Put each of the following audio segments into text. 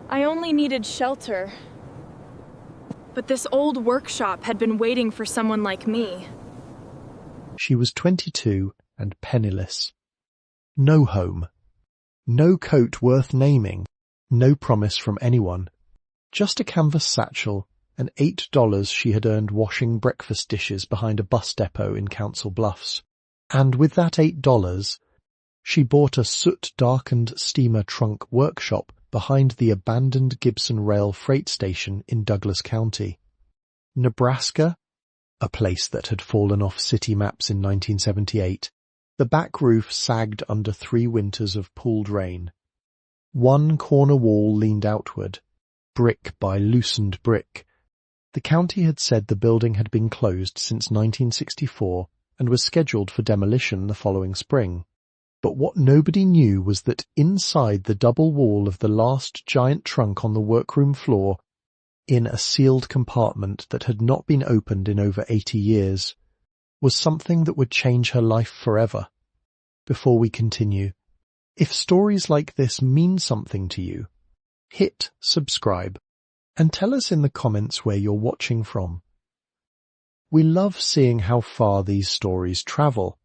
I only needed shelter. But this old workshop had been waiting for someone like me. She was 22 and penniless. No home. No coat worth naming. No promise from anyone. Just a canvas satchel and $8 she had earned washing breakfast dishes behind a bus depot in Council Bluffs. And with that $8, she bought a soot-darkened steamer trunk workshop behind the abandoned Gibson rail freight station in Douglas County. Nebraska, a place that had fallen off city maps in 1978, the back roof sagged under 3 winters of pooled rain. One corner wall leaned outward, brick by loosened brick. The county had said the building had been closed since 1964 and was scheduled for demolition the following spring. But what nobody knew was that inside the double wall of the last giant trunk on the workroom floor, in a sealed compartment that had not been opened in over 80 years, was something that would change her life forever. Before we continue, if stories like this mean something to you, hit subscribe and tell us in the comments where you're watching from. We love seeing how far these stories travel.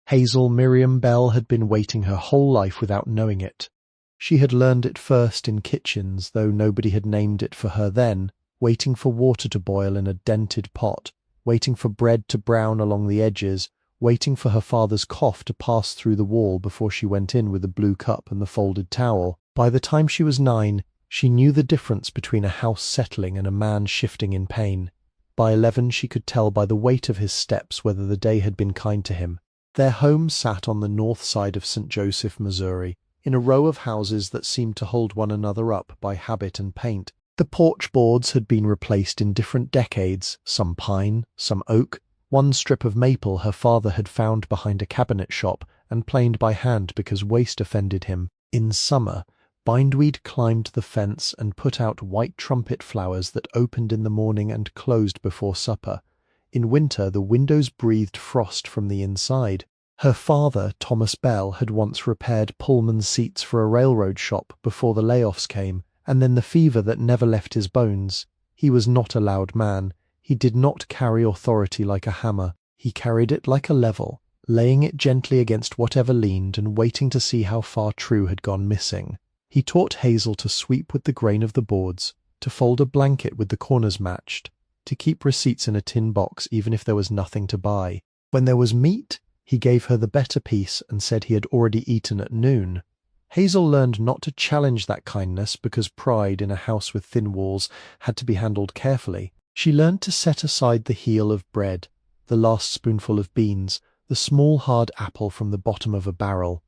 Hazel Miriam Bell had been waiting her whole life without knowing it. She had learned it first in kitchens, though nobody had named it for her then, waiting for water to boil in a dented pot, waiting for bread to brown along the edges, waiting for her father's cough to pass through the wall before she went in with the blue cup and the folded towel. By the time she was 9, she knew the difference between a house settling and a man shifting in pain. By 11, she could tell by the weight of his steps whether the day had been kind to him. Their home sat on the north side of St. Joseph, Missouri, in a row of houses that seemed to hold one another up by habit and paint. The porch boards had been replaced in different decades, some pine, some oak, one strip of maple her father had found behind a cabinet shop and planed by hand because waste offended him. In summer, bindweed climbed the fence and put out white trumpet flowers that opened in the morning and closed before supper. In winter, the windows breathed frost from the inside. Her father, Thomas Bell, had once repaired Pullman seats for a railroad shop before the layoffs came, and then the fever that never left his bones. He was not a loud man. He did not carry authority like a hammer. He carried it like a level, laying it gently against whatever leaned and waiting to see how far True had gone missing. He taught Hazel to sweep with the grain of the boards, to fold a blanket with the corners matched, to keep receipts in a tin box even if there was nothing to buy. When there was meat, he gave her the better piece and said he had already eaten at noon. Hazel learned not to challenge that kindness because pride in a house with thin walls had to be handled carefully. She learned to set aside the heel of bread, the last spoonful of beans, the small hard apple from the bottom of a barrel.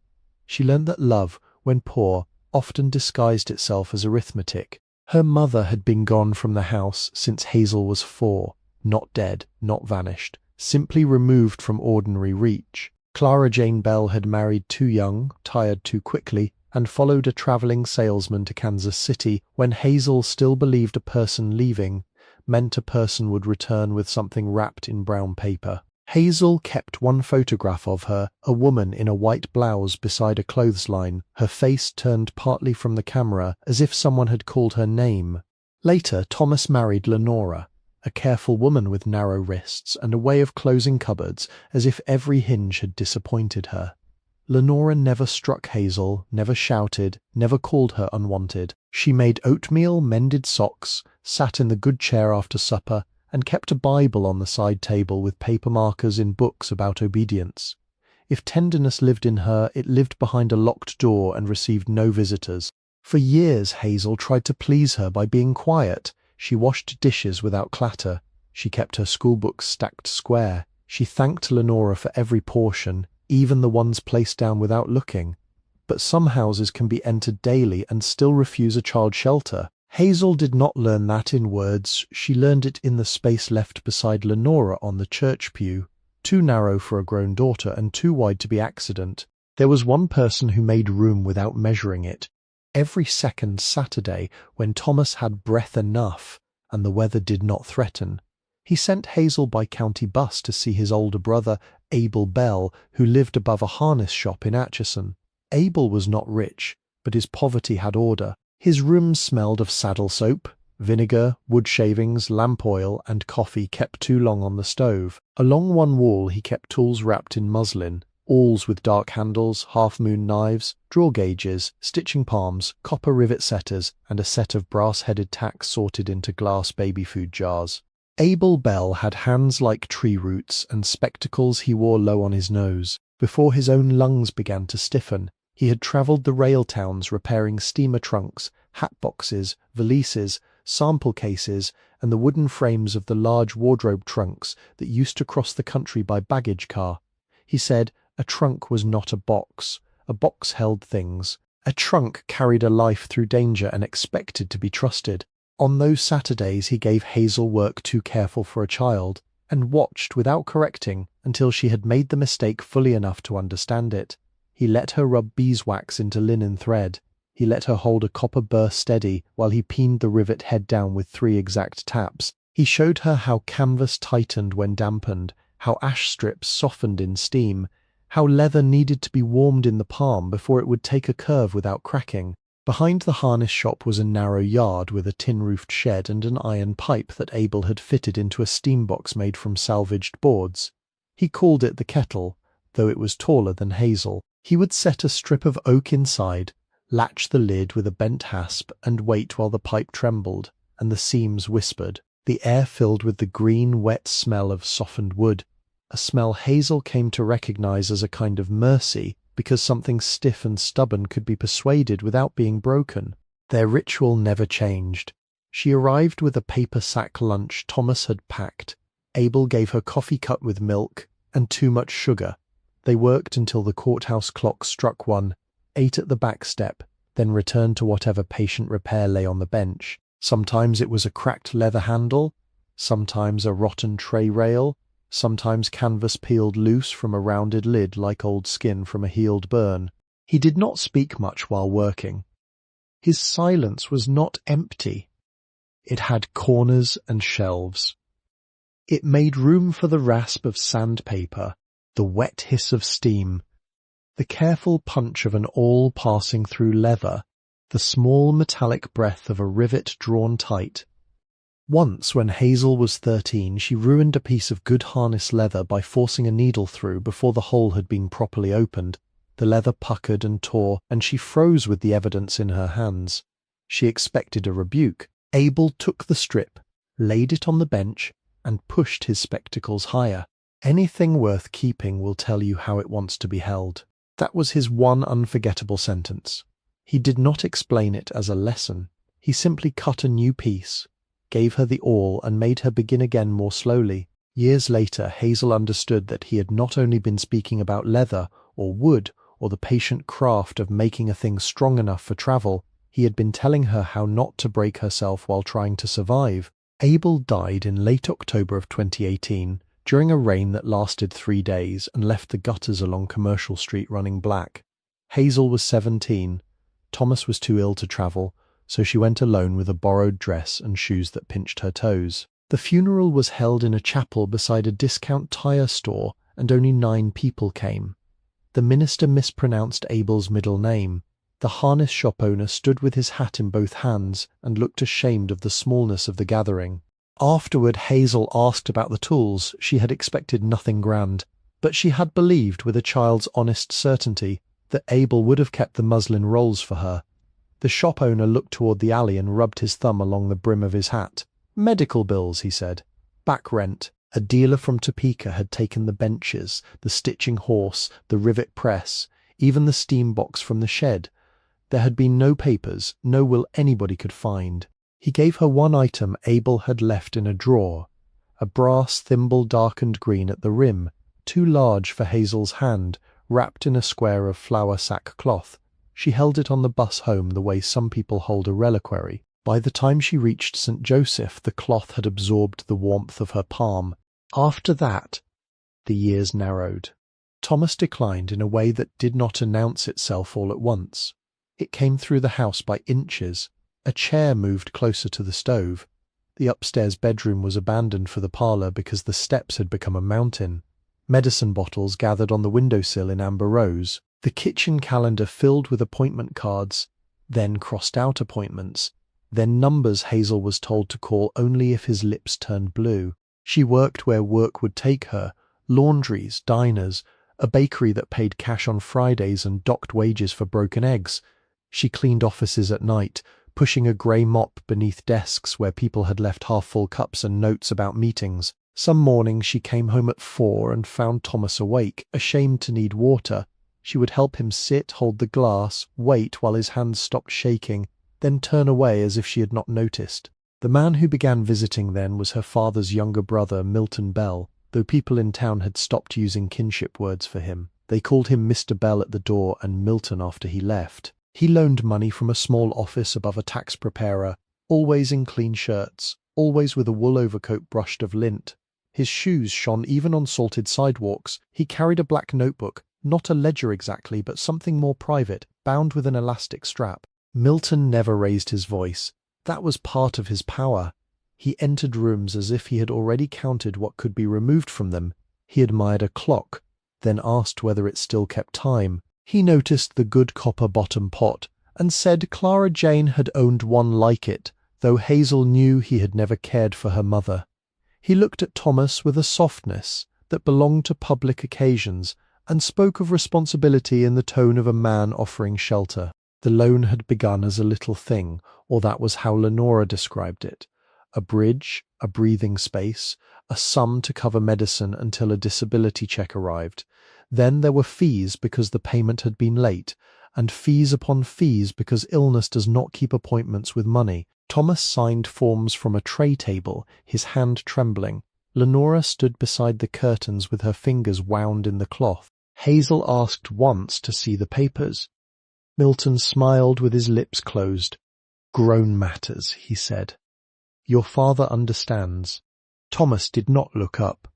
She learned that love, when poor, often disguised itself as arithmetic. Her mother had been gone from the house since Hazel was 4, not dead, not vanished, simply removed from ordinary reach. Clara Jane Bell had married too young, tired too quickly, and followed a traveling salesman to Kansas City when Hazel still believed a person leaving meant a person would return with something wrapped in brown paper. Hazel kept one photograph of her, a woman in a white blouse beside a clothesline, her face turned partly from the camera as if someone had called her name. Later, Thomas married Lenora, a careful woman with narrow wrists and a way of closing cupboards as if every hinge had disappointed her. Lenora never struck Hazel, never shouted, never called her unwanted. She made oatmeal, mended socks, sat in the good chair after supper, and kept a Bible on the side table with paper markers in books about obedience. If tenderness lived in her, it lived behind a locked door and received no visitors. For years Hazel tried to please her by being quiet. She washed dishes without clatter. She kept her schoolbooks stacked square. She thanked Lenora for every portion, even the ones placed down without looking. But some houses can be entered daily and still refuse a child shelter. Hazel did not learn that in words, she learned it in the space left beside Lenora on the church pew, too narrow for a grown daughter and too wide to be accident. There was one person who made room without measuring it. Every second Saturday, when Thomas had breath enough and the weather did not threaten, he sent Hazel by county bus to see his older brother, Abel Bell, who lived above a harness shop in Atchison. Abel was not rich, but his poverty had order. His room smelled of saddle soap, vinegar, wood shavings, lamp oil, and coffee kept too long on the stove. Along one wall he kept tools wrapped in muslin, awls with dark handles, half-moon knives, drawer gauges, stitching palms, copper rivet setters, and a set of brass-headed tacks sorted into glass baby food jars. Abel Bell had hands like tree roots and spectacles he wore low on his nose. Before his own lungs began to stiffen, he had travelled the rail towns repairing steamer trunks, hat boxes, valises, sample cases, and the wooden frames of the large wardrobe trunks that used to cross the country by baggage car. He said a trunk was not a box held things. A trunk carried a life through danger and expected to be trusted. On those Saturdays he gave Hazel work too careful for a child, and watched without correcting until she had made the mistake fully enough to understand it. He let her rub beeswax into linen thread. He let her hold a copper burr steady while he peened the rivet head down with 3 exact taps. He showed her how canvas tightened when dampened, how ash strips softened in steam, how leather needed to be warmed in the palm before it would take a curve without cracking. Behind the harness shop was a narrow yard with a tin-roofed shed and an iron pipe that Abel had fitted into a steam box made from salvaged boards. He called it the kettle, though it was taller than Hazel. He would set a strip of oak inside, latch the lid with a bent hasp, and wait while the pipe trembled, and the seams whispered. The air filled with the green, wet smell of softened wood, a smell Hazel came to recognize as a kind of mercy, because something stiff and stubborn could be persuaded without being broken. Their ritual never changed. She arrived with a paper sack lunch Thomas had packed. Abel gave her coffee cut with milk and too much sugar. They worked until the courthouse clock struck 1, ate at the back step, then returned to whatever patient repair lay on the bench. Sometimes it was a cracked leather handle, sometimes a rotten tray rail, sometimes canvas peeled loose from a rounded lid like old skin from a healed burn. He did not speak much while working. His silence was not empty. It had corners and shelves. It made room for the rasp of sandpaper, the wet hiss of steam, the careful punch of an awl passing through leather, the small metallic breath of a rivet drawn tight. Once, when Hazel was 13, she ruined a piece of good harness leather by forcing a needle through before the hole had been properly opened. The leather puckered and tore, and she froze with the evidence in her hands. She expected a rebuke. Abel took the strip, laid it on the bench, and pushed his spectacles higher. Anything worth keeping will tell you how it wants to be held. That was his one unforgettable sentence. He did not explain it as a lesson. He simply cut a new piece, gave her the awl, and made her begin again more slowly. Years later, Hazel understood that he had not only been speaking about leather or wood or the patient craft of making a thing strong enough for travel. He had been telling her how not to break herself while trying to survive. Abel died in late October of 2018 during a rain that lasted 3 days and left the gutters along Commercial Street running black. Hazel was 17. Thomas was too ill to travel, so she went alone with a borrowed dress and shoes that pinched her toes. The funeral was held in a chapel beside a discount tire store, and only 9 people came. The minister mispronounced Abel's middle name. The harness shop owner stood with his hat in both hands and looked ashamed of the smallness of the gathering. Afterward, Hazel asked about the tools. She had expected nothing grand, but she had believed with a child's honest certainty that Abel would have kept the muslin rolls for her. The shop owner looked toward the alley and rubbed his thumb along the brim of his hat. "Medical bills," he said. "Back rent." A dealer from Topeka had taken the benches, the stitching horse, the rivet press, even the steam box from the shed. There had been no papers, no will anybody could find. He gave her one item Abel had left in a drawer, a brass thimble darkened green at the rim, too large for Hazel's hand, wrapped in a square of flour sack cloth. She held it on the bus home the way some people hold a reliquary. By the time she reached St. Joseph, the cloth had absorbed the warmth of her palm. After that, the years narrowed. Thomas declined in a way that did not announce itself all at once. It came through the house by inches. A chair moved closer to the stove. The upstairs bedroom was abandoned for the parlour because the steps had become a mountain. Medicine bottles gathered on the windowsill in amber rows. The kitchen calendar filled with appointment cards. then crossed-out appointments, then numbers Hazel was told to call only if his lips turned blue. She worked where work would take her, laundries, diners, a bakery that paid cash on Fridays and docked wages for broken eggs. She cleaned offices at night, pushing a grey mop beneath desks where people had left half-full cups and notes about meetings. Some mornings she came home at 4 and found Thomas awake, ashamed to need water. She would help him sit, hold the glass, wait while his hands stopped shaking, then turn away as if she had not noticed. The man who began visiting then was her father's younger brother, Milton Bell, though people in town had stopped using kinship words for him. They called him Mr. Bell at the door and Milton after he left. He loaned money from a small office above a tax preparer, always in clean shirts, always with a wool overcoat brushed of lint. His shoes shone even on salted sidewalks. He carried a black notebook, not a ledger exactly, but something more private, bound with an elastic strap. Milton never raised his voice. That was part of his power. He entered rooms as if he had already counted what could be removed from them. He admired a clock, then asked whether it still kept time. He noticed the good copper bottom pot, and said Clara Jane had owned one like it, though Hazel knew he had never cared for her mother. He looked at Thomas with a softness that belonged to public occasions, and spoke of responsibility in the tone of a man offering shelter. The loan had begun as a little thing, or that was how Lenora described it. A bridge, a breathing space, a sum to cover medicine until a disability check arrived. Then there were fees because the payment had been late, and fees upon fees because illness does not keep appointments with money. Thomas signed forms from a tray table, his hand trembling. Lenora stood beside the curtains with her fingers wound in the cloth. Hazel asked once to see the papers. Milton smiled with his lips closed. "Grown matters," he said. "Your father understands." Thomas did not look up.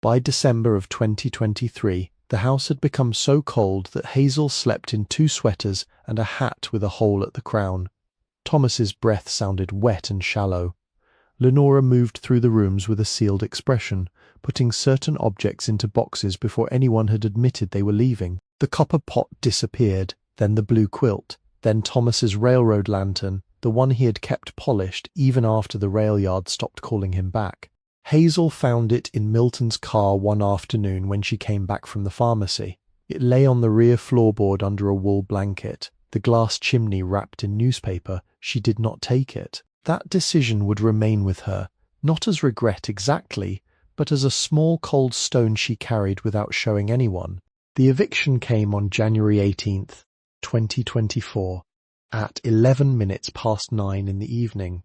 By December of 2023, the house had become so cold that Hazel slept in 2 sweaters and a hat with a hole at the crown. Thomas's breath sounded wet and shallow. Lenora moved through the rooms with a sealed expression, putting certain objects into boxes before anyone had admitted they were leaving. The copper pot disappeared, then the blue quilt, then Thomas's railroad lantern, the one he had kept polished even after the rail yard stopped calling him back. Hazel found it in Milton's car one afternoon when she came back from the pharmacy. It lay on the rear floorboard under a wool blanket, the glass chimney wrapped in newspaper. She did not take it. That decision would remain with her, not as regret exactly, but as a small cold stone she carried without showing anyone. The eviction came on January 18th, 2024, at 11 minutes past 9 in the evening.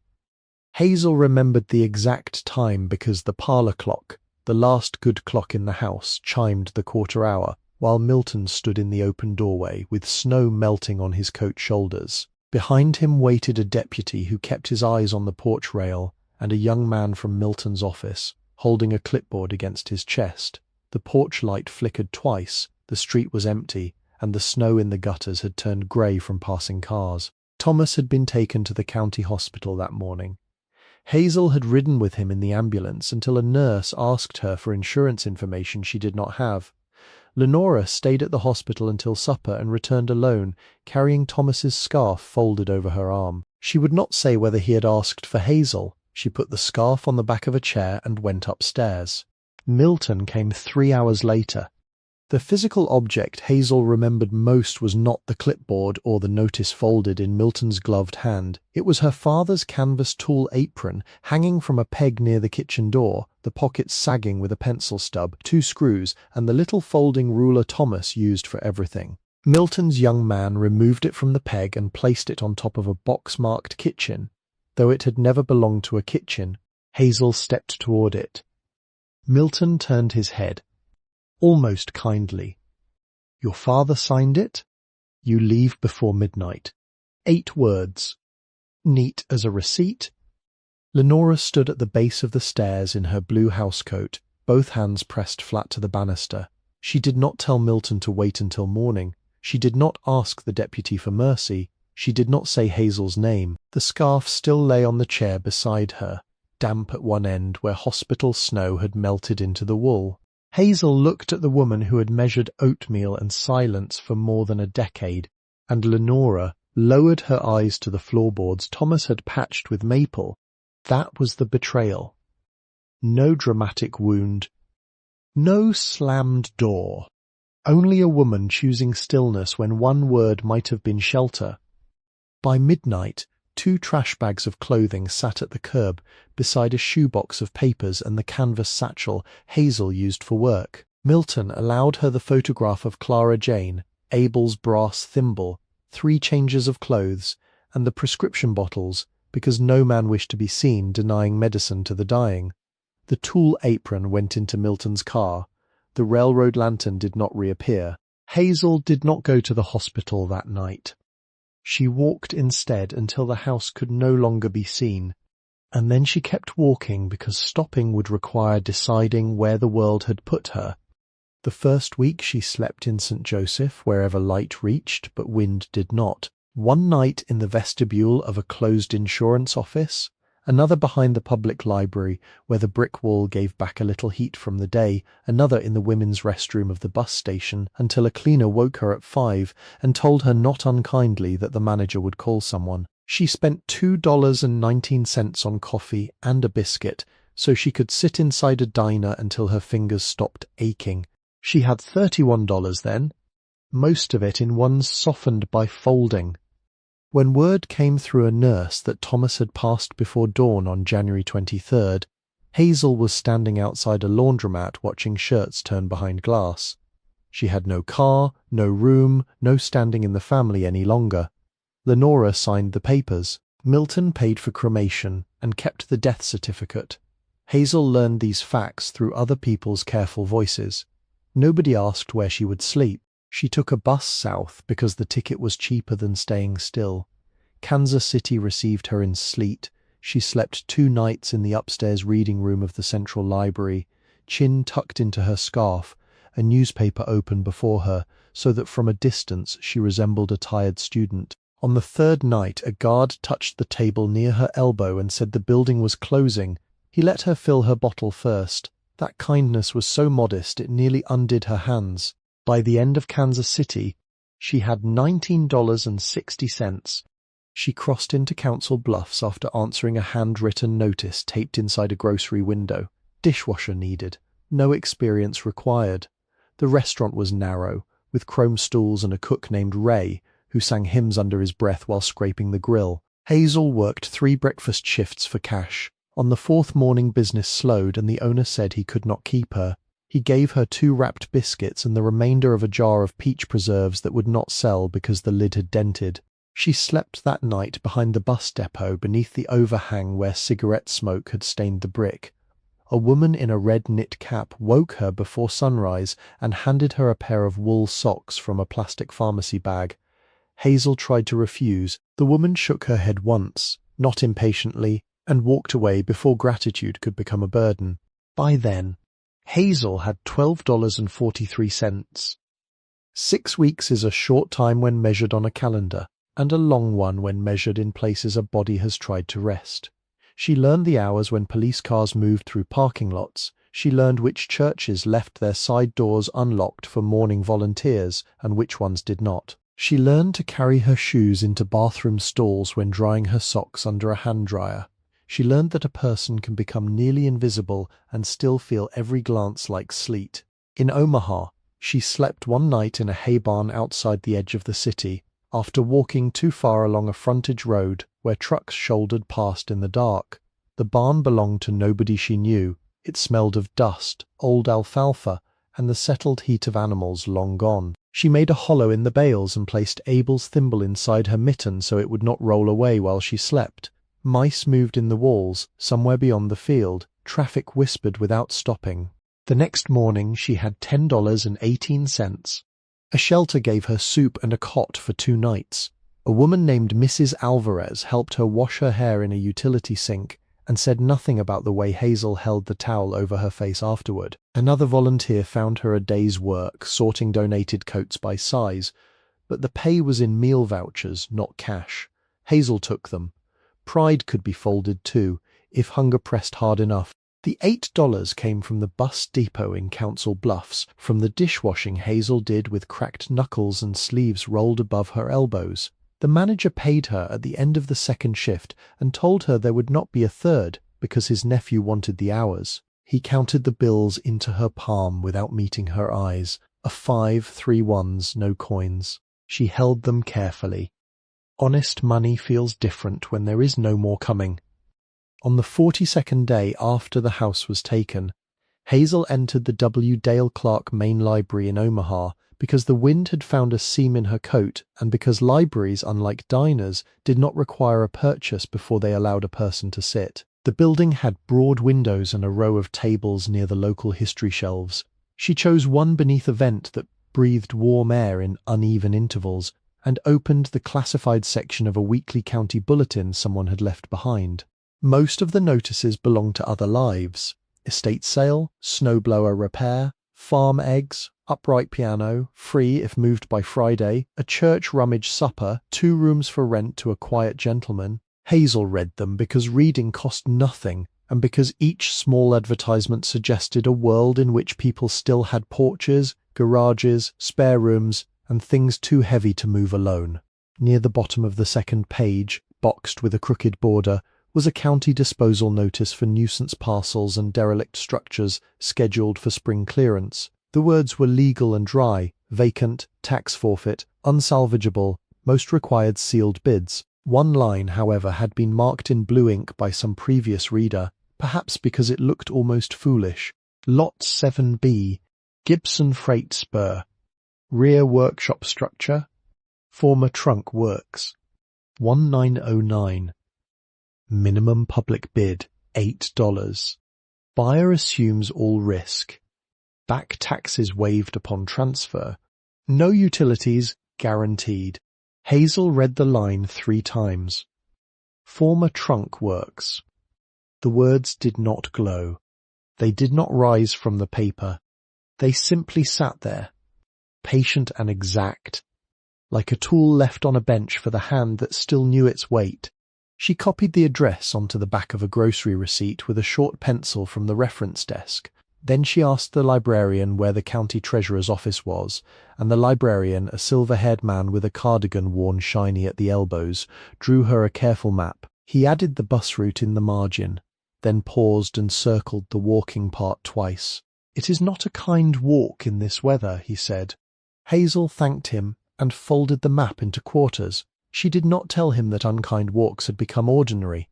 Hazel remembered the exact time because the parlour clock, the last good clock in the house, chimed the quarter hour, while Milton stood in the open doorway with snow melting on his coat shoulders. Behind him waited a deputy who kept his eyes on the porch rail, and a young man from Milton's office, holding a clipboard against his chest. The porch light flickered twice, the street was empty, and the snow in the gutters had turned grey from passing cars. Thomas had been taken to the county hospital that morning. Hazel had ridden with him in the ambulance until a nurse asked her for insurance information she did not have. Lenora stayed at the hospital until supper and returned alone, carrying Thomas's scarf folded over her arm. She would not say whether he had asked for Hazel. She put the scarf on the back of a chair and went upstairs. Milton came 3 hours later. The physical object Hazel remembered most was not the clipboard or the notice folded in Milton's gloved hand. It was her father's canvas tool apron hanging from a peg near the kitchen door, the pockets sagging with a pencil stub, 2 screws, and the little folding ruler Thomas used for everything. Milton's young man removed it from the peg and placed it on top of a box-marked kitchen. Though it had never belonged to a kitchen, Hazel stepped toward it. Milton turned his head. Almost kindly. "Your father signed it? You leave before midnight." 8 words. Neat as a receipt. Lenora stood at the base of the stairs in her blue housecoat, both hands pressed flat to the banister. She did not tell Milton to wait until morning. She did not ask the deputy for mercy. She did not say Hazel's name. The scarf still lay on the chair beside her, damp at one end where hospital snow had melted into the wool. Hazel looked at the woman who had measured oatmeal and silence for more than a decade, and Lenora lowered her eyes to the floorboards Thomas had patched with maple. That was the betrayal. No dramatic wound. No slammed door. Only a woman choosing stillness when one word might have been shelter. By midnight, 2 trash bags of clothing sat at the curb beside a shoebox of papers and the canvas satchel Hazel used for work. Milton allowed her the photograph of Clara Jane, Abel's brass thimble, 3 changes of clothes, and the prescription bottles, because no man wished to be seen denying medicine to the dying. The tulle apron went into Milton's car. The railroad lantern did not reappear. Hazel did not go to the hospital that night. She walked instead until the house could no longer be seen, and then she kept walking because stopping would require deciding where the world had put her. The first week she slept in St. Joseph, wherever light reached, but wind did not. One night in the vestibule of a closed insurance office, another behind the public library, where the brick wall gave back a little heat from the day, another in the women's restroom of the bus station, until a cleaner woke her at 5 and told her not unkindly that the manager would call someone. She spent $2.19 on coffee and a biscuit, so she could sit inside a diner until her fingers stopped aching. She had $31 then, most of it in ones softened by folding. When word came through a nurse that Thomas had passed before dawn on January 23rd, Hazel was standing outside a laundromat watching shirts turn behind glass. She had no car, no room, no standing in the family any longer. Lenora signed the papers. Milton paid for cremation and kept the death certificate. Hazel learned these facts through other people's careful voices. Nobody asked where she would sleep. She took a bus south because the ticket was cheaper than staying still. Kansas City received her in sleet. She slept 2 nights in the upstairs reading room of the Central Library, chin tucked into her scarf, a newspaper open before her, so that from a distance she resembled a tired student. On the 3rd night, a guard touched the table near her elbow and said the building was closing. He let her fill her bottle first. That kindness was so modest it nearly undid her hands. By the end of Kansas City, she had $19.60. She crossed into Council Bluffs after answering a handwritten notice taped inside a grocery window. Dishwasher needed. No experience required. The restaurant was narrow, with chrome stools and a cook named Ray, who sang hymns under his breath while scraping the grill. Hazel worked 3 breakfast shifts for cash. On the 4th morning business slowed and the owner said he could not keep her. He gave her 2 wrapped biscuits and the remainder of a jar of peach preserves that would not sell because the lid had dented. She slept that night behind the bus depot beneath the overhang where cigarette smoke had stained the brick. A woman in a red knit cap woke her before sunrise and handed her a pair of wool socks from a plastic pharmacy bag. Hazel tried to refuse. The woman shook her head once, not impatiently, and walked away before gratitude could become a burden. By then, Hazel had $12.43. 6 weeks is a short time when measured on a calendar, and a long one when measured in places a body has tried to rest. She learned the hours when police cars moved through parking lots. She learned which churches left their side doors unlocked for mourning volunteers and which ones did not. She learned to carry her shoes into bathroom stalls when drying her socks under a hand dryer. She learned that a person can become nearly invisible and still feel every glance like sleet. In Omaha, she slept one night in a hay barn outside the edge of the city, after walking too far along a frontage road where trucks shouldered past in the dark. The barn belonged to nobody she knew. It smelled of dust, old alfalfa, and the settled heat of animals long gone. She made a hollow in the bales and placed Abel's thimble inside her mitten so it would not roll away while she slept. Mice moved in the walls, somewhere beyond the field. Traffic whispered without stopping. The next morning she had $10.18. A shelter gave her soup and a cot for 2 nights. A woman named Mrs. Alvarez helped her wash her hair in a utility sink and said nothing about the way Hazel held the towel over her face afterward. Another volunteer found her a day's work, sorting donated coats by size, but the pay was in meal vouchers, not cash. Hazel took them. Pride could be folded too, if hunger pressed hard enough. The $8 came from the bus depot in Council Bluffs, from the dishwashing Hazel did with cracked knuckles and sleeves rolled above her elbows. The manager paid her at the end of the second shift and told her there would not be a third because his nephew wanted the hours. He counted the bills into her palm without meeting her eyes. A 5, 3 ones, no coins. She held them carefully. Honest money feels different when there is no more coming. On the 42nd day after the house was taken, Hazel entered the W. Dale Clark Main Library in Omaha because the wind had found a seam in her coat and because libraries, unlike diners, did not require a purchase before they allowed a person to sit. The building had broad windows and a row of tables near the local history shelves. She chose one beneath a vent that breathed warm air in uneven intervals and opened the classified section of a weekly county bulletin someone had left behind. Most of the notices belonged to other lives: estate sale, snowblower repair, farm eggs, upright piano, free if moved by Friday, a church rummage supper, 2 rooms for rent to a quiet gentleman. Hazel read them because reading cost nothing and because each small advertisement suggested a world in which people still had porches, garages, spare rooms, and things too heavy to move alone. Near the bottom of the second page, boxed with a crooked border, was a county disposal notice for nuisance parcels and derelict structures scheduled for spring clearance. The words were legal and dry: vacant, tax forfeit, unsalvageable, most required sealed bids. One line, however, had been marked in blue ink by some previous reader, perhaps because it looked almost foolish. Lot 7B, Gibson freight spur, rear workshop structure, former trunk works, 1909. Minimum public bid, $8. Buyer assumes all risk. Back taxes waived upon transfer. No utilities guaranteed. Hazel read the line 3 times. Former trunk works. The words did not glow. They did not rise from the paper. They simply sat there, patient and exact, like a tool left on a bench for the hand that still knew its weight. She copied the address onto the back of a grocery receipt with a short pencil from the reference desk. Then she asked the librarian where the county treasurer's office was, and the librarian, a silver-haired man with a cardigan worn shiny at the elbows, drew her a careful map. He added the bus route in the margin, then paused and circled the walking part twice. "It is not a kind walk in this weather," he said. Hazel thanked him and folded the map into quarters. She did not tell him that unkind walks had become ordinary.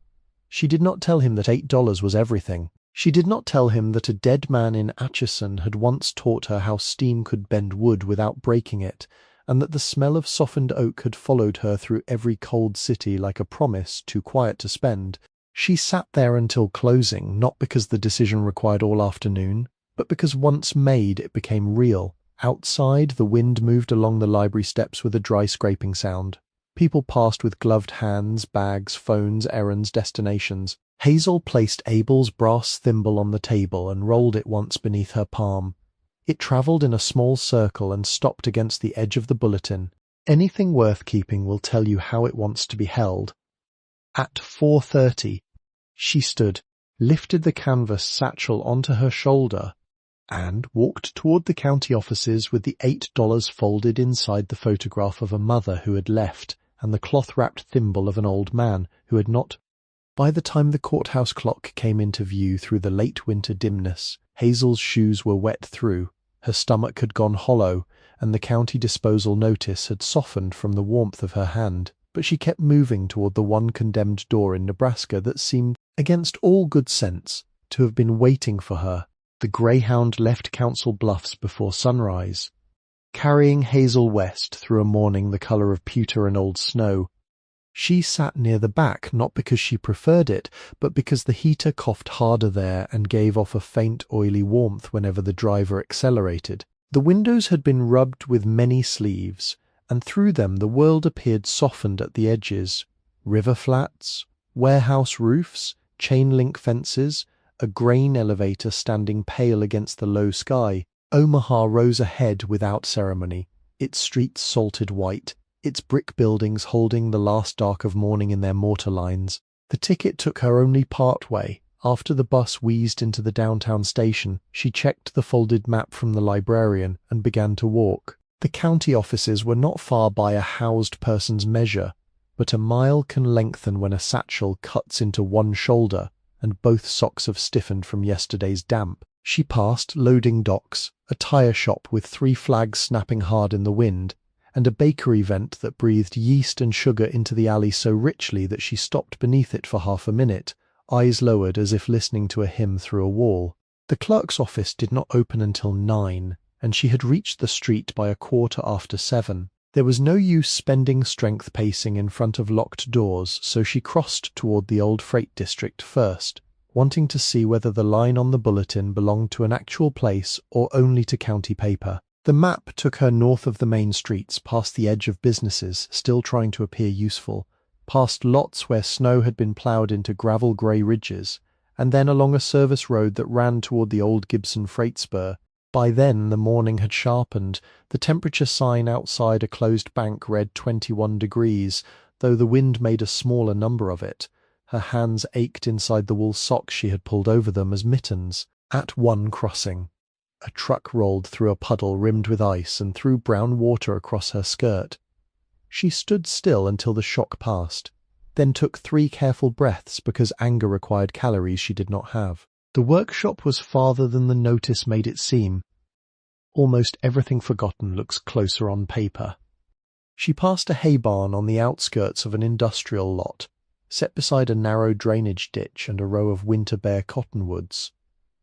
She did not tell him that $8 was everything. She did not tell him that a dead man in Atchison had once taught her how steam could bend wood without breaking it, and that the smell of softened oak had followed her through every cold city like a promise too quiet to spend. She sat there until closing, not because the decision required all afternoon, but because once made it became real. Outside, the wind moved along the library steps with a dry scraping sound. People passed with gloved hands, bags, phones, errands, destinations. Hazel placed Abel's brass thimble on the table and rolled it once beneath her palm. It travelled in a small circle and stopped against the edge of the bulletin. Anything worth keeping will tell you how it wants to be held. At 4:30, she stood, lifted the canvas satchel onto her shoulder, and walked toward the county offices with the $8 folded inside the photograph of a mother who had left and the cloth-wrapped thimble of an old man who had not. By the time the courthouse clock came into view through the late winter dimness, Hazel's shoes were wet through, her stomach had gone hollow, and the county disposal notice had softened from the warmth of her hand. But she kept moving toward the one condemned door in Nebraska that seemed, against all good sense, to have been waiting for her. The Greyhound left Council Bluffs before sunrise, carrying Hazel west through a morning the colour of pewter and old snow. She sat near the back, not because she preferred it, but because the heater coughed harder there and gave off a faint oily warmth whenever the driver accelerated. The windows had been rubbed with many sleeves, and through them the world appeared softened at the edges. River flats, warehouse roofs, chain-link fences, a grain elevator standing pale against the low sky. Omaha rose ahead without ceremony, its streets salted white, its brick buildings holding the last dark of morning in their mortar lines. The ticket took her only part way. After the bus wheezed into the downtown station, she checked the folded map from the librarian and began to walk. The county offices were not far by a housed person's measure, but a mile can lengthen when a satchel cuts into one shoulder and both socks have stiffened from yesterday's damp. She passed loading docks, a tyre shop with 3 flags snapping hard in the wind, and a bakery vent that breathed yeast and sugar into the alley so richly that she stopped beneath it for half a minute, eyes lowered as if listening to a hymn through a wall. The clerk's office did not open until 9, and she had reached the street by 7:15. There was no use spending strength pacing in front of locked doors, so she crossed toward the old freight district first, wanting to see whether the line on the bulletin belonged to an actual place or only to county paper. The map took her north of the main streets, past the edge of businesses, still trying to appear useful, past lots where snow had been ploughed into gravel-grey ridges, and then along a service road that ran toward the old Gibson freight spur. By then the morning had sharpened. The temperature sign outside a closed bank read 21 degrees, though the wind made a smaller number of it. Her hands ached inside the wool socks she had pulled over them as mittens. At one crossing, a truck rolled through a puddle rimmed with ice and threw brown water across her skirt. She stood still until the shock passed, then took 3 careful breaths because anger required calories she did not have. The workshop was farther than the notice made it seem. Almost everything forgotten looks closer on paper. She passed a hay barn on the outskirts of an industrial lot, set beside a narrow drainage ditch and a row of winter-bare cottonwoods.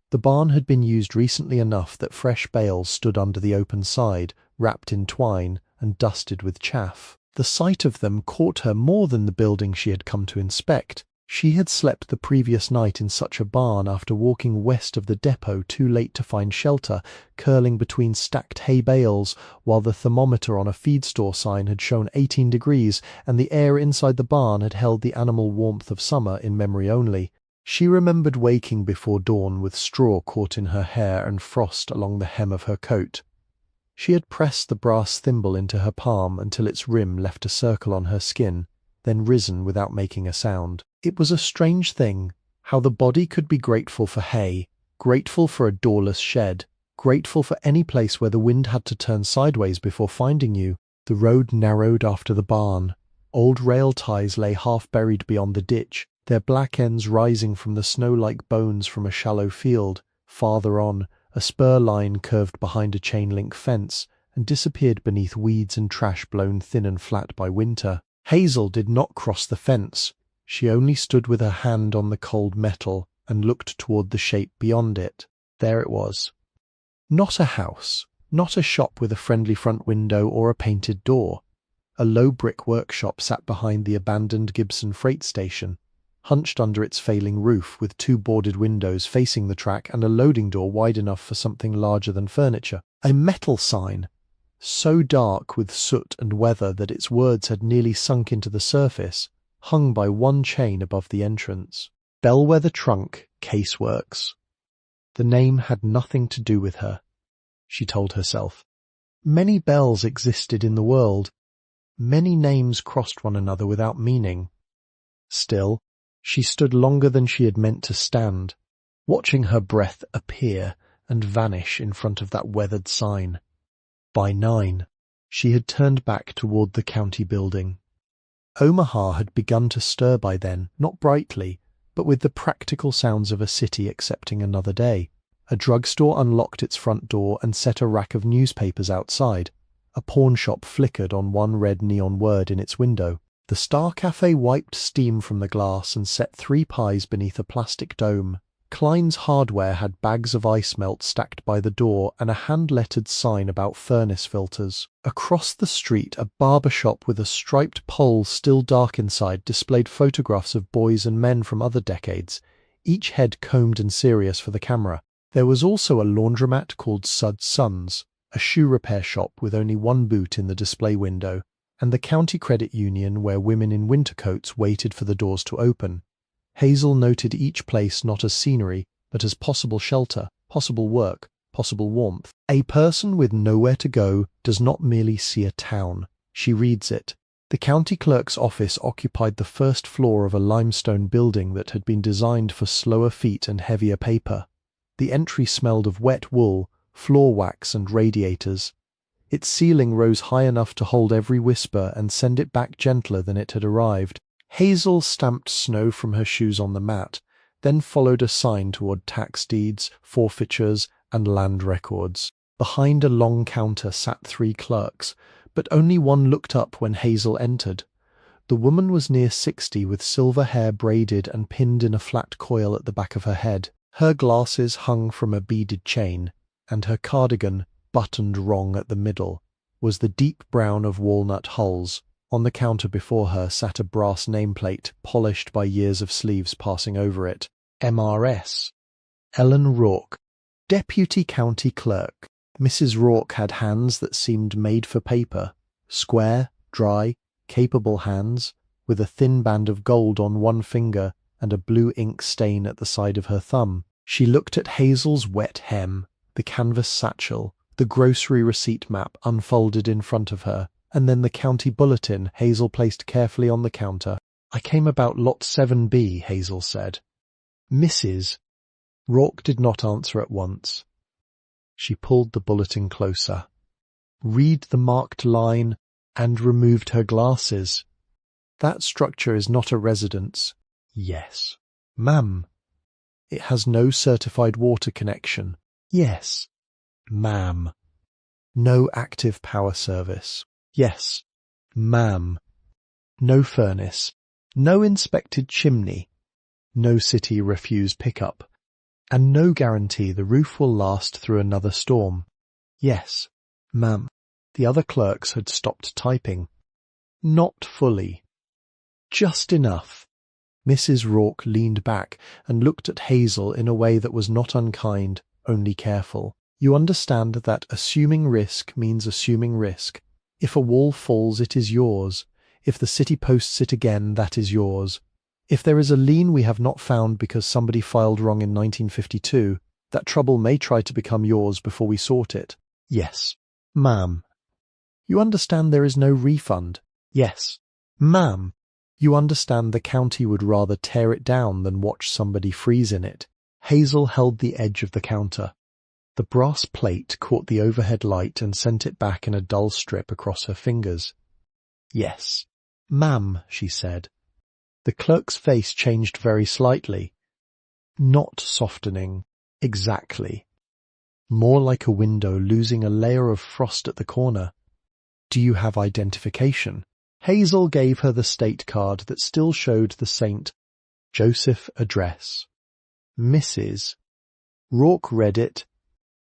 The barn had been used recently enough that fresh bales stood under the open side, wrapped in twine and dusted with chaff. The sight of them caught her more than the building she had come to inspect. She had slept the previous night in such a barn after walking west of the depot too late to find shelter, curling between stacked hay bales, while the thermometer on a feed store sign had shown 18 degrees and the air inside the barn had held the animal warmth of summer in memory only. She remembered waking before dawn with straw caught in her hair and frost along the hem of her coat. She had pressed the brass thimble into her palm until its rim left a circle on her skin, then risen without making a sound. It was a strange thing, how the body could be grateful for hay, grateful for a doorless shed, grateful for any place where the wind had to turn sideways before finding you. The road narrowed after the barn. Old rail ties lay half buried beyond the ditch, their black ends rising from the snow-like bones from a shallow field. Farther on, a spur line curved behind a chain-link fence and disappeared beneath weeds and trash blown thin and flat by winter. Hazel did not cross the fence. She only stood with her hand on the cold metal and looked toward the shape beyond it. There it was. Not a house, not a shop with a friendly front window or a painted door. A low brick workshop sat behind the abandoned Gibson freight station, hunched under its failing roof with 2 boarded windows facing the track and a loading door wide enough for something larger than furniture. A metal sign, so dark with soot and weather that its words had nearly sunk into the surface, hung by one chain above the entrance. Bellwether Trunk, Caseworks. The name had nothing to do with her, she told herself. Many bells existed in the world. Many names crossed one another without meaning. Still, she stood longer than she had meant to stand, watching her breath appear and vanish in front of that weathered sign. By 9, she had turned back toward the county building. Omaha had begun to stir by then, not brightly, but with the practical sounds of a city accepting another day. A drugstore unlocked its front door and set a rack of newspapers outside. A pawnshop flickered on one red neon word in its window. The Star Cafe wiped steam from the glass and set 3 pies beneath a plastic dome. Klein's Hardware had bags of ice melt stacked by the door and a hand-lettered sign about furnace filters. Across the street, a barber shop with a striped pole still dark inside displayed photographs of boys and men from other decades, each head combed and serious for the camera. There was also a laundromat called Sud's Sons, a shoe repair shop with only 1 boot in the display window, and the county credit union where women in winter coats waited for the doors to open. Hazel noted each place not as scenery, but as possible shelter, possible work, possible warmth. A person with nowhere to go does not merely see a town, she reads it. The county clerk's office occupied the first floor of a limestone building that had been designed for slower feet and heavier paper. The entry smelled of wet wool, floor wax and radiators. Its ceiling rose high enough to hold every whisper and send it back gentler than it had arrived. Hazel stamped snow from her shoes on the mat, then followed a sign toward tax deeds, forfeitures, and land records. Behind a long counter sat 3 clerks, but only one looked up when Hazel entered. The woman was near 60, with silver hair braided and pinned in a flat coil at the back of her head. Her glasses hung from a beaded chain, and her cardigan, buttoned wrong at the middle, was the deep brown of walnut hulls. On the counter before her sat a brass nameplate, polished by years of sleeves passing over it. MRS. Ellen Rourke, Deputy County Clerk. Mrs. Rourke had hands that seemed made for paper, square, dry, capable hands, with a thin band of gold on one finger and a blue ink stain at the side of her thumb. She looked at Hazel's wet hem, the canvas satchel, the grocery receipt map unfolded in front of her, and then the county bulletin Hazel placed carefully on the counter. "I came about lot 7B, Hazel said. "Mrs." Rourke did not answer at once. She pulled the bulletin closer. "Read the marked line," and removed her glasses. "That structure is not a residence." "Yes." "Ma'am." "It has no certified water connection." "Yes." "Ma'am." "No active power service." "Yes." "Ma'am." "No furnace." "No inspected chimney." "No city refuse pickup." "And no guarantee the roof will last through another storm." "Yes." "Ma'am." The other clerks had stopped typing. "Not fully." "Just enough." Mrs. Rourke leaned back and looked at Hazel in a way that was not unkind, only careful. "You understand that assuming risk means assuming risk. If a wall falls, it is yours. If the city posts it again, that is yours. If there is a lien we have not found because somebody filed wrong in 1952, that trouble may try to become yours before we sort it." "Yes." "Ma'am." "You understand there is no refund." "Yes." "Ma'am." "You understand the county would rather tear it down than watch somebody freeze in it." Hazel held the edge of the counter. The brass plate caught the overhead light and sent it back in a dull strip across her fingers. "Yes." "Ma'am," she said. The clerk's face changed very slightly. Not softening. Exactly. More like a window losing a layer of frost at the corner. "Do you have identification?" Hazel gave her the state card that still showed the St. Joseph address. "Mrs." Rourke read it,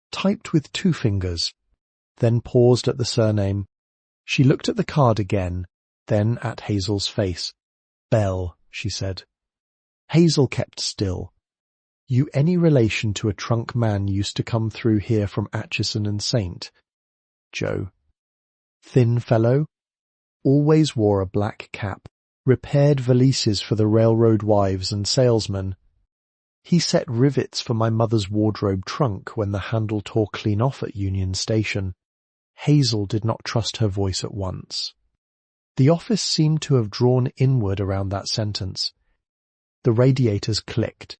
typed with 2 fingers, then paused at the surname. She looked at the card again, then at Hazel's face. "Bell," she said. Hazel kept still. "You any relation to a trunk man used to come through here from Atchison and St. Joe?" "Thin fellow?" "Always wore a black cap. Repaired valises for the railroad wives and salesmen. He set rivets for my mother's wardrobe trunk when the handle tore clean off at Union Station." Hazel did not trust her voice at once. The office seemed to have drawn inward around that sentence. The radiators clicked.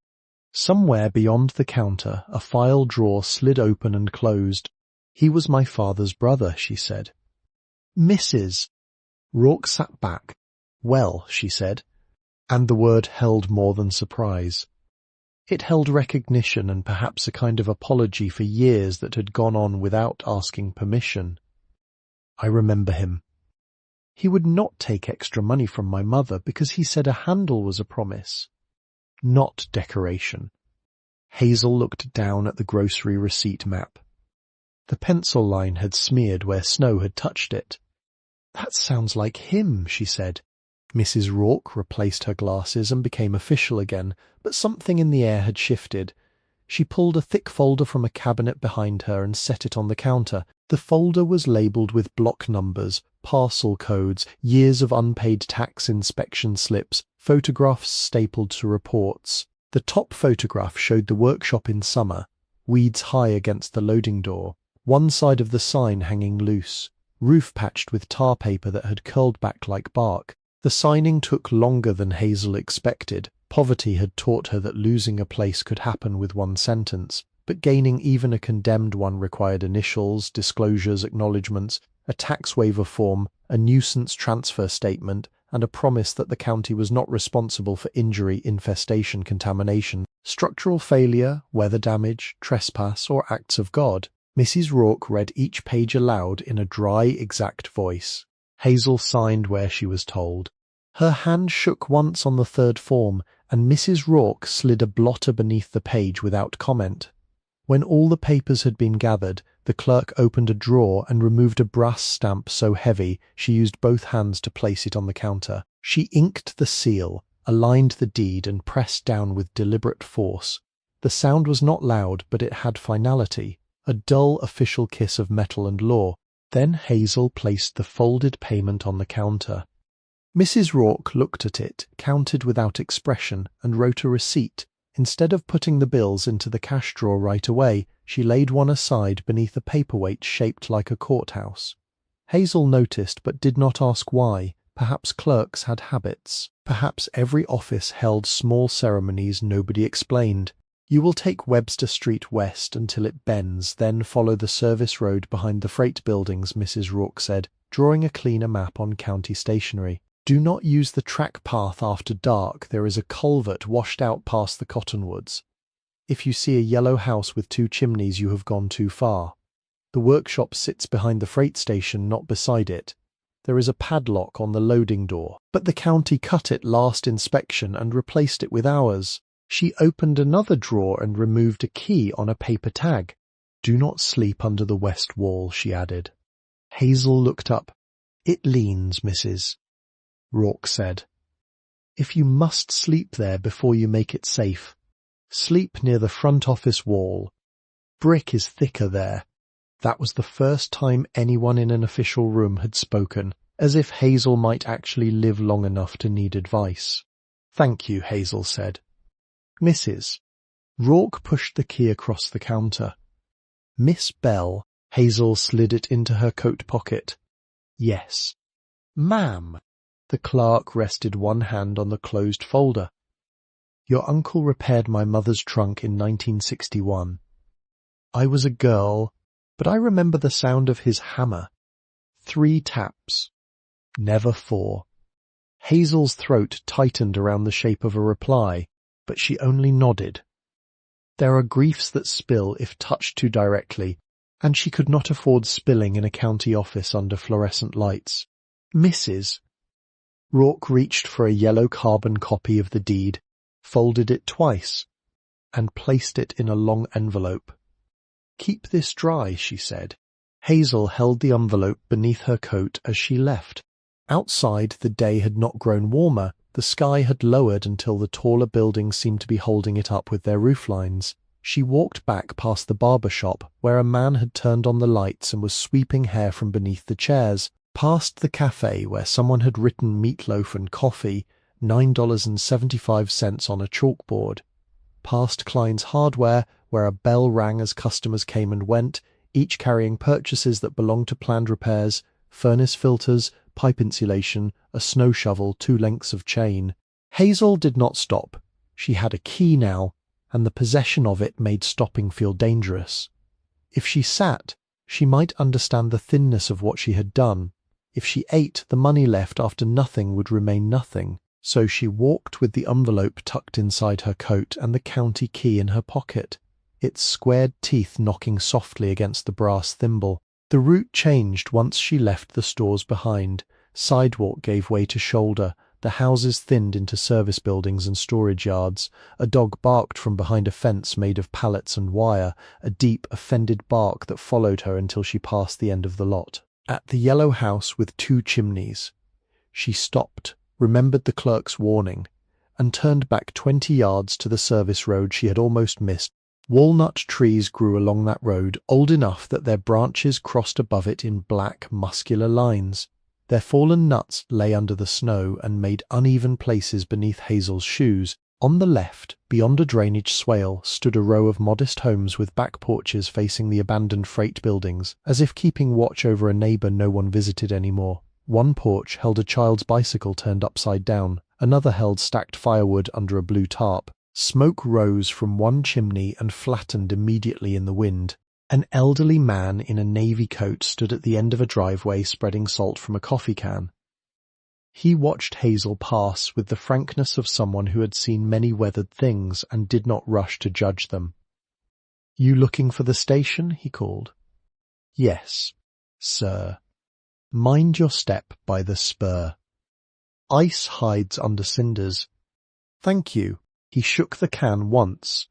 Somewhere beyond the counter, a file drawer slid open and closed. "He was my father's brother," she said. "Mrs." Rourke sat back. "Well," she said, and the word held more than surprise. It held recognition and perhaps a kind of apology for years that had gone on without asking permission. "I remember him. He would not take extra money from my mother because he said a handle was a promise, not decoration." Hazel looked down at the grocery receipt map. The pencil line had smeared where snow had touched it. "That sounds like him," she said. Mrs. Rourke replaced her glasses and became official again, but something in the air had shifted. She pulled a thick folder from a cabinet behind her and set it on the counter. The folder was labelled with block numbers, parcel codes, years of unpaid tax inspection slips, photographs stapled to reports. The top photograph showed the workshop in summer, weeds high against the loading door, one side of the sign hanging loose, roof patched with tar paper that had curled back like bark. The signing took longer than Hazel expected. Poverty had taught her that losing a place could happen with one sentence. but gaining even a condemned one required initials, disclosures, acknowledgements, a tax waiver form, a nuisance transfer statement, and a promise that the county was not responsible for injury, infestation, contamination, structural failure, weather damage, trespass, or acts of God. Mrs. Rourke read each page aloud in a dry, exact voice. Hazel signed where she was told. Her hand shook once on the third form, and Mrs. Rourke slid a blotter beneath the page without comment. When all the papers had been gathered, the clerk opened a drawer and removed a brass stamp so heavy she used both hands to place it on the counter. She inked the seal, aligned the deed, and pressed down with deliberate force. The sound was not loud, but it had finality, a dull official kiss of metal and law. Then Hazel placed the folded payment on the counter. Mrs. Rourke looked at it, counted without expression, and wrote a receipt. Instead of putting the bills into the cash drawer right away, she laid one aside beneath a paperweight shaped like a courthouse. Hazel noticed but did not ask why. Perhaps clerks had habits. Perhaps every office held small ceremonies nobody explained. You will take Webster Street west until it bends, then follow the service road behind the freight buildings, Mrs. Rourke said, drawing a cleaner map on county stationery. Do not use the track path after dark. There is a culvert washed out past the cottonwoods. If you see a yellow house with 2 chimneys, you have gone too far. The workshop sits behind the freight station, not beside it. There is a padlock on the loading door, but the county cut it last inspection and replaced it with ours. She opened another drawer and removed a key on a paper tag. Do not sleep under the west wall, she added. Hazel looked up. It leans, Mrs. Rourke said. If you must sleep there before you make it safe, sleep near the front office wall. Brick is thicker there. That was the first time anyone in an official room had spoken, as if Hazel might actually live long enough to need advice. Thank you, Hazel said. Mrs. Rourke pushed the key across the counter. Miss Bell. Hazel slid it into her coat pocket. Yes. Ma'am. The clerk rested one hand on the closed folder. Your uncle repaired my mother's trunk in 1961. I was a girl, but I remember the sound of his hammer. 3 taps. Never 4. Hazel's throat tightened around the shape of a reply, but she only nodded. There are griefs that spill if touched too directly, and she could not afford spilling in a county office under fluorescent lights. Mrs. Rourke reached for a yellow carbon copy of the deed, folded it twice, and placed it in a long envelope. Keep this dry, she said. Hazel held the envelope beneath her coat as she left. Outside, the day had not grown warmer. The sky had lowered until the taller buildings seemed to be holding it up with their roof lines. She walked back past the barber shop, where a man had turned on the lights and was sweeping hair from beneath the chairs, past the cafe where someone had written meatloaf and coffee, $9.75 on a chalkboard, past Klein's Hardware, where a bell rang as customers came and went, each carrying purchases that belonged to planned repairs, furnace filters, pipe insulation, a snow shovel, 2 lengths of chain. Hazel did not stop. She had a key now, and the possession of it made stopping feel dangerous. If she sat, she might understand the thinness of what she had done. If she ate, the money left after nothing would remain nothing. So she walked with the envelope tucked inside her coat and the county key in her pocket, its squared teeth knocking softly against the brass thimble. The route changed once she left the stores behind. Sidewalk gave way to shoulder. The houses thinned into service buildings and storage yards. A dog barked from behind a fence made of pallets and wire, a deep, offended bark that followed her until she passed the end of the lot. At the yellow house with 2 chimneys, she stopped, remembered the clerk's warning, and turned back 20 yards to the service road she had almost missed. Walnut trees grew along that road, old enough that their branches crossed above it in black, muscular lines. Their fallen nuts lay under the snow and made uneven places beneath Hazel's shoes. On the left, beyond a drainage swale, stood a row of modest homes with back porches facing the abandoned freight buildings, as if keeping watch over a neighbor no one visited anymore. One porch held a child's bicycle turned upside down, another held stacked firewood under a blue tarp. Smoke rose from one chimney and flattened immediately in the wind. An elderly man in a navy coat stood at the end of a driveway spreading salt from a coffee can. He watched Hazel pass with the frankness of someone who had seen many weathered things and did not rush to judge them. "You looking for the station?" he called. "Yes, sir." "Mind your step by the spur. Ice hides under cinders." "Thank you." He shook the can once,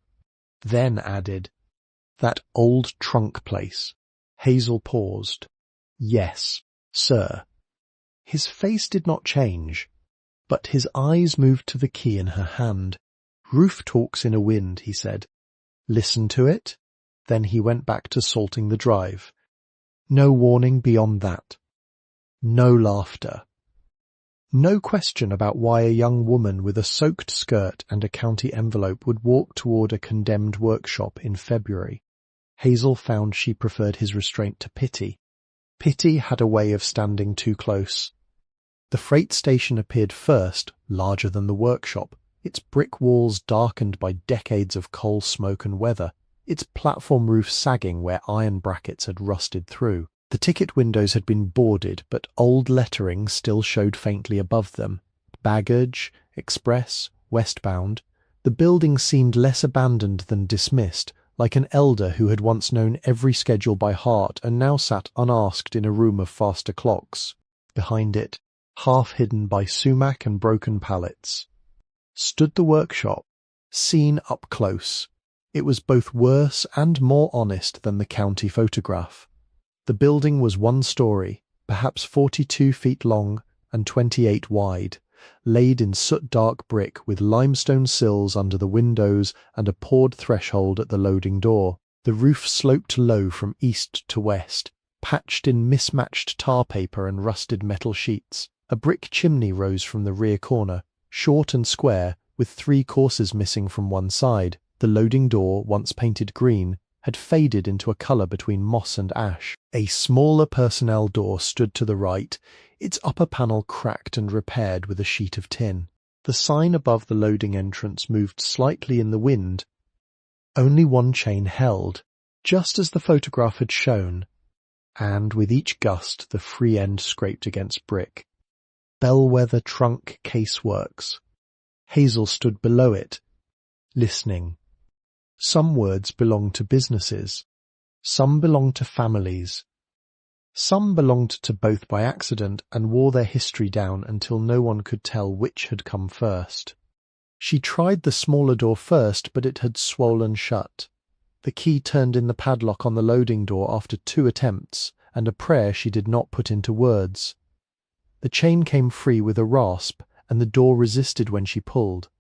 then added, "That old trunk place." Hazel paused. "Yes, sir." His face did not change, but his eyes moved to the key in her hand. "Roof talks in a wind," he said. "Listen to it." Then he went back to salting the drive. No warning beyond that. No laughter. No question about why a young woman with a soaked skirt and a county envelope would walk toward a condemned workshop in February. Hazel found she preferred his restraint to pity. Pity had a way of standing too close. The freight station appeared first, larger than the workshop, its brick walls darkened by decades of coal smoke and weather, its platform roof sagging where iron brackets had rusted through. The ticket windows had been boarded, but old lettering still showed faintly above them. Baggage, express, westbound. The building seemed less abandoned than dismissed, like an elder who had once known every schedule by heart and now sat unasked in a room of faster clocks. Behind it, half hidden by sumac and broken pallets, stood the workshop, seen up close. It was both worse and more honest than the county photograph. The building was one story, perhaps 42 feet long and 28 wide, laid in soot-dark brick with limestone sills under the windows and a poured threshold at the loading door. The roof sloped low from east to west, patched in mismatched tar paper and rusted metal sheets. A brick chimney rose from the rear corner, short and square, with 3 courses missing from one side. The loading door, once painted green, had faded into a colour between moss and ash. A smaller personnel door stood to the right, its upper panel cracked and repaired with a sheet of tin. The sign above the loading entrance moved slightly in the wind. Only one chain held, just as the photograph had shown, and with each gust the free end scraped against brick. Bellwether Trunk Case Works. Hazel stood below it, listening. Some words belonged to businesses. Some belonged to families. Some belonged to both by accident and wore their history down until no one could tell which had come first. She tried the smaller door first, but it had swollen shut. The key turned in the padlock on the loading door after 2 attempts, and a prayer she did not put into words. The chain came free with a rasp, and the door resisted when she pulled.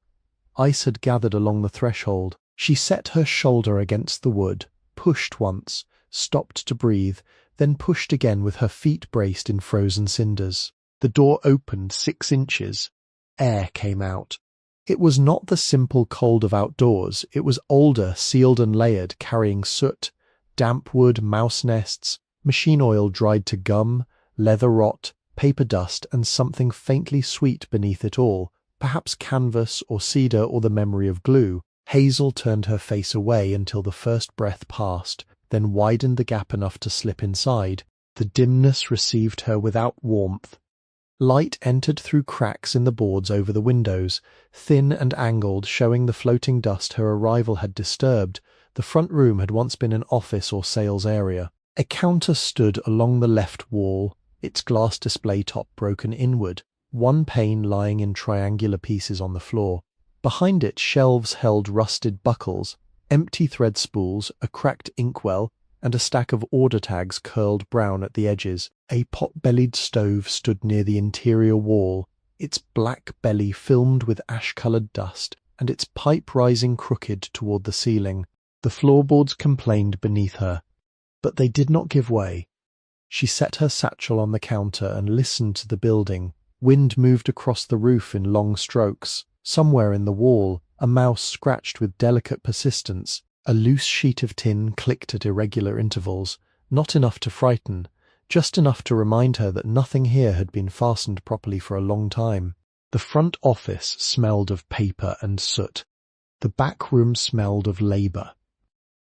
Ice had gathered along the threshold. She set her shoulder against the wood, pushed once, stopped to breathe, then pushed again with her feet braced in frozen cinders. The door opened 6 inches. Air came out. It was not the simple cold of outdoors. It was older, sealed and layered, carrying soot, damp wood, mouse nests, machine oil dried to gum, leather rot, paper dust, and something faintly sweet beneath it all, perhaps canvas or cedar or the memory of glue. Hazel turned her face away until the first breath passed, then widened the gap enough to slip inside. The dimness received her without warmth. Light entered through cracks in the boards over the windows, thin and angled, showing the floating dust her arrival had disturbed. The front room had once been an office or sales area. A counter stood along the left wall, its glass display top broken inward, one pane lying in triangular pieces on the floor. Behind it, shelves held rusted buckles, empty thread spools, a cracked inkwell, and a stack of order tags curled brown at the edges. A pot-bellied stove stood near the interior wall, its black belly filmed with ash-coloured dust, and its pipe rising crooked toward the ceiling. The floorboards complained beneath her, but they did not give way. She set her satchel on the counter and listened to the building. Wind moved across the roof in long strokes. Somewhere in the wall, a mouse scratched with delicate persistence. A loose sheet of tin clicked at irregular intervals, not enough to frighten, just enough to remind her that nothing here had been fastened properly for a long time. The front office smelled of paper and soot. The back room smelled of labour.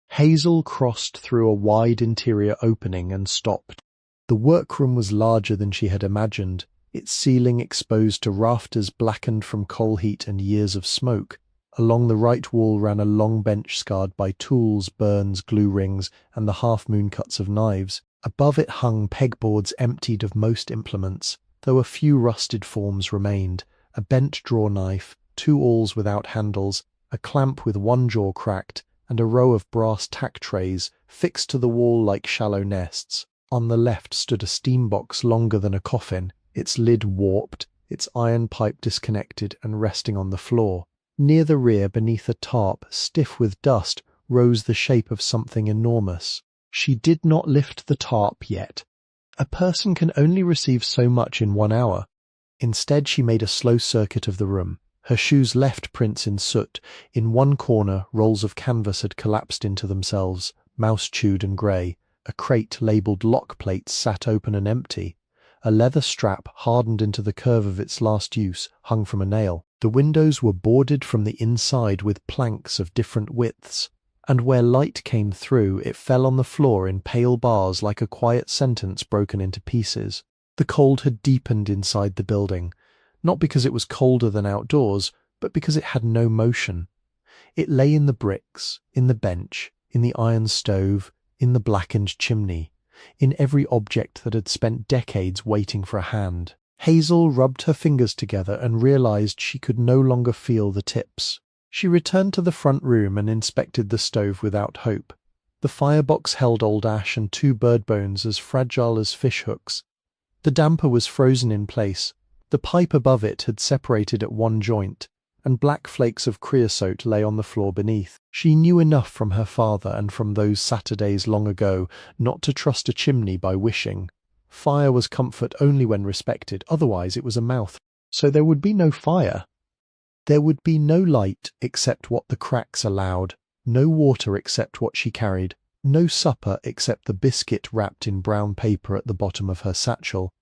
Hazel crossed through a wide interior opening and stopped. The workroom was larger than she had imagined, its ceiling exposed to rafters blackened from coal heat and years of smoke. Along the right wall ran a long bench scarred by tools, burns, glue rings, and the half-moon cuts of knives. Above it hung pegboards emptied of most implements, though a few rusted forms remained: a bent draw knife, 2 awls without handles, a clamp with one jaw cracked, and a row of brass tack trays fixed to the wall like shallow nests. On the left stood a steam box longer than a coffin, its lid warped, its iron pipe disconnected and resting on the floor. Near the rear, beneath a tarp, stiff with dust, rose the shape of something enormous. She did not lift the tarp yet. A person can only receive so much in 1 hour. Instead, she made a slow circuit of the room. Her shoes left prints in soot. In one corner, rolls of canvas had collapsed into themselves, mouse-chewed and grey. A crate labelled lock plates sat open and empty. A leather strap, hardened into the curve of its last use, hung from a nail. The windows were boarded from the inside with planks of different widths, and where light came through, it fell on the floor in pale bars like a quiet sentence broken into pieces. The cold had deepened inside the building, not because it was colder than outdoors, but because it had no motion. It lay in the bricks, in the bench, in the iron stove, in the blackened chimney, in every object that had spent decades waiting for a hand. Hazel rubbed her fingers together and realized she could no longer feel the tips. She returned to the front room and inspected the stove without hope. The firebox held old ash and 2 bird bones as fragile as fish hooks. The damper was frozen in place. The pipe above it had separated at one joint, and black flakes of creosote lay on the floor beneath. She knew enough from her father and from those Saturdays long ago not to trust a chimney by wishing. Fire was comfort only when respected, otherwise it was a mouth. So there would be no fire. There would be no light except what the cracks allowed, no water except what she carried, no supper except the biscuit wrapped in brown paper at the bottom of her satchel.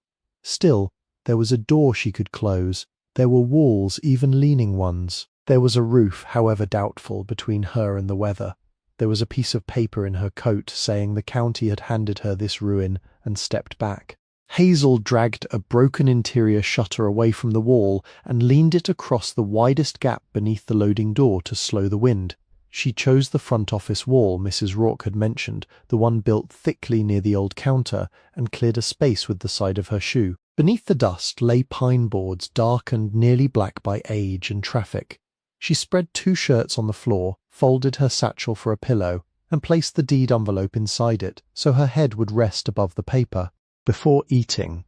Still, there was a door she could close. There were walls, even leaning ones. There was a roof, however doubtful, between her and the weather. There was a piece of paper in her coat saying the county had handed her this ruin and stepped back. Hazel dragged a broken interior shutter away from the wall and leaned it across the widest gap beneath the loading door to slow the wind. She chose the front office wall Mrs. Rourke had mentioned, the one built thickly near the old counter, and cleared a space with the side of her shoe. Beneath the dust lay pine boards, darkened nearly black by age and traffic. She spread 2 shirts on the floor, folded her satchel for a pillow, and placed the deed envelope inside it, so her head would rest above the paper. Before eating,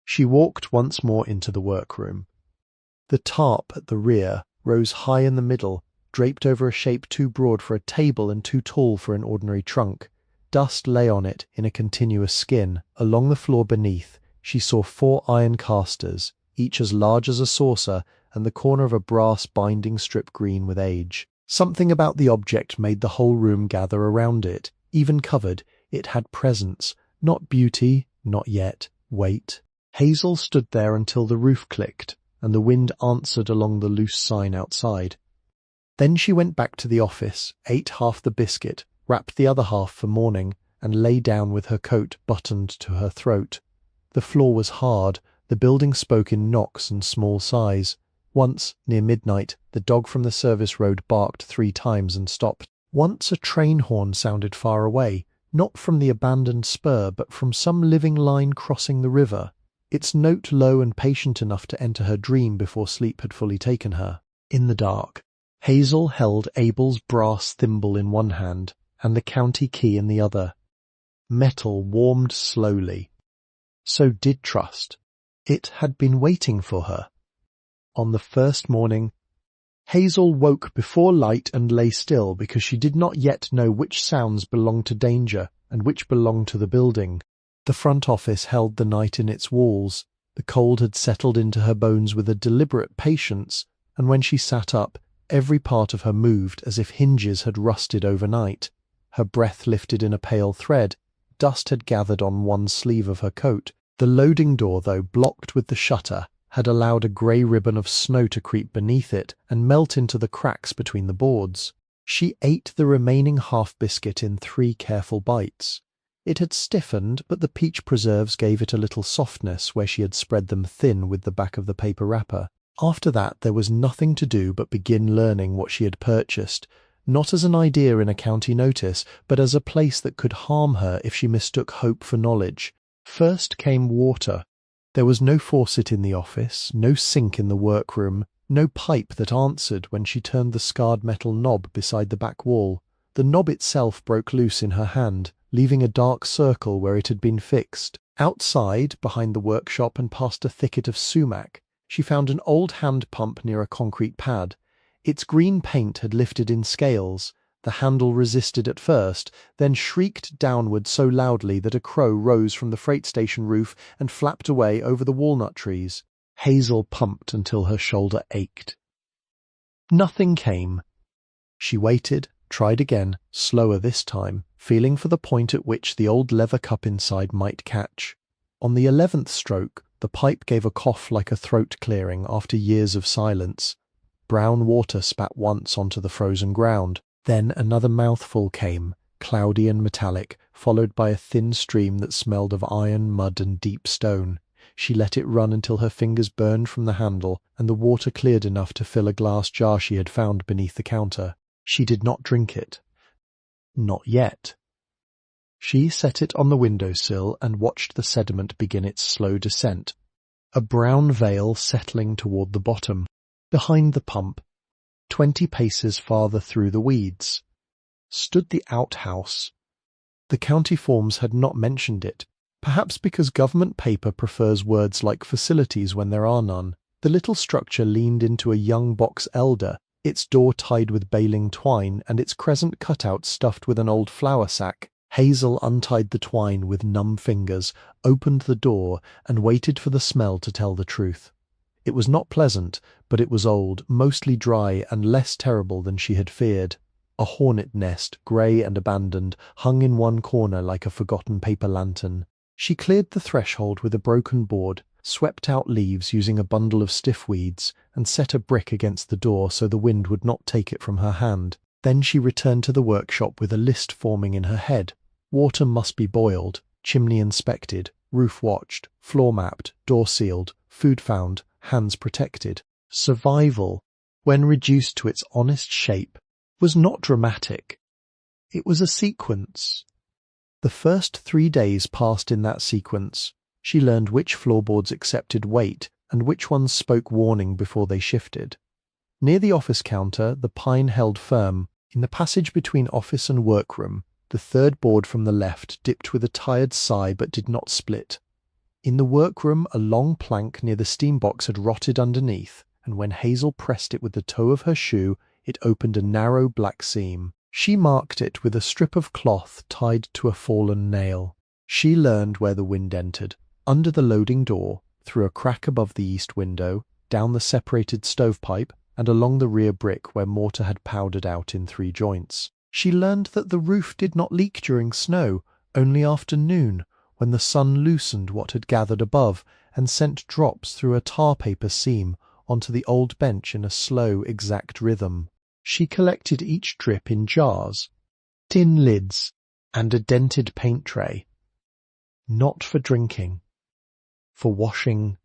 she walked once more into the workroom. The tarp at the rear rose high in the middle, draped over a shape too broad for a table and too tall for an ordinary trunk. Dust lay on it in a continuous skin. Along the floor beneath, she saw 4 iron casters, each as large as a saucer, and the corner of a brass binding strip green with age. Something about the object made the whole room gather around it. Even covered, it had presence, not beauty, not yet, wait. Hazel stood there until the roof clicked, and the wind answered along the loose sign outside. Then she went back to the office, ate half the biscuit, wrapped the other half for morning, and lay down with her coat buttoned to her throat. The floor was hard. The building spoke in knocks and small sighs. Once, near midnight, the dog from the service road barked 3 times and stopped. Once a train horn sounded far away, not from the abandoned spur, but from some living line crossing the river, its note low and patient enough to enter her dream before sleep had fully taken her. In the dark, Hazel held Abel's brass thimble in one hand and the county key in the other. Metal warmed slowly. So did trust. It had been waiting for her. On the first morning, Hazel woke before light and lay still because she did not yet know which sounds belonged to danger and which belonged to the building. The front office held the night in its walls. The cold had settled into her bones with a deliberate patience, and when she sat up, every part of her moved as if hinges had rusted overnight. Her breath lifted in a pale thread. Dust had gathered on one sleeve of her coat. The loading door, though blocked with the shutter, had allowed a grey ribbon of snow to creep beneath it and melt into the cracks between the boards. She ate the remaining half biscuit in 3 careful bites. It had stiffened, but the peach preserves gave it a little softness where she had spread them thin with the back of the paper wrapper. After that there was nothing to do but begin learning what she had purchased, not as an idea in a county notice, but as a place that could harm her if she mistook hope for knowledge. First came water. There was no faucet in the office, no sink in the workroom, no pipe that answered when she turned the scarred metal knob beside the back wall. The knob itself broke loose in her hand, leaving a dark circle where it had been fixed. Outside, behind the workshop and past a thicket of sumac, she found an old hand pump near a concrete pad. Its green paint had lifted in scales. The handle resisted at first, then shrieked downward so loudly that a crow rose from the freight station roof and flapped away over the walnut trees. Hazel pumped until her shoulder ached. Nothing came. She waited, tried again, slower this time, feeling for the point at which the old leather cup inside might catch. On the 11th stroke, the pipe gave a cough like a throat clearing after years of silence. Brown water spat once onto the frozen ground. Then another mouthful came, cloudy and metallic, followed by a thin stream that smelled of iron, mud, and deep stone. She let it run until her fingers burned from the handle, and the water cleared enough to fill a glass jar she had found beneath the counter. She did not drink it. Not yet. She set it on the windowsill and watched the sediment begin its slow descent, a brown veil settling toward the bottom. Behind the pump, 20 paces farther through the weeds, stood the outhouse. The county forms had not mentioned it, perhaps because government paper prefers words like facilities when there are none. The little structure leaned into a young box elder, its door tied with baling twine and its crescent cutout stuffed with an old flour sack. Hazel untied the twine with numb fingers, opened the door, and waited for the smell to tell the truth. It was not pleasant, but it was old, mostly dry, and less terrible than she had feared. A hornet nest, grey and abandoned, hung in one corner like a forgotten paper lantern. She cleared the threshold with a broken board, swept out leaves using a bundle of stiff weeds, and set a brick against the door so the wind would not take it from her hand. Then she returned to the workshop with a list forming in her head. Water must be boiled, chimney inspected, roof watched, floor mapped, door sealed, food found, hands protected. Survival, when reduced to its honest shape, was not dramatic. It was a sequence. The first 3 days passed in that sequence. She learned which floorboards accepted weight and which ones spoke warning before they shifted. Near the office counter, the pine held firm. In the passage between office and workroom, the third board from the left dipped with a tired sigh but did not split. In the workroom, a long plank near the steam box had rotted underneath, and when Hazel pressed it with the toe of her shoe, it opened a narrow black seam. She marked it with a strip of cloth tied to a fallen nail. She learned where the wind entered, under the loading door, through a crack above the east window, down the separated stovepipe, and along the rear brick where mortar had powdered out in 3 joints. She learned that the roof did not leak during snow, only after noon, when the sun loosened what had gathered above and sent drops through a tar paper seam onto the old bench in a slow, exact rhythm. She collected each drip in jars, tin lids, and a dented paint tray. Not for drinking, for washing.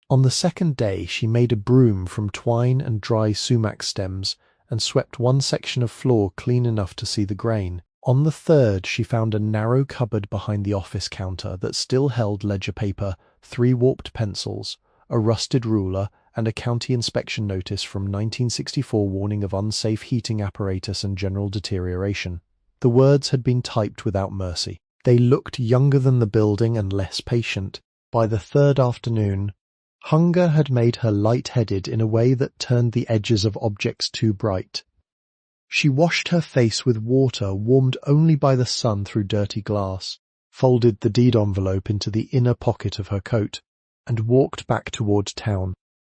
On the 2nd day she made a broom from twine and dry sumac stems and swept one section of floor clean enough to see the grain. On the 3rd she found a narrow cupboard behind the office counter that still held ledger paper, 3 warped pencils, a rusted ruler, and a county inspection notice from 1964 warning of unsafe heating apparatus and general deterioration. The words had been typed without mercy. They looked younger than the building and less patient. By the 3rd afternoon, hunger had made her light-headed in a way that turned the edges of objects too bright. She washed her face with water warmed only by the sun through dirty glass, folded the deed envelope into the inner pocket of her coat, and walked back toward town.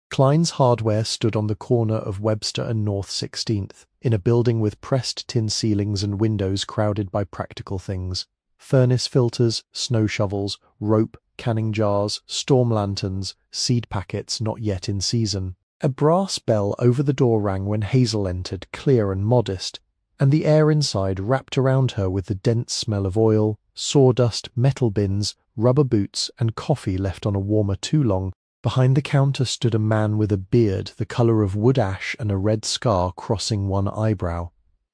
Klein's Hardware stood on the corner of Webster and North 16th, in a building with pressed tin ceilings and windows crowded by practical things. Furnace filters, snow shovels, rope, canning jars, storm lanterns, seed packets not yet in season. A brass bell over the door rang when Hazel entered, clear and modest, and the air inside wrapped around her with the dense smell of oil, sawdust, metal bins, rubber boots, and coffee left on a warmer too long. Behind the counter stood a man with a beard the colour of wood ash and a red scar crossing one eyebrow.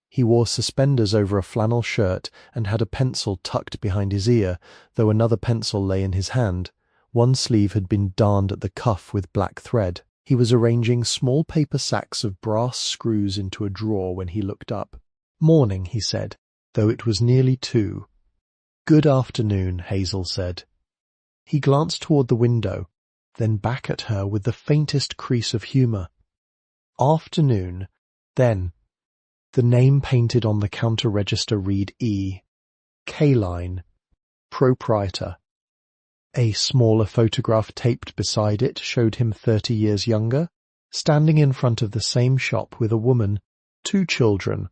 He wore suspenders over a flannel shirt and had a pencil tucked behind his ear, though another pencil lay in his hand. One sleeve had been darned at the cuff with black thread. He was arranging small paper sacks of brass screws into a drawer when he looked up. "Morning," he said, though it was nearly 2. "Good afternoon," Hazel said. He glanced toward the window, then back at her with the faintest crease of humour. "Afternoon, then." The name painted on the counter register read E. K-line, proprietor. A smaller photograph taped beside it showed him 30 years younger, standing in front of the same shop with a woman, 2 children,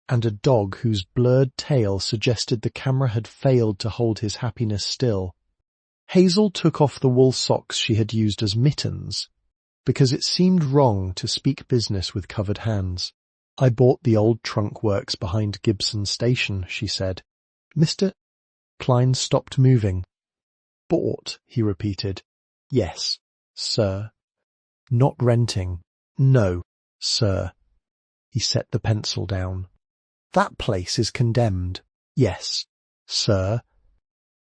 and a dog whose blurred tail suggested the camera had failed to hold his happiness still. Hazel took off the wool socks she had used as mittens, because it seemed wrong to speak business with covered hands. "I bought the old trunk works behind Gibson station," she said. Mr. Klein stopped moving. "Bought," he repeated. "Yes, sir." "Not renting." "No, sir." He set the pencil down. "That place is condemned." "Yes, sir."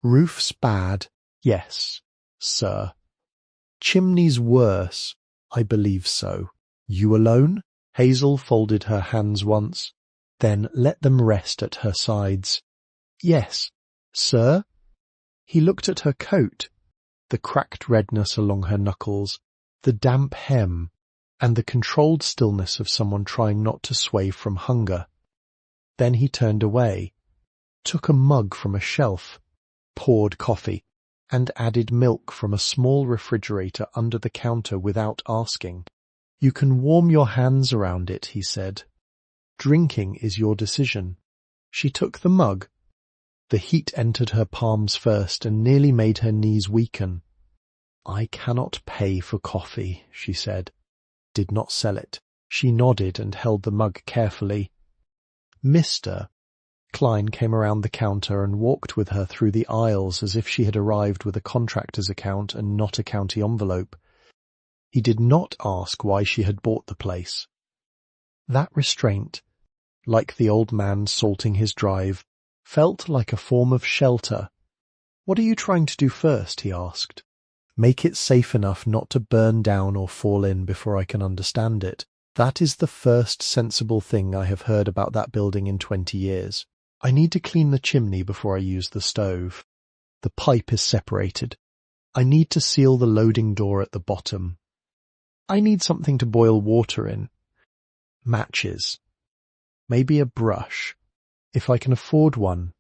"Roof's bad." "Yes, sir." "Chimney's worse." "I believe so." "You alone?" Hazel folded her hands once, then let them rest at her sides. "Yes, sir." He looked at her coat, the cracked redness along her knuckles, the damp hem, and the controlled stillness of someone trying not to sway from hunger. Then he turned away, took a mug from a shelf, poured coffee, and added milk from a small refrigerator under the counter without asking. "You can warm your hands around it," he said. "Drinking is your decision." She took the mug. The heat entered her palms first and nearly made her knees weaken. "I cannot pay for coffee," she said. "Did not sell it." She nodded and held the mug carefully. "Mr." Klein came around the counter and walked with her through the aisles as if she had arrived with a contractor's account and not a county envelope. He did not ask why she had bought the place. That restraint, like the old man salting his drive, felt like a form of shelter. "What are you trying to do first?" he asked. "Make it safe enough not to burn down or fall in before I can understand it. That is the first sensible thing I have heard about that building in 20 years. I need to clean the chimney before I use the stove. The pipe is separated. I need to seal the loading door at the bottom. I need something to boil water in. Matches. Maybe a brush, if I can afford one."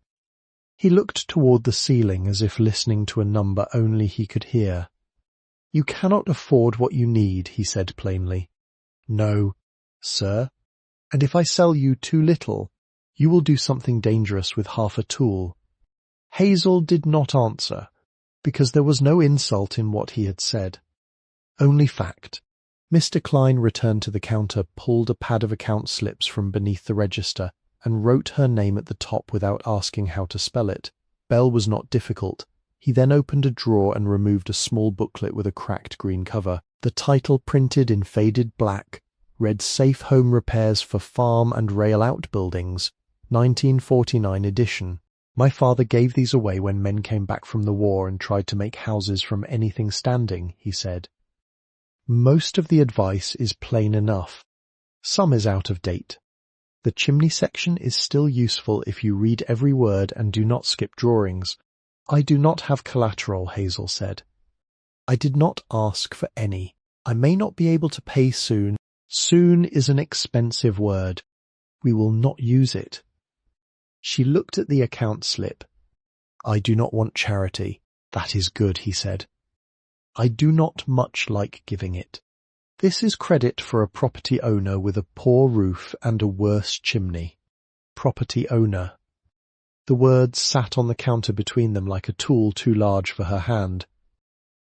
He looked toward the ceiling as if listening to a number only he could hear. "You cannot afford what you need," he said plainly. "No, sir. And if I sell you too little, you will do something dangerous with half a tool." Hazel did not answer, because there was no insult in what he had said. Only fact. Mr. Klein returned to the counter, pulled a pad of account slips from beneath the register, and wrote her name at the top without asking how to spell it. Bell was not difficult. He then opened a drawer and removed a small booklet with a cracked green cover. The title, printed in faded black, read "Safe Home Repairs for Farm and Rail Outbuildings, 1949 edition. My father gave these away when men came back from the war and tried to make houses from anything standing," he said. "Most of the advice is plain enough. Some is out of date. The chimney section is still useful if you read every word and do not skip drawings." "I do not have collateral," Hazel said. "I did not ask for any. I may not be able to pay soon." "Soon is an expensive word. We will not use it." She looked at the account slip. "I do not want charity." "That is good," he said. "I do not much like giving it. This is credit for a property owner with a poor roof and a worse chimney." Property owner. The words sat on the counter between them like a tool too large for her hand.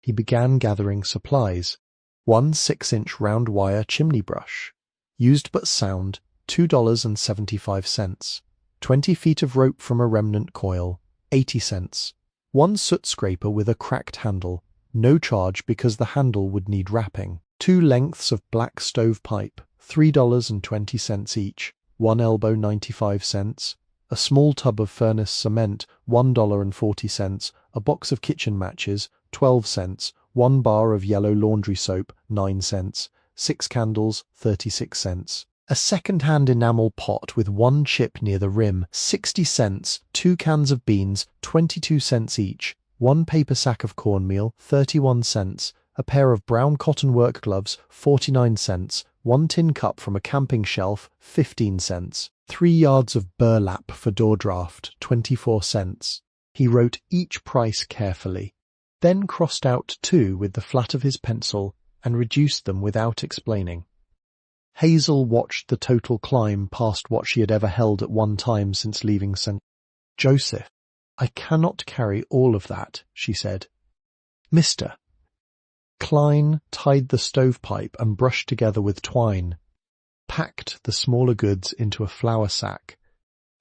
He began gathering supplies. 1 6-inch round wire chimney brush. Used but sound, $2.75. 20 feet of rope from a remnant coil, 80 cents. 1 soot scraper with a cracked handle, no charge because the handle would need wrapping. 2 lengths of black stove pipe, $3.20 each, 1 elbow 95 cents. A small tub of furnace cement, $1.40, a box of kitchen matches, 12 cents, 1 bar of yellow laundry soap, 9 cents, 6 candles, 36 cents. A second-hand enamel pot with 1 chip near the rim, 60 cents, 2 cans of beans, 22 cents each, 1 paper sack of cornmeal, 31 cents, a pair of brown cotton work gloves, 49 cents, 1 tin cup from a camping shelf, 15 cents, 3 yards of burlap for door draft, 24 cents. He wrote each price carefully, then crossed out 2 with the flat of his pencil and reduced them without explaining. Hazel watched the total climb past what she had ever held at one time since leaving St. Joseph. I cannot carry all of that, she said. Mr. Klein tied the stovepipe and brushed together with twine, packed the smaller goods into a flour sack,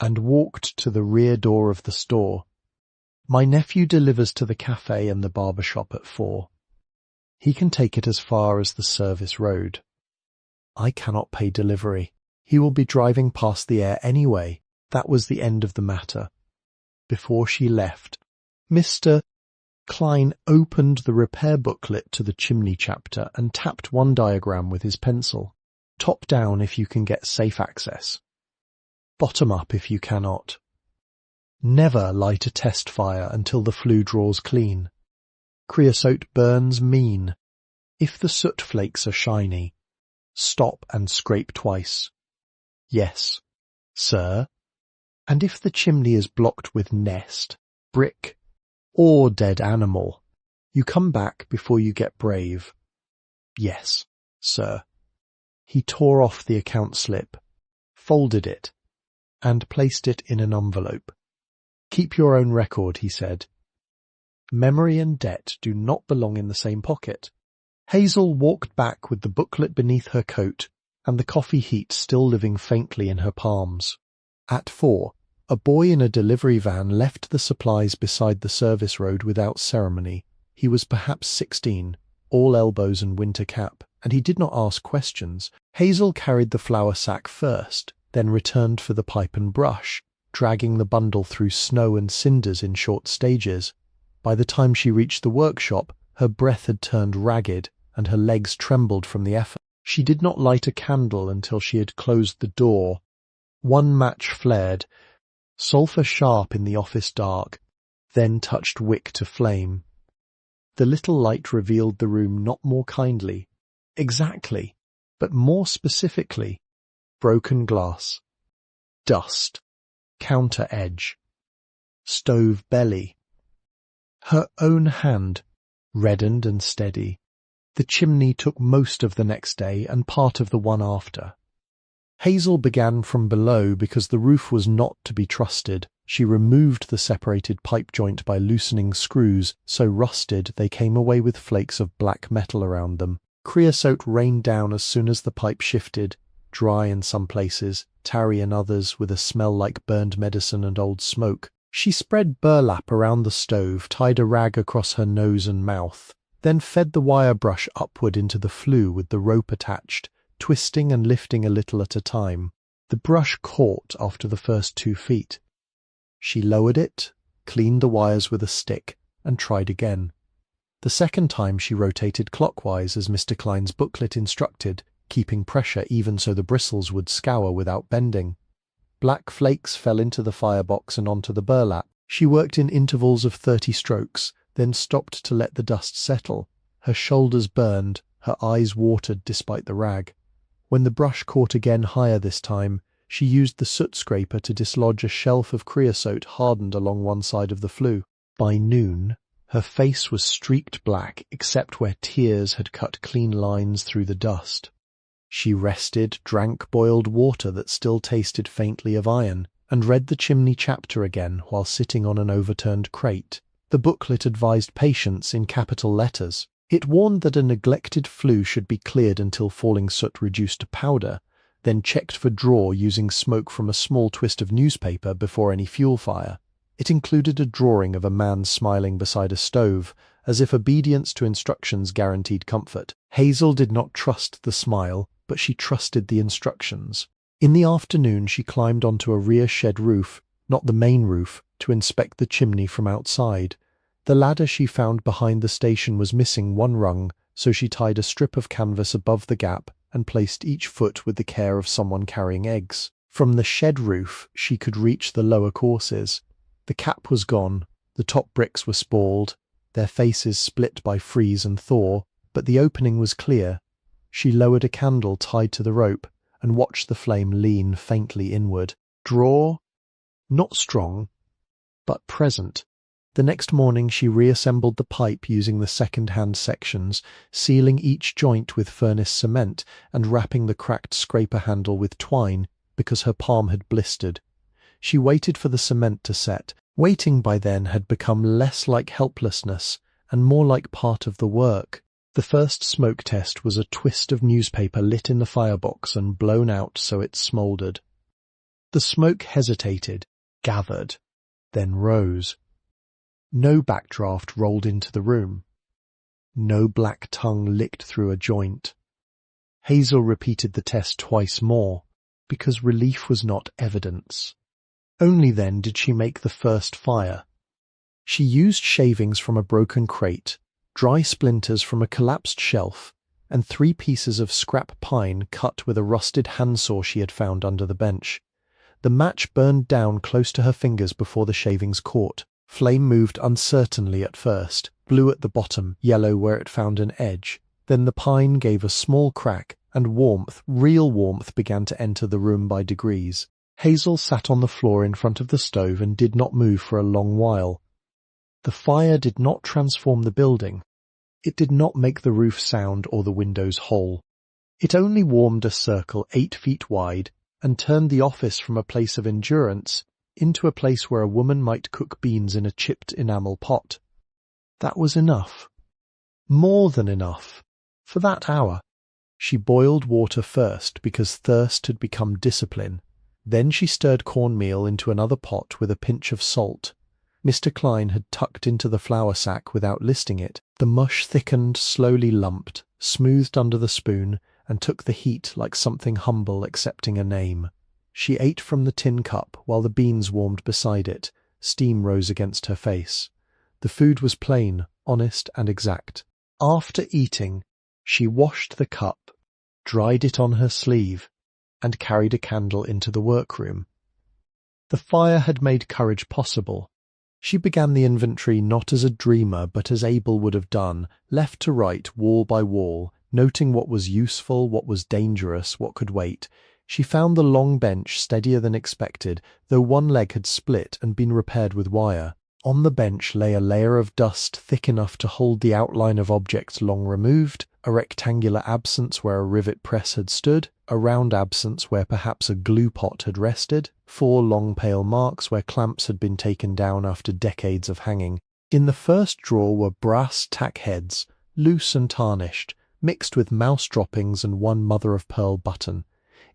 and walked to the rear door of the store. My nephew delivers to the cafe and the barber shop at 4. He can take it as far as the service road. I cannot pay delivery. He will be driving past the air anyway. That was the end of the matter. Before she left, Mr. Klein opened the repair booklet to the chimney chapter and tapped 1 diagram with his pencil. Top down if you can get safe access. Bottom up if you cannot. Never light a test fire until the flue draws clean. Creosote burns mean. If the soot flakes are shiny, stop and scrape twice. Yes, sir. And if the chimney is blocked with nest, brick, or dead animal, you come back before you get brave. Yes, sir. He tore off the account slip, folded it, and placed it in an envelope. Keep your own record, he said. Memory and debt do not belong in the same pocket. Hazel walked back with the booklet beneath her coat and the coffee heat still living faintly in her palms. At 4, a boy in a delivery van left the supplies beside the service road without ceremony. He was perhaps 16, all elbows and winter cap, and he did not ask questions. Hazel carried the flour sack first, then returned for the pipe and brush, dragging the bundle through snow and cinders in short stages. By the time she reached the workshop, her breath had turned ragged, and her legs trembled from the effort. She did not light a candle until she had closed the door. 1 match flared, sulphur sharp in the office dark, then touched wick to flame. The little light revealed the room not more kindly, exactly, but more specifically. Broken glass, dust, counter edge, stove belly. Her own hand, reddened and steady. The chimney took most of the next day and part of the one after. Hazel began from below because the roof was not to be trusted. She removed the separated pipe joint by loosening screws, so rusted they came away with flakes of black metal around them. Creosote rained down as soon as the pipe shifted, dry in some places, tarry in others with a smell like burned medicine and old smoke. She spread burlap around the stove, tied a rag across her nose and mouth, then fed the wire brush upward into the flue with the rope attached, twisting and lifting a little at a time. The brush caught after the first 2 feet. She lowered it, cleaned the wires with a stick, and tried again. The second time she rotated clockwise as Mr. Klein's booklet instructed, keeping pressure even so the bristles would scour without bending. Black flakes fell into the firebox and onto the burlap. She worked in intervals of 30 strokes, then stopped to let the dust settle. Her shoulders burned, her eyes watered despite the rag. When the brush caught again higher this time, she used the soot scraper to dislodge a shelf of creosote hardened along one side of the flue. By noon, her face was streaked black except where tears had cut clean lines through the dust. She rested, drank boiled water that still tasted faintly of iron, and read the chimney chapter again while sitting on an overturned crate. The booklet advised patience in capital letters. It warned that a neglected flue should be cleared until falling soot reduced to powder, then checked for draw using smoke from a small twist of newspaper before any fuel fire. It included a drawing of a man smiling beside a stove, as if obedience to instructions guaranteed comfort. Hazel did not trust the smile, but she trusted the instructions. In the afternoon she climbed onto a rear shed roof, not the main roof, to inspect the chimney from outside. The ladder she found behind the station was missing one rung, so she tied a strip of canvas above the gap and placed each foot with the care of someone carrying eggs. From the shed roof she could reach the lower courses. The cap was gone, the top bricks were spalled, their faces split by freeze and thaw, but the opening was clear. She lowered a candle tied to the rope and watched the flame lean faintly inward. Draw? Not strong, but present. The next morning she reassembled the pipe using the second-hand sections, sealing each joint with furnace cement and wrapping the cracked scraper handle with twine because her palm had blistered. She waited for the cement to set. Waiting by then had become less like helplessness and more like part of the work. The first smoke test was a twist of newspaper lit in the firebox and blown out so it smouldered. The smoke hesitated, gathered, then rose. No backdraft rolled into the room. No black tongue licked through a joint. Hazel repeated the test twice more, because relief was not evidence. Only then did she make the first fire. She used shavings from a broken crate, dry splinters from a collapsed shelf, and 3 pieces of scrap pine cut with a rusted handsaw she had found under the bench. The match burned down close to her fingers before the shavings caught. Flame moved uncertainly at first, blue at the bottom, yellow where it found an edge. Then the pine gave a small crack, and warmth, real warmth, began to enter the room by degrees. Hazel sat on the floor in front of the stove and did not move for a long while. The fire did not transform the building. It did not make the roof sound or the windows whole. It only warmed a circle 8 feet wide and turned the office from a place of endurance into a place where a woman might cook beans in a chipped enamel pot. That was enough. More than enough. For that hour. She boiled water first because thirst had become discipline. Then she stirred cornmeal into another pot with a pinch of salt. Mr. Klein had tucked into the flour sack without listing it. The mush thickened, slowly lumped, smoothed under the spoon, and took the heat like something humble accepting a name. She ate from the tin cup while the beans warmed beside it. Steam rose against her face. The food was plain, honest, and exact. After eating, she washed the cup, dried it on her sleeve, and carried a candle into the workroom. The fire had made courage possible. She began the inventory not as a dreamer but as Abel would have done, left to right, wall by wall, noting what was useful, what was dangerous, what could wait. She found the long bench steadier than expected, though one leg had split and been repaired with wire. On the bench lay a layer of dust thick enough to hold the outline of objects long removed, a rectangular absence where a rivet press had stood, a round absence where perhaps a glue pot had rested, 4 long pale marks where clamps had been taken down after decades of hanging. In the first drawer were brass tack heads, loose and tarnished, mixed with mouse droppings and 1 mother-of-pearl button.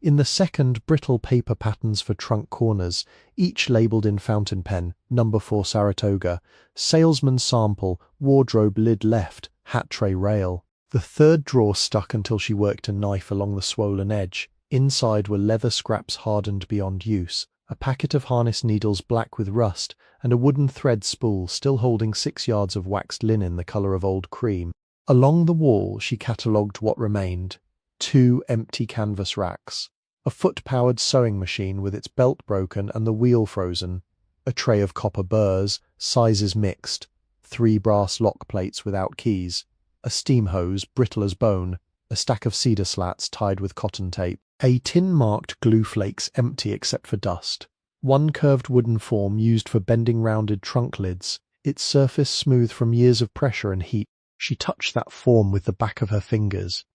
In the second, brittle paper patterns for trunk corners, each labelled in fountain pen, No. 4 Saratoga, salesman sample, wardrobe lid left, hat tray rail. The third drawer stuck until she worked a knife along the swollen edge. Inside were leather scraps hardened beyond use, a packet of harness needles black with rust, and a wooden thread spool still holding 6 yards of waxed linen the colour of old cream. Along the wall she catalogued what remained. 2 empty canvas racks, a foot-powered sewing machine with its belt broken and the wheel frozen, a tray of copper burrs, sizes mixed, 3 brass lock plates without keys, a steam hose, brittle as bone, a stack of cedar slats tied with cotton tape, a tin-marked glue flakes empty except for dust, 1 curved wooden form used for bending rounded trunk lids, its surface smooth from years of pressure and heat. She touched that form with the back of her fingers.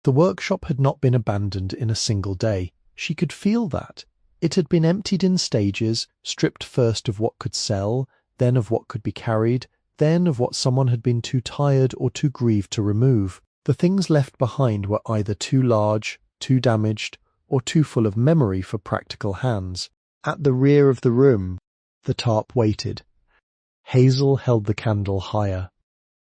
The workshop had not been abandoned in a single day. She could feel that. It had been emptied in stages, stripped first of what could sell, then of what could be carried, then of what someone had been too tired or too grieved to remove. The things left behind were either too large, too damaged, or too full of memory for practical hands. At the rear of the room, the tarp waited. Hazel held the candle higher.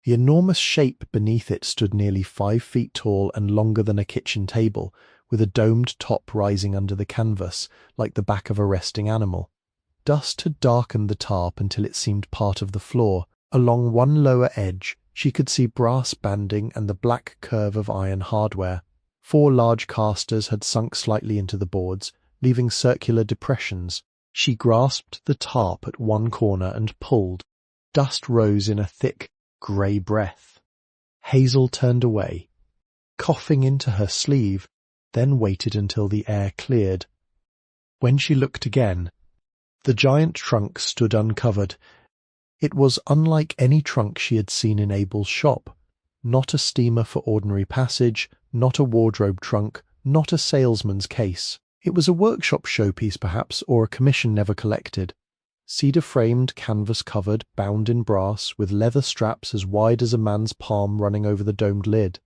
The enormous shape beneath it stood nearly 5 feet tall and longer than a kitchen table, with a domed top rising under the canvas, like the back of a resting animal. Dust had darkened the tarp until it seemed part of the floor. Along one lower edge, she could see brass banding and the black curve of iron hardware. 4 large casters had sunk slightly into the boards, leaving circular depressions. She grasped the tarp at one corner and pulled. Dust rose in a thick, grey breath. Hazel turned away, coughing into her sleeve, then waited until the air cleared. When she looked again, the giant trunk stood uncovered. It was unlike any trunk she had seen in Abel's shop. Not a steamer for ordinary passage, not a wardrobe trunk, not a salesman's case. It was a workshop showpiece perhaps, or a commission never collected. Cedar-framed, canvas-covered, bound in brass, with leather straps as wide as a man's palm running over the domed lid.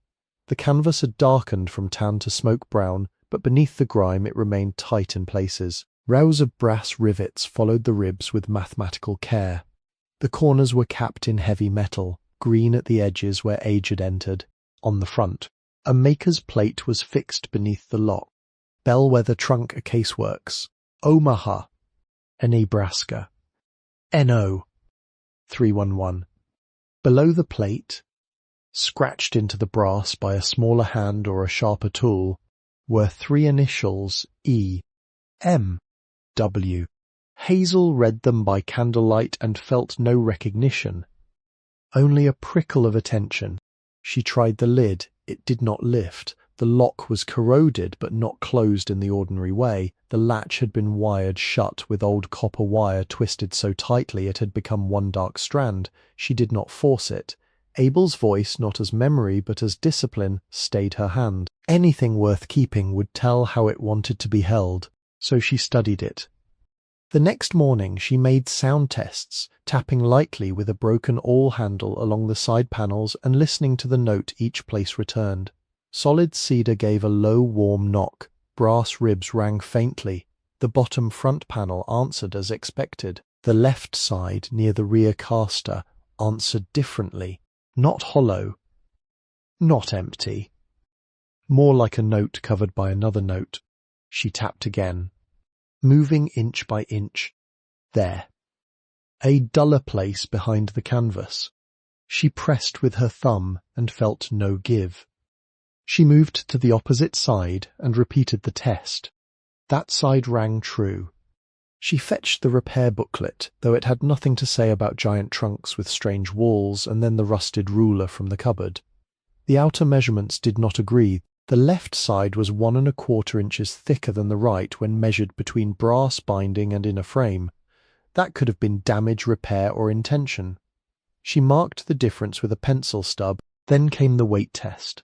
The canvas had darkened from tan to smoke brown, but beneath the grime it remained tight in places. Rows of brass rivets followed the ribs with mathematical care. The corners were capped in heavy metal, green at the edges where age had entered. On the front, a maker's plate was fixed beneath the lock. Bellwether Trunk Caseworks, Omaha, Nebraska, NO 311. Below the plate, scratched into the brass by a smaller hand or a sharper tool, were 3 initials E, M, W. Hazel read them by candlelight and felt no recognition, only a prickle of attention. She tried the lid. It did not lift. The lock was corroded but not closed in the ordinary way. The latch had been wired shut with old copper wire twisted so tightly it had become one dark strand. She did not force it. Abel's voice, not as memory but as discipline, stayed her hand. Anything worth keeping would tell how it wanted to be held, so she studied it. The next morning she made sound tests, tapping lightly with a broken awl handle along the side panels and listening to the note each place returned. Solid cedar gave a low, warm knock. Brass ribs rang faintly. The bottom front panel answered as expected. The left side, near the rear caster, answered differently. Not hollow. Not empty. More like a note covered by another note. She tapped again, moving inch by inch. There. A duller place behind the canvas. She pressed with her thumb and felt no give. She moved to the opposite side and repeated the test. That side rang true. She fetched the repair booklet, though it had nothing to say about giant trunks with strange walls, and then the rusted ruler from the cupboard. The outer measurements did not agree. The left side was 1 1/4 inches thicker than the right when measured between brass binding and inner frame. That could have been damage, repair, or intention. She marked the difference with a pencil stub. Then came the weight test.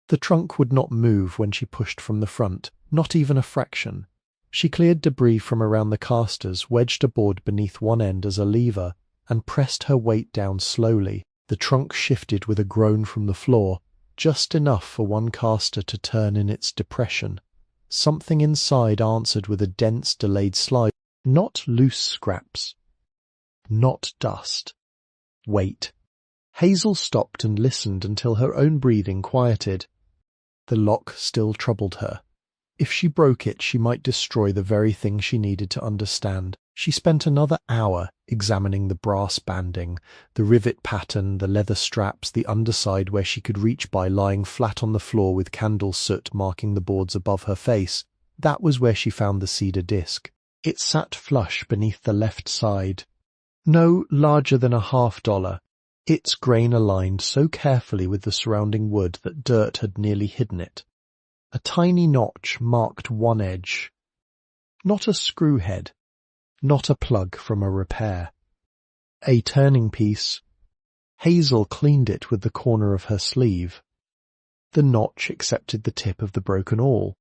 The trunk would not move when she pushed from the front, not even a fraction. She cleared debris from around the casters, wedged a board beneath one end as a lever, and pressed her weight down slowly. The trunk shifted with a groan from the floor, just enough for one caster to turn in its depression. Something inside answered with a dense, delayed slide. Not loose scraps. Not dust. Wait. Hazel stopped and listened until her own breathing quieted. The lock still troubled her. If she broke it, she might destroy the very thing she needed to understand. She spent another hour examining the brass banding, the rivet pattern, the leather straps, the underside where she could reach by lying flat on the floor with candle soot marking the boards above her face. That was where she found the cedar disc. It sat flush beneath the left side. No larger than $half, its grain aligned so carefully with the surrounding wood that dirt had nearly hidden it. A tiny notch marked one edge. Not a screw head. Not a plug from a repair. A turning piece. Hazel cleaned it with the corner of her sleeve. The notch accepted the tip of the broken awl.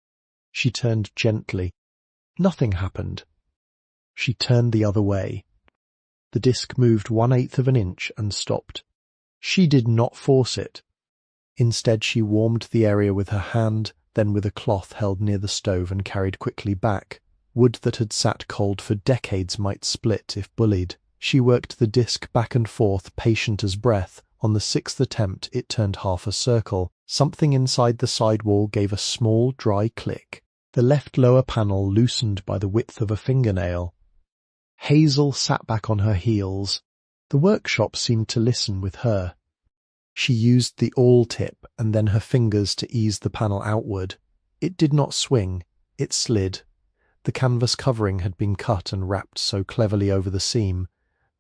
She turned gently. Nothing happened. She turned the other way. The disc moved 1/8 of an inch and stopped. She did not force it. Instead, she warmed the area with her hand, then with a cloth held near the stove and carried quickly back. Wood that had sat cold for decades might split if bullied. She worked the disc back and forth, patient as breath. On the 6th attempt, it turned half a circle. Something inside the sidewall gave a small, dry click. The left lower panel loosened by the width of a fingernail. Hazel sat back on her heels. The workshop seemed to listen with her. She used the awl tip and then her fingers to ease the panel outward. It did not swing, it slid. The canvas covering had been cut and wrapped so cleverly over the seam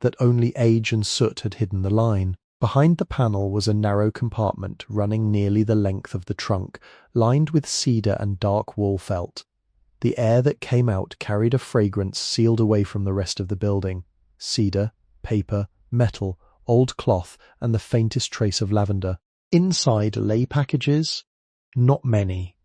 that only age and soot had hidden the line. Behind the panel was a narrow compartment running nearly the length of the trunk, lined with cedar and dark wall felt. The air that came out carried a fragrance sealed away from the rest of the building. Cedar, paper, metal, old cloth, and the faintest trace of lavender. Inside lay packages? Not many.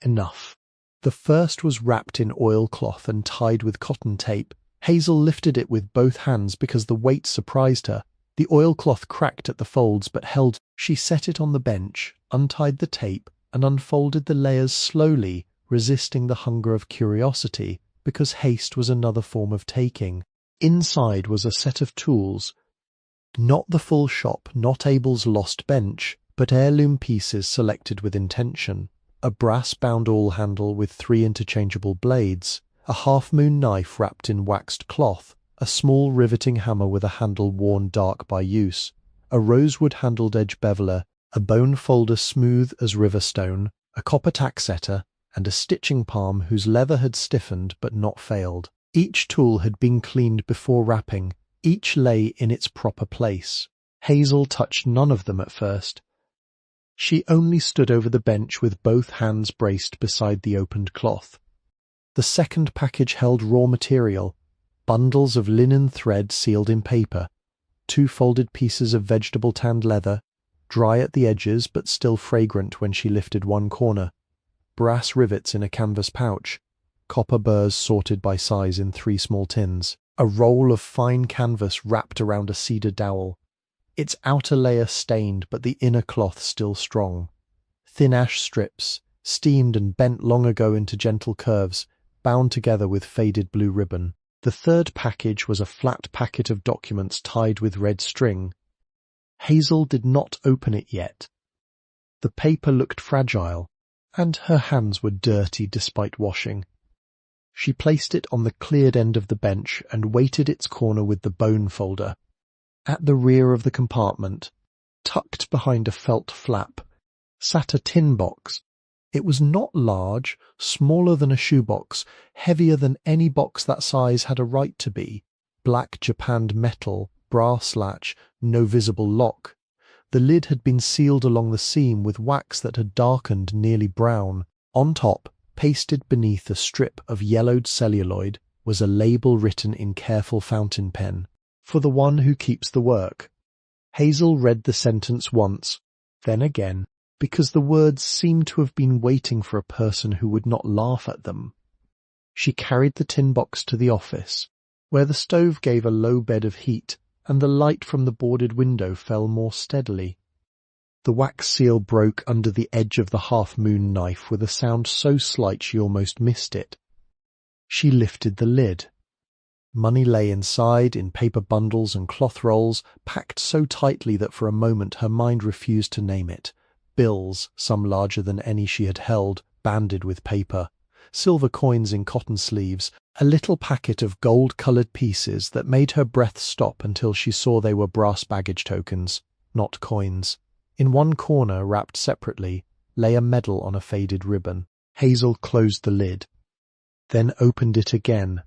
Enough. The first was wrapped in oilcloth and tied with cotton tape. Hazel lifted it with both hands because the weight surprised her. The oilcloth cracked at the folds but held. She set it on the bench, untied the tape, and unfolded the layers slowly, resisting the hunger of curiosity, because haste was another form of taking. Inside was a set of tools. Not the full shop, not Abel's lost bench, but heirloom pieces selected with intention. A brass-bound awl handle with 3 interchangeable blades, a half-moon knife wrapped in waxed cloth, a small riveting hammer with a handle worn dark by use, a rosewood-handled edge beveler, a bone folder smooth as river stone, a copper tack setter, and a stitching palm whose leather had stiffened but not failed. Each tool had been cleaned before wrapping. Each lay in its proper place. Hazel touched none of them at first. She only stood over the bench with both hands braced beside the opened cloth. The second package held raw material, bundles of linen thread sealed in paper, 2 folded pieces of vegetable tanned leather, dry at the edges but still fragrant when she lifted one corner, brass rivets in a canvas pouch, copper burrs sorted by size in 3 small tins, a roll of fine canvas wrapped around a cedar dowel, its outer layer stained but the inner cloth still strong, thin ash strips, steamed and bent long ago into gentle curves, bound together with faded blue ribbon. The third package was a flat packet of documents tied with red string. Hazel did not open it yet. The paper looked fragile, and her hands were dirty despite washing. She placed it on the cleared end of the bench and weighted its corner with the bone folder. At the rear of the compartment, tucked behind a felt flap, sat a tin box. It was not large, smaller than a shoebox, heavier than any box that size had a right to be. Black japanned metal, brass latch, no visible lock. The lid had been sealed along the seam with wax that had darkened nearly brown. On top, pasted beneath a strip of yellowed celluloid, was a label written in careful fountain pen. For the one who keeps the work. Hazel read the sentence once, then again, because the words seemed to have been waiting for a person who would not laugh at them. She carried the tin box to the office, where the stove gave a low bed of heat, and the light from the boarded window fell more steadily. The wax seal broke under the edge of the half-moon knife with a sound so slight she almost missed it. She lifted the lid. Money lay inside, in paper bundles and cloth rolls, packed so tightly that for a moment her mind refused to name it. Bills, some larger than any she had held, banded with paper, silver coins in cotton sleeves, a little packet of gold-coloured pieces that made her breath stop until she saw they were brass baggage tokens, not coins. In one corner, wrapped separately, lay a medal on a faded ribbon. Hazel closed the lid, then opened it again.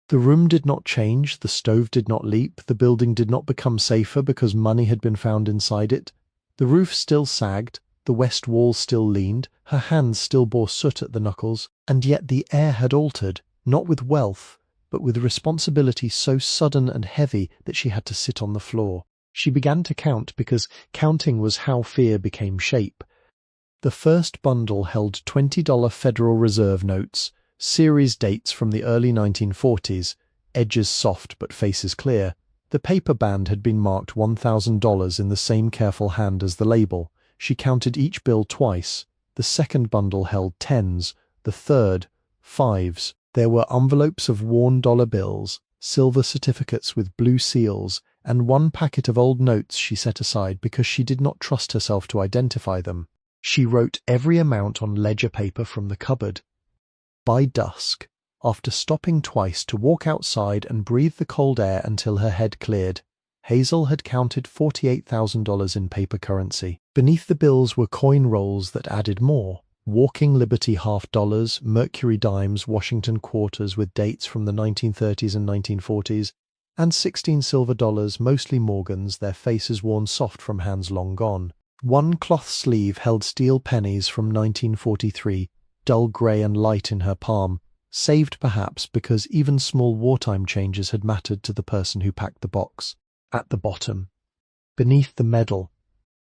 The room did not change, the stove did not leap, the building did not become safer because money had been found inside it. The roof still sagged, the west wall still leaned, her hands still bore soot at the knuckles, and yet the air had altered, not with wealth, but with responsibility so sudden and heavy that she had to sit on the floor. She began to count because counting was how fear became shape. The first bundle held $20 Federal Reserve notes, series dates from the early 1940s, edges soft but faces clear. The paper band had been marked $1,000 in the same careful hand as the label. She counted each bill twice. The second bundle held tens, the third, fives. There were envelopes of worn dollar bills, silver certificates with blue seals, and one packet of old notes she set aside because she did not trust herself to identify them. She wrote every amount on ledger paper from the cupboard. By dusk, after stopping twice to walk outside and breathe the cold air until her head cleared, Hazel had counted $48,000 in paper currency. Beneath the bills were coin rolls that added more. Walking Liberty half-dollars, Mercury dimes, Washington quarters with dates from the 1930s and 1940s, and 16 silver dollars, mostly Morgans, their faces worn soft from hands long gone. One cloth sleeve held steel pennies from 1943, dull grey and light in her palm, saved perhaps because even small wartime changes had mattered to the person who packed the box. At the bottom, beneath the medal,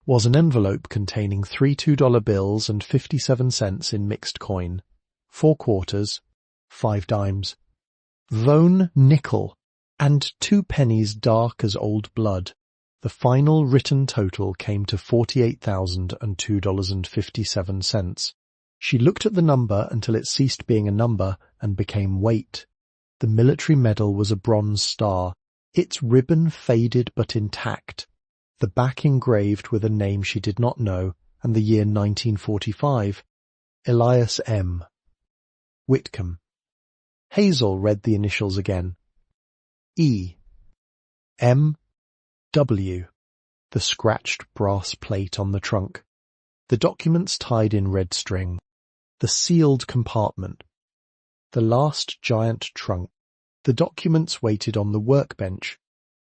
was an envelope containing 3 $2 bills and 57 cents in mixed coin, 4 quarters, 5 dimes, Vone nickel, and 2 pennies dark as old blood. The final written total came to $48,002.57. She looked at the number until it ceased being a number and became weight. The military medal was a bronze star, its ribbon faded but intact, the back engraved with a name she did not know and the year 1945, Elias M. Whitcomb. Hazel read the initials again. E. M. W. The scratched brass plate on the trunk. The documents tied in red string. The sealed compartment. The last giant trunk. The documents waited on the workbench.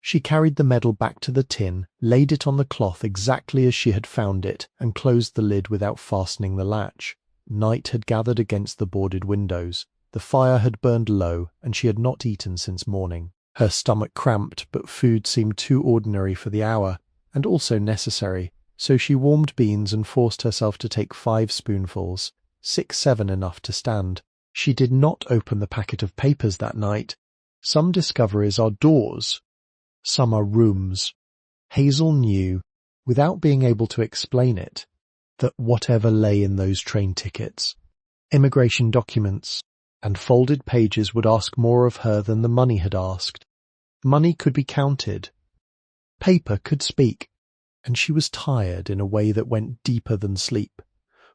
She carried the medal back to the tin, laid it on the cloth exactly as she had found it, and closed the lid without fastening the latch. Night had gathered against the boarded windows. The fire had burned low, and she had not eaten since morning. Her stomach cramped, but food seemed too ordinary for the hour, and also necessary, so she warmed beans and forced herself to take 5 spoonfuls, 6-7 enough to stand. She did not open the packet of papers that night. Some discoveries are doors. Some are rooms. Hazel knew, without being able to explain it, that whatever lay in those train tickets, immigration documents, and folded pages would ask more of her than the money had asked. Money could be counted. Paper could speak, and she was tired in a way that went deeper than sleep.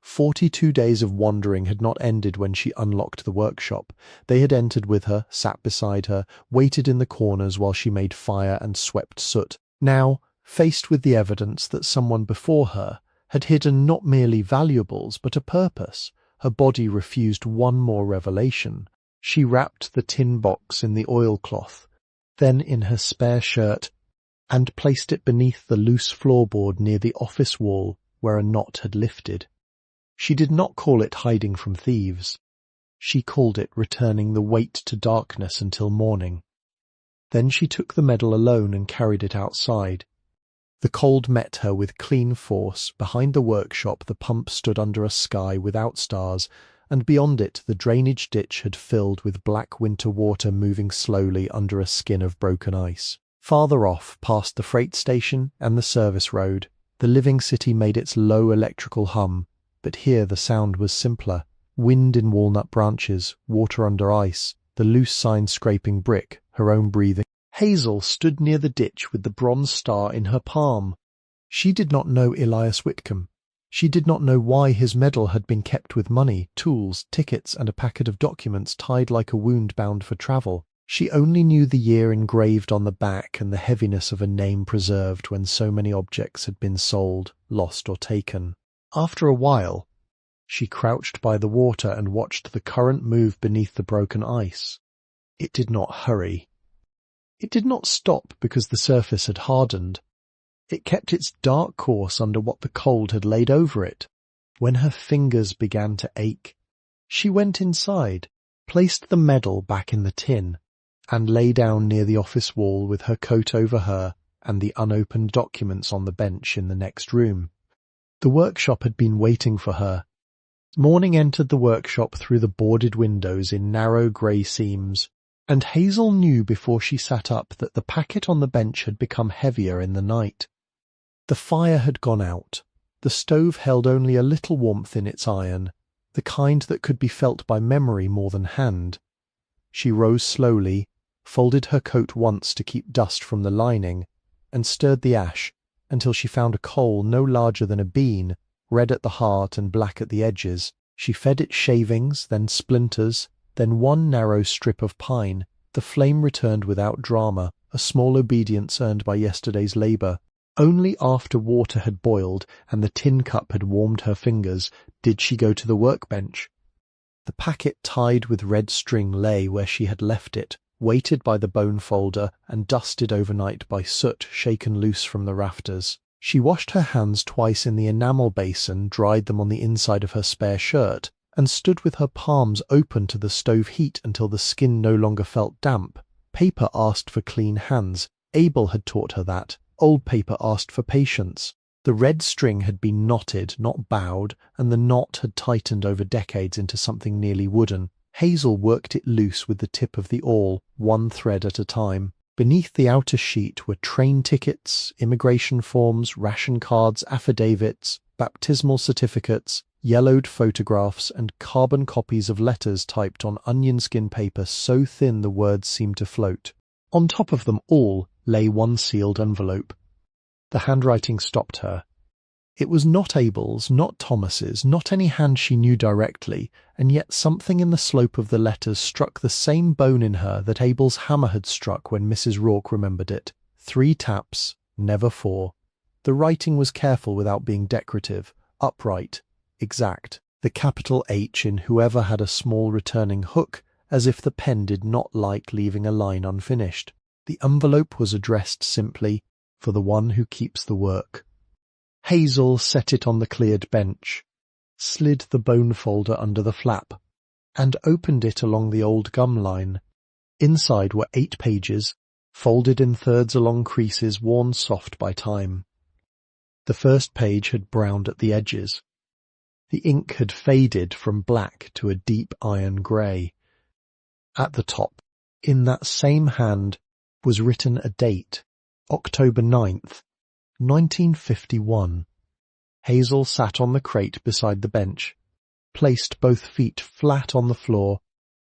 42 days of wandering had not ended when she unlocked the workshop. They had entered with her, sat beside her, waited in the corners while she made fire and swept soot. Now, faced with the evidence that someone before her had hidden not merely valuables but a purpose, her body refused one more revelation. She wrapped the tin box in the oilcloth, then in her spare shirt, and placed it beneath the loose floorboard near the office wall where a knot had lifted. She did not call it hiding from thieves. She called it returning the weight to darkness until morning. Then she took the medal alone and carried it outside. The cold met her with clean force. Behind the workshop the pump stood under a sky without stars, and beyond it the drainage ditch had filled with black winter water moving slowly under a skin of broken ice. Farther off, past the freight station and the service road, the living city made its low electrical hum, but here the sound was simpler. Wind in walnut branches, water under ice, the loose sign scraping brick, her own breathing. Hazel stood near the ditch with the bronze star in her palm. She did not know Elias Whitcomb. She did not know why his medal had been kept with money, tools, tickets, and a packet of documents tied like a wound bound for travel. She only knew the year engraved on the back and the heaviness of a name preserved when so many objects had been sold, lost, or taken. After a while, she crouched by the water and watched the current move beneath the broken ice. It did not hurry. It did not stop because the surface had hardened. It kept its dark course under what the cold had laid over it. When her fingers began to ache, she went inside, placed the medal back in the tin, and lay down near the office wall with her coat over her and the unopened documents on the bench in the next room. The workshop had been waiting for her. Morning entered the workshop through the boarded windows in narrow grey seams, and Hazel knew before she sat up that the packet on the bench had become heavier in the night. The fire had gone out. The stove held only a little warmth in its iron, the kind that could be felt by memory more than hand. She rose slowly, folded her coat once to keep dust from the lining, and stirred the ash until she found a coal no larger than a bean, red at the heart and black at the edges. She fed it shavings, then splinters, then one narrow strip of pine. The flame returned without drama, a small obedience earned by yesterday's labour. Only after water had boiled and the tin cup had warmed her fingers did she go to the workbench. The packet tied with red string lay where she had left it, weighted by the bone folder and dusted overnight by soot shaken loose from the rafters. She washed her hands twice in the enamel basin, dried them on the inside of her spare shirt, and stood with her palms open to the stove heat until the skin no longer felt damp. Paper asked for clean hands. Abel had taught her that. Old paper asked for patience. The red string had been knotted, not bowed, and the knot had tightened over decades into something nearly wooden. Hazel worked it loose with the tip of the awl, one thread at a time. Beneath the outer sheet were train tickets, immigration forms, ration cards, affidavits, baptismal certificates, yellowed photographs, and carbon copies of letters typed on onion skin paper so thin the words seemed to float. On top of them all lay one sealed envelope. The handwriting stopped her. It was not Abel's, not Thomas's, not any hand she knew directly, and yet something in the slope of the letters struck the same bone in her that Abel's hammer had struck when Mrs. Rourke remembered it. 3 taps, never 4. The writing was careful without being decorative, upright, exact. The capital H in whoever had a small returning hook, as if the pen did not like leaving a line unfinished. The envelope was addressed simply, "For the one who keeps the work." Hazel set it on the cleared bench, slid the bone folder under the flap, and opened it along the old gum line. Inside were 8 pages, folded in thirds along creases worn soft by time. The first page had browned at the edges. The ink had faded from black to a deep iron grey. At the top, in that same hand, was written a date, October 9th, 1951. Hazel sat on the crate beside the bench, placed both feet flat on the floor,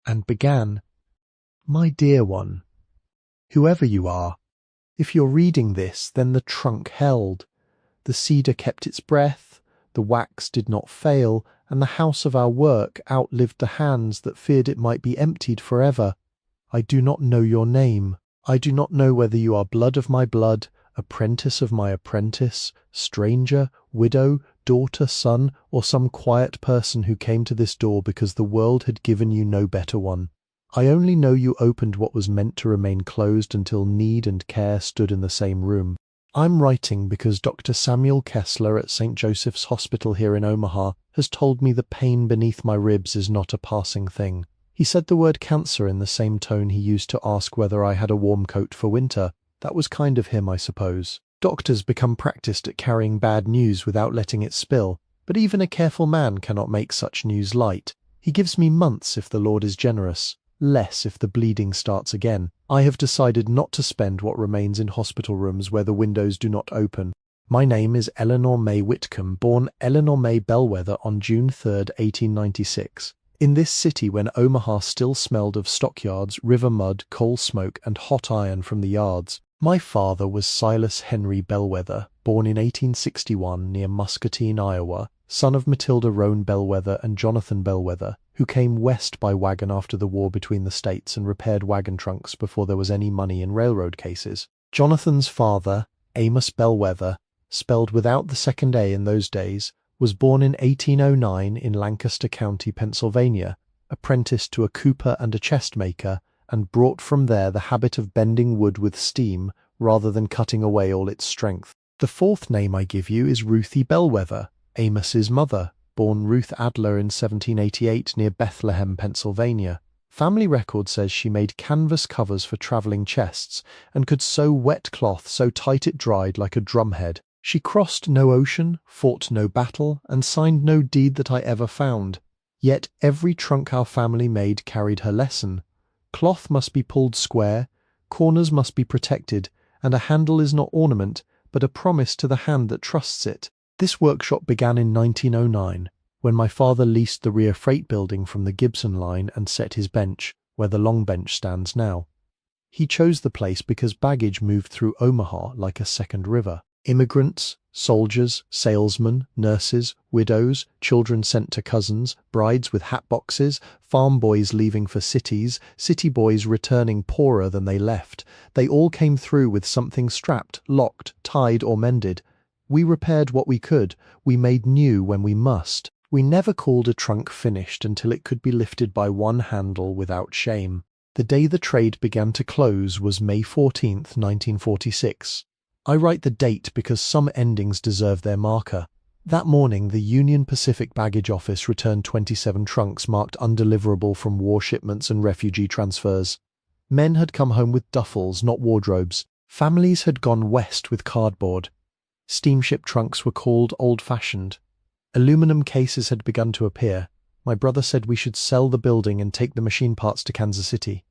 and began, "My dear one, whoever you are, if you're reading this, then the trunk held. The cedar kept its breath, the wax did not fail, and the house of our work outlived the hands that feared it might be emptied forever. I do not know your name. I do not know whether you are blood of my blood, apprentice of my apprentice, stranger, widow, daughter, son, or some quiet person who came to this door because the world had given you no better one. I only know you opened what was meant to remain closed until need and care stood in the same room. I'm writing because Dr. Samuel Kessler at St. Joseph's Hospital here in Omaha has told me the pain beneath my ribs is not a passing thing. He said the word cancer in the same tone he used to ask whether I had a warm coat for winter. That was kind of him, I suppose. Doctors become practiced at carrying bad news without letting it spill, but even a careful man cannot make such news light. He gives me months if the Lord is generous, less if the bleeding starts again. I have decided not to spend what remains in hospital rooms where the windows do not open. My name is Eleanor Mae Whitcomb, born Eleanor Mae Bellwether on June 3rd, 1896. In this city when Omaha still smelled of stockyards, river mud, coal smoke, and hot iron from the yards. My father was Silas Henry Bellwether, born in 1861 near Muscatine, Iowa, son of Matilda Roan Bellwether and Jonathan Bellwether, who came west by wagon after the war between the states and repaired wagon trunks before there was any money in railroad cases. Jonathan's father, Amos Bellwether, spelled without the second A in those days, was born in 1809 in Lancaster County, Pennsylvania, apprenticed to a cooper and a chest maker, and brought from there the habit of bending wood with steam rather than cutting away all its strength. The fourth name I give you is Ruthie Bellwether, Amos's mother, born Ruth Adler in 1788 near Bethlehem, Pennsylvania. Family record says she made canvas covers for travelling chests and could sew wet cloth so tight it dried like a drumhead. She crossed no ocean, fought no battle, and signed no deed that I ever found. Yet every trunk our family made carried her lesson. Cloth must be pulled square, corners must be protected, and a handle is not ornament, but a promise to the hand that trusts it. This workshop began in 1909, when my father leased the rear freight building from the Gibson line and set his bench, where the long bench stands now. He chose the place because baggage moved through Omaha like a second river. Immigrants, soldiers, salesmen, nurses, widows, children sent to cousins, brides with hat boxes, farm boys leaving for cities, city boys returning poorer than they left. They all came through with something strapped, locked, tied or mended. We repaired what we could. We made new when we must. We never called a trunk finished until it could be lifted by one handle without shame. The day the trade began to close was May 14th, 1946. I write the date because some endings deserve their marker. That morning, the Union Pacific Baggage Office returned 27 trunks marked undeliverable from war shipments and refugee transfers. Men had come home with duffels, not wardrobes. Families had gone west with cardboard. Steamship trunks were called old-fashioned. Aluminum cases had begun to appear. My brother said we should sell the building and take the machine parts to Kansas City.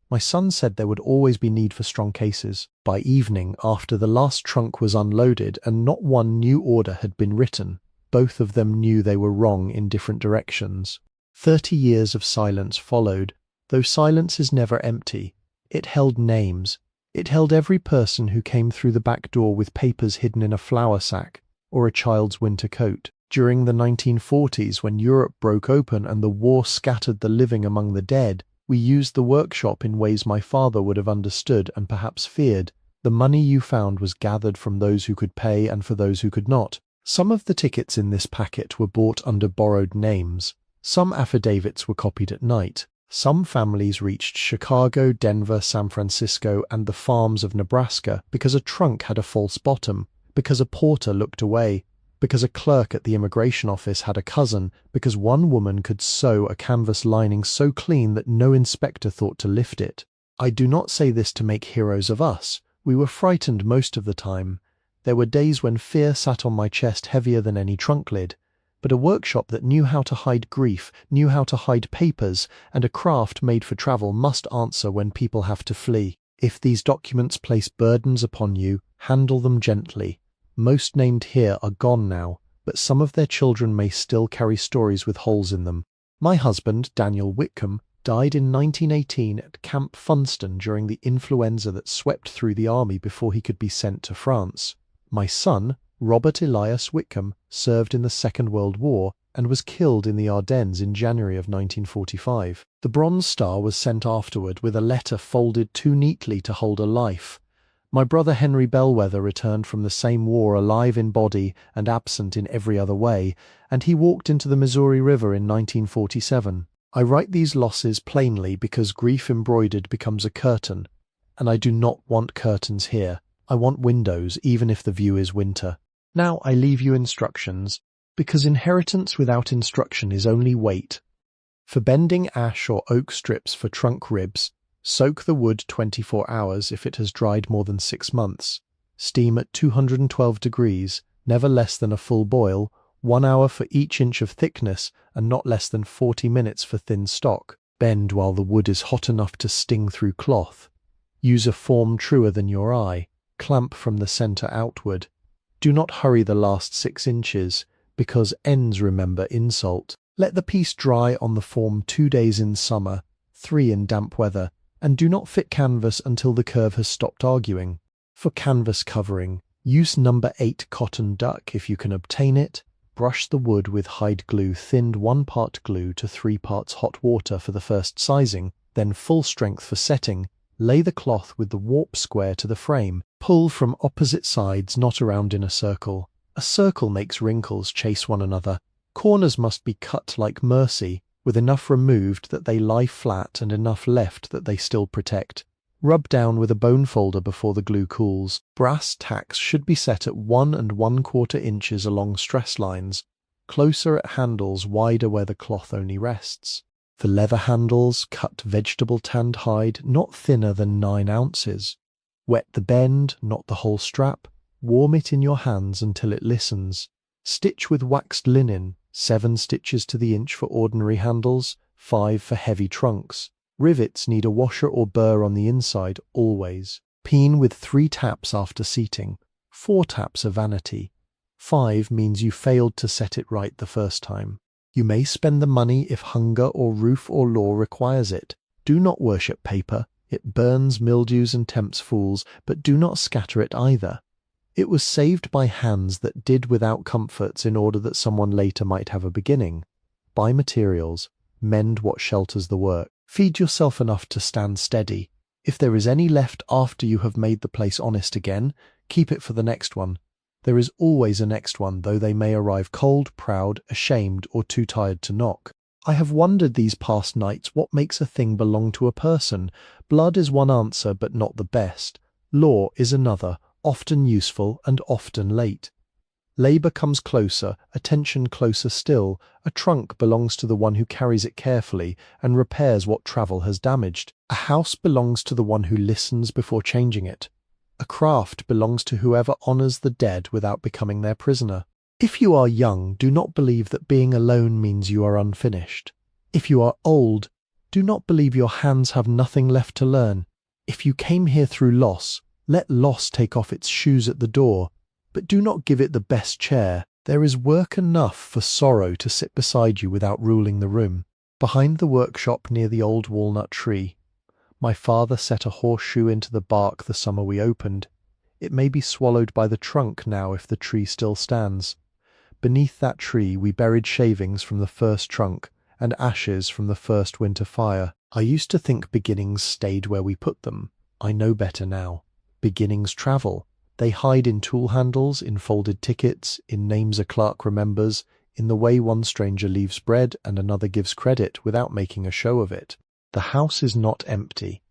My son said there would always be need for strong cases. By evening, after the last trunk was unloaded and not one new order had been written, both of them knew they were wrong in different directions. 30 years of silence followed, though silence is never empty. It held names. It held every person who came through the back door with papers hidden in a flour sack or a child's winter coat. During the 1940s, when Europe broke open and the war scattered the living among the dead, we used the workshop in ways my father would have understood and perhaps feared. The money you found was gathered from those who could pay and for those who could not. Some of the tickets in this packet were bought under borrowed names. Some affidavits were copied at night. Some families reached Chicago, Denver, San Francisco, and the farms of Nebraska because a trunk had a false bottom, because a porter looked away, because a clerk at the immigration office had a cousin, because one woman could sew a canvas lining so clean that no inspector thought to lift it. I do not say this to make heroes of us. We were frightened most of the time. There were days when fear sat on my chest heavier than any trunk lid. But a workshop that knew how to hide grief, knew how to hide papers, and a craft made for travel must answer when people have to flee. If these documents place burdens upon you, handle them gently. Most named here are gone now, but some of their children may still carry stories with holes in them. My husband, Daniel Whitcomb, died in 1918 at Camp Funston during the influenza that swept through the army before he could be sent to France. My son, Robert Elias Whitcomb, served in the Second World War and was killed in the Ardennes in January of 1945. The Bronze Star was sent afterward with a letter folded too neatly to hold a life. My brother Henry Bellwether returned from the same war alive in body and absent in every other way, and he walked into the Missouri River in 1947. I write these losses plainly because grief embroidered becomes a curtain, and I do not want curtains here. I want windows, even if the view is winter. Now I leave you instructions, because inheritance without instruction is only weight. For bending ash or oak strips for trunk ribs, soak the wood 24 hours if it has dried more than 6 months. Steam at 212 degrees, never less than a full boil, 1 hour for each inch of thickness and not less than 40 minutes for thin stock. Bend while the wood is hot enough to sting through cloth. Use a form truer than your eye. Clamp from the center outward. Do not hurry the last 6 inches, because ends remember insult. Let the piece dry on the form 2 days in summer, 3 in damp weather, and do not fit canvas until the curve has stopped arguing. For canvas covering, use number 8 cotton duck if you can obtain it. Brush the wood with hide glue thinned 1 part glue to 3 parts hot water for the first sizing, then full strength for setting. Lay the cloth with the warp square to the frame. Pull from opposite sides, not around in a circle. A circle makes wrinkles chase one another. Corners must be cut like mercy, with enough removed that they lie flat and enough left that they still protect. Rub down with a bone folder before the glue cools. Brass tacks should be set at 1 1/4 inches along stress lines, closer at handles, wider where the cloth only rests. For leather handles, cut vegetable tanned hide not thinner than 9 ounces. Wet the bend, not the whole strap. Warm it in your hands until it listens. Stitch with waxed linen, 7 stitches to the inch for ordinary handles, 5 for heavy trunks. Rivets need a washer or burr on the inside, always. Peen with 3 taps after seating. 4 taps are vanity. 5 means you failed to set it right the first time. You may spend the money if hunger or roof or law requires it. Do not worship paper. It burns, mildews, and tempts fools, but do not scatter it either. It was saved by hands that did without comforts in order that someone later might have a beginning. Buy materials. Mend what shelters the work. Feed yourself enough to stand steady. If there is any left after you have made the place honest again, keep it for the next one. There is always a next one, though they may arrive cold, proud, ashamed, or too tired to knock. I have wondered these past nights what makes a thing belong to a person. Blood is one answer, but not the best. Law is another, often useful and often late. Labour comes closer, attention closer still. A trunk belongs to the one who carries it carefully and repairs what travel has damaged. A house belongs to the one who listens before changing it. A craft belongs to whoever honours the dead without becoming their prisoner. If you are young, do not believe that being alone means you are unfinished. If you are old, do not believe your hands have nothing left to learn. If you came here through loss, let loss take off its shoes at the door, but do not give it the best chair. There is work enough for sorrow to sit beside you without ruling the room. Behind the workshop near the old walnut tree, my father set a horseshoe into the bark the summer we opened. It may be swallowed by the trunk now if the tree still stands. Beneath that tree we buried shavings from the first trunk and ashes from the first winter fire. I used to think beginnings stayed where we put them. I know better now. Beginnings travel. They hide in tool handles, in folded tickets, in names a clerk remembers, in the way one stranger leaves bread and another gives credit without making a show of it. The house is not empty.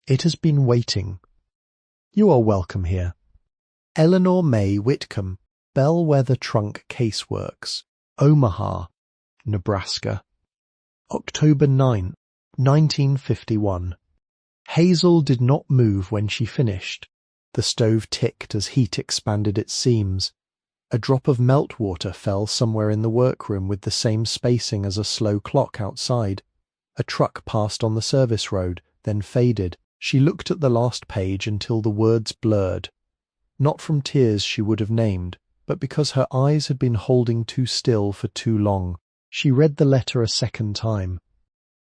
It has been waiting. You are welcome here. Eleanor Mae Whitcomb, Bellwether Trunk Caseworks, Omaha, Nebraska. October 9, 1951. Hazel did not move when she finished. The stove ticked as heat expanded its seams. A drop of meltwater fell somewhere in the workroom with the same spacing as a slow clock outside. A truck passed on the service road, then faded. She looked at the last page until the words blurred. Not from tears she would have named, but because her eyes had been holding too still for too long. She read the letter a second time.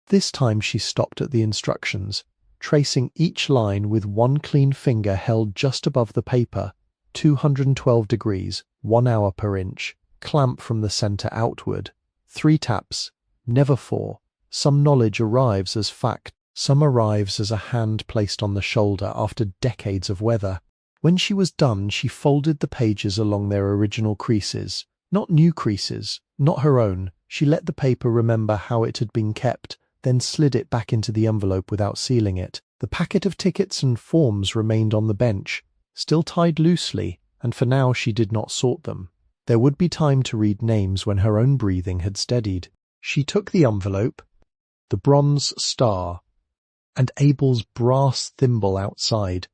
This time she stopped at the instructions, tracing each line with one clean finger held just above the paper. 212 degrees, 1 hour per inch, clamp from the centre outward. 3 taps, never 4. Some knowledge arrives as fact, some arrives as a hand placed on the shoulder after decades of weather. When she was done, she folded the pages along their original creases. Not new creases, not her own. She let the paper remember how it had been kept, then slid it back into the envelope without sealing it. The packet of tickets and forms remained on the bench, still tied loosely, and for now she did not sort them. There would be time to read names when her own breathing had steadied. She took the envelope, the bronze star, and Abel's brass thimble outside.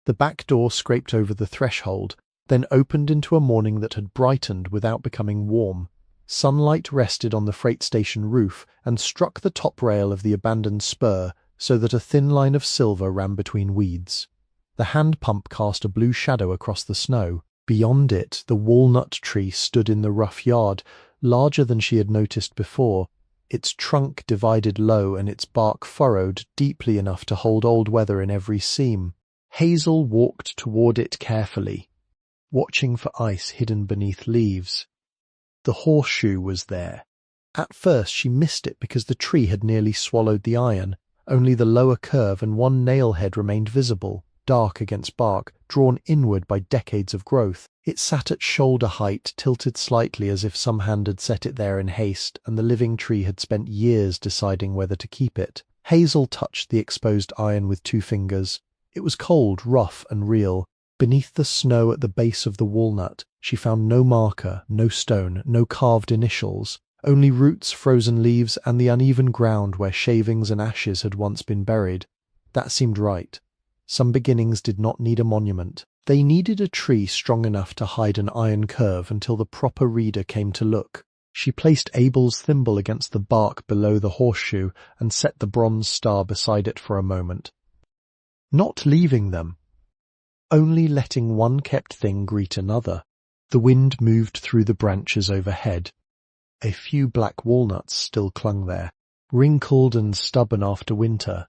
The back door scraped over the threshold, then opened into a morning that had brightened without becoming warm. Sunlight rested on the freight station roof and struck the top rail of the abandoned spur so that a thin line of silver ran between weeds. The hand pump cast a blue shadow across the snow. Beyond it, the walnut tree stood in the rough yard, larger than she had noticed before, its trunk divided low and its bark furrowed deeply enough to hold old weather in every seam. Hazel walked toward it carefully, watching for ice hidden beneath leaves. The horseshoe was there. At first she missed it because the tree had nearly swallowed the iron. Only the lower curve and one nail head remained visible, dark against bark, drawn inward by decades of growth. It sat at shoulder height, tilted slightly as if some hand had set it there in haste, and the living tree had spent years deciding whether to keep it. Hazel touched the exposed iron with 2 fingers. It was cold, rough, and real. Beneath the snow at the base of the walnut, she found no marker, no stone, no carved initials, only roots, frozen leaves, and the uneven ground where shavings and ashes had once been buried. That seemed right. Some beginnings did not need a monument. They needed a tree strong enough to hide an iron curve until the proper reader came to look. She placed Abel's thimble against the bark below the horseshoe and set the bronze star beside it for a moment. Not leaving them, only letting one kept thing greet another. The wind moved through the branches overhead. A few black walnuts still clung there, wrinkled and stubborn after winter.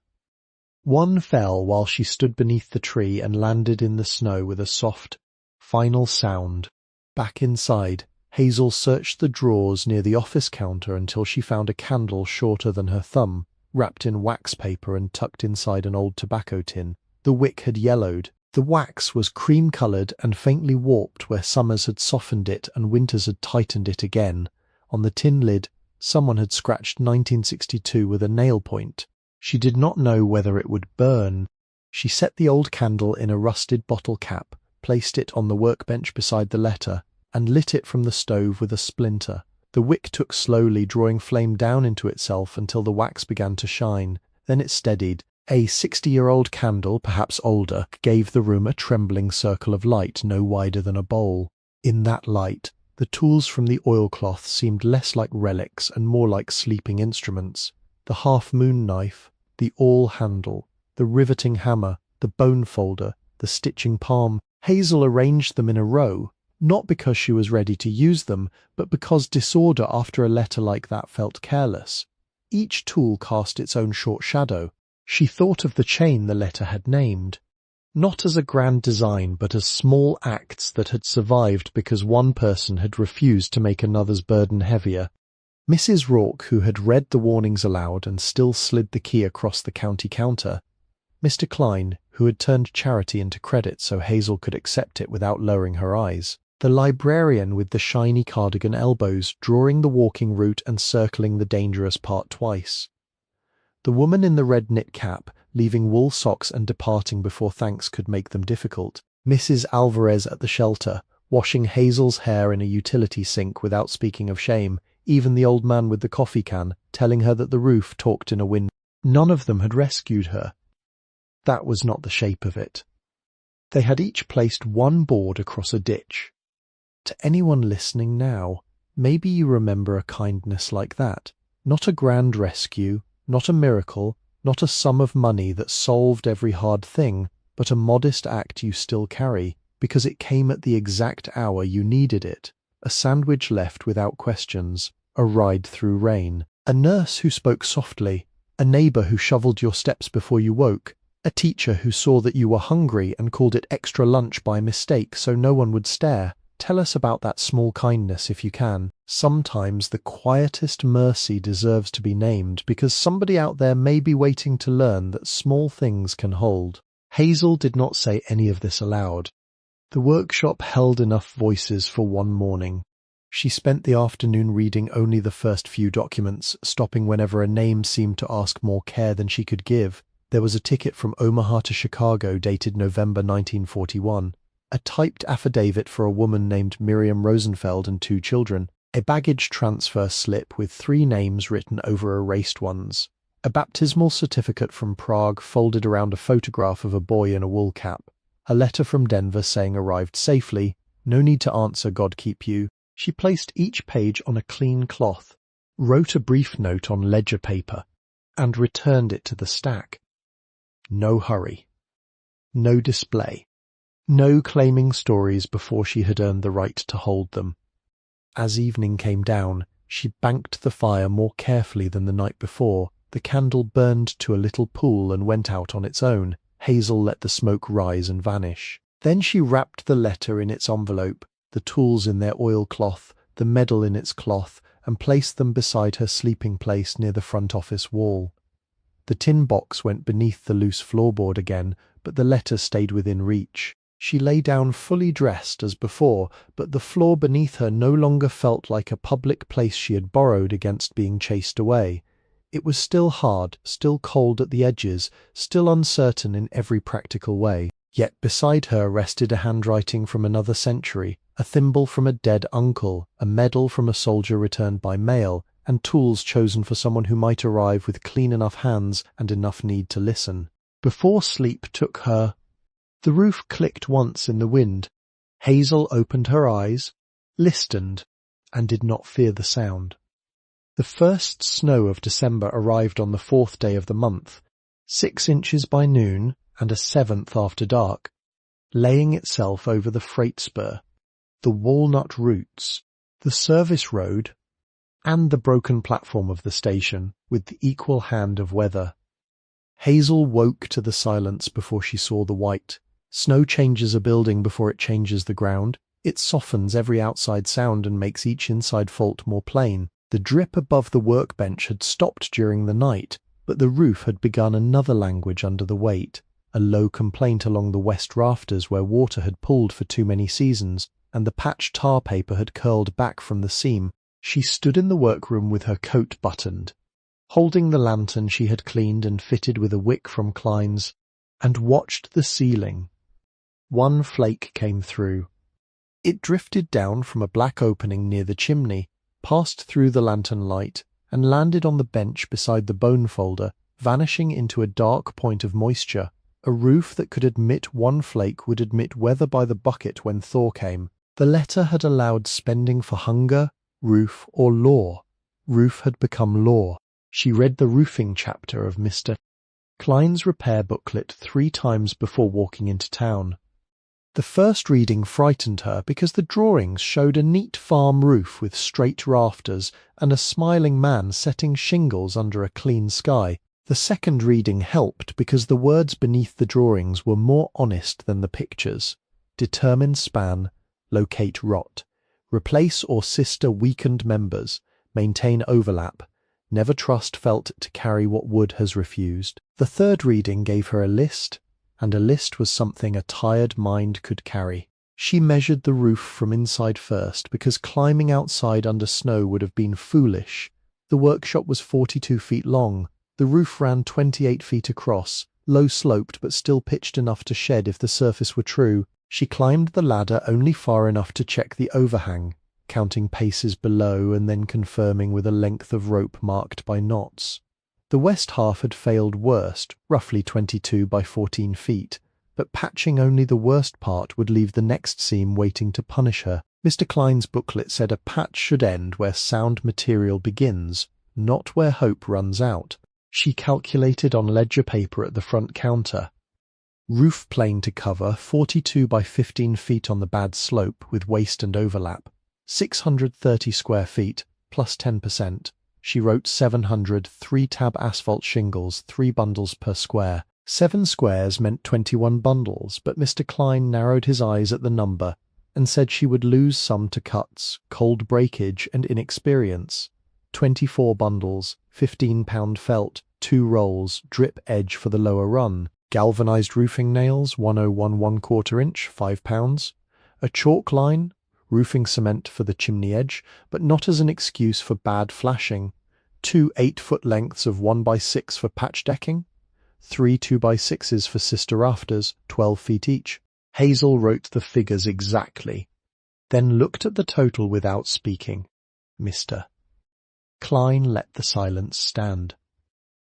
One fell while she stood beneath the tree and landed in the snow with a soft, final sound. Back inside, Hazel searched the drawers near the office counter until she found a candle shorter than her thumb, wrapped in wax paper and tucked inside an old tobacco tin. The wick had yellowed. The wax was cream-coloured and faintly warped where summers had softened it and winters had tightened it again. On the tin lid, someone had scratched 1962 with a nail point. She did not know whether it would burn. She set the old candle in a rusted bottle cap, placed it on the workbench beside the letter, and lit it from the stove with a splinter. The wick took slowly, drawing flame down into itself until the wax began to shine. Then it steadied. A 60-year-old candle, perhaps older, gave the room a trembling circle of light no wider than a bowl. In that light, the tools from the oilcloth seemed less like relics and more like sleeping instruments. The half-moon knife, the awl handle, the riveting hammer, the bone folder, the stitching palm. Hazel arranged them in a row, not because she was ready to use them, but because disorder after a letter like that felt careless. Each tool cast its own short shadow. She thought of the chain the letter had named, not as a grand design but as small acts that had survived because one person had refused to make another's burden heavier. Mrs. Rourke, who had read the warnings aloud and still slid the key across the county counter. Mr. Klein, who had turned charity into credit so Hazel could accept it without lowering her eyes. The librarian with the shiny cardigan elbows, drawing the walking route and circling the dangerous part twice. The woman in the red knit cap, leaving wool socks and departing before thanks could make them difficult. Mrs. Alvarez at the shelter, washing Hazel's hair in a utility sink without speaking of shame. Even the old man with the coffee can, telling her that the roof talked in a wind. None of them had rescued her. That was not the shape of it. They had each placed one board across a ditch. To anyone listening now, maybe you remember a kindness like that. Not a grand rescue, not a miracle, not a sum of money that solved every hard thing, but a modest act you still carry, because it came at the exact hour you needed it. A sandwich left without questions, a ride through rain, a nurse who spoke softly, a neighbour who shovelled your steps before you woke, a teacher who saw that you were hungry and called it extra lunch by mistake so no one would stare. Tell us about that small kindness if you can. Sometimes the quietest mercy deserves to be named because somebody out there may be waiting to learn that small things can hold. Hazel did not say any of this aloud. The workshop held enough voices for one morning. She spent the afternoon reading only the first few documents, stopping whenever a name seemed to ask more care than she could give. There was a ticket from Omaha to Chicago dated November 1941. A typed affidavit for a woman named Miriam Rosenfeld and 2 children, a baggage transfer slip with 3 names written over erased ones, a baptismal certificate from Prague folded around a photograph of a boy in a wool cap, a letter from Denver saying arrived safely, no need to answer, God keep you. She placed each page on a clean cloth, wrote a brief note on ledger paper, and returned it to the stack. No hurry. No display. No claiming stories before she had earned the right to hold them. As evening came down, she banked the fire more carefully than the night before. The candle burned to a little pool and went out on its own. Hazel let the smoke rise and vanish. Then she wrapped the letter in its envelope, the tools in their oilcloth, the medal in its cloth, and placed them beside her sleeping place near the front office wall. The tin box went beneath the loose floorboard again, but the letter stayed within reach. She lay down fully dressed as before, but the floor beneath her no longer felt like a public place she had borrowed against being chased away. It was still hard, still cold at the edges, still uncertain in every practical way. Yet beside her rested a handwriting from another century, a thimble from a dead uncle, a medal from a soldier returned by mail, and tools chosen for someone who might arrive with clean enough hands and enough need to listen. Before sleep took her, The roof clicked once in the wind. Hazel opened her eyes, listened, and did not fear the sound. The first snow of December arrived on the 4th day of the month, 6 inches by noon and a 7th after dark, laying itself over the freight spur, the walnut roots, the service road, and the broken platform of the station with the equal hand of weather. Hazel woke to the silence before she saw the white. Snow changes a building before it changes the ground. It softens every outside sound and makes each inside fault more plain. The drip above the workbench had stopped during the night, but the roof had begun another language under the weight, a low complaint along the west rafters where water had pooled for too many seasons, and the patched tar paper had curled back from the seam. She stood in the workroom with her coat buttoned, holding the lantern she had cleaned and fitted with a wick from Klein's, and watched the ceiling. One flake came through. It drifted down from a black opening near the chimney, passed through the lantern light, and landed on the bench beside the bone folder, vanishing into a dark point of moisture. A roof that could admit one flake would admit weather by the bucket when thaw came. The letter had allowed spending for hunger, roof, or law. Roof had become law. She read the roofing chapter of Mr. Klein's repair booklet 3 times before walking into town. The first reading frightened her because the drawings showed a neat farm roof with straight rafters and a smiling man setting shingles under a clean sky. The second reading helped because the words beneath the drawings were more honest than the pictures. Determine span, locate rot, replace or sister weakened members, maintain overlap, never trust felt to carry what wood has refused. The third reading gave her a list, and a list was something a tired mind could carry. She measured the roof from inside first, because climbing outside under snow would have been foolish. The workshop was 42 feet long. The roof ran 28 feet across, low-sloped but still pitched enough to shed if the surface were true. She climbed the ladder only far enough to check the overhang, counting paces below and then confirming with a length of rope marked by knots. The west half had failed worst, roughly 22 by 14 feet, but patching only the worst part would leave the next seam waiting to punish her. Mr. Klein's booklet said a patch should end where sound material begins, not where hope runs out. She calculated on ledger paper at the front counter. Roof plane to cover 42 by 15 feet on the bad slope with waste and overlap, 630 square feet, plus 10%. She wrote 700 3-tab asphalt shingles, 3 bundles per square. 7 squares meant 21 bundles, but Mr. Klein narrowed his eyes at the number and said she would lose some to cuts, cold breakage, and inexperience. 24 bundles, 15-pound felt, 2 rolls, drip edge for the lower run, galvanized roofing nails, 101 1/4 inch, 5 pounds, a chalk line, roofing cement for the chimney edge, but not as an excuse for bad flashing, 2 8-foot lengths of 1x6 for patch decking, 3 2x6s for sister rafters, 12 feet each. Hazel wrote the figures exactly, then looked at the total without speaking. Mr. Klein let the silence stand.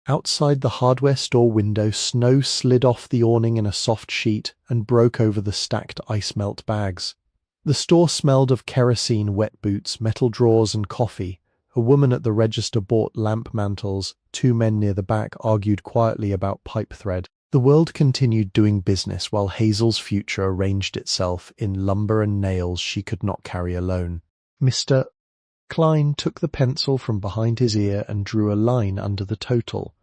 Outside the hardware store window, snow slid off the awning in a soft sheet and broke over the stacked ice melt bags. The store smelled of kerosene, wet boots, metal drawers, and coffee. A woman at the register bought lamp mantles. 2 men near the back argued quietly about pipe thread. The world continued doing business while Hazel's future arranged itself in lumber and nails she could not carry alone. Mr. Klein took the pencil from behind his ear and drew a line under the total.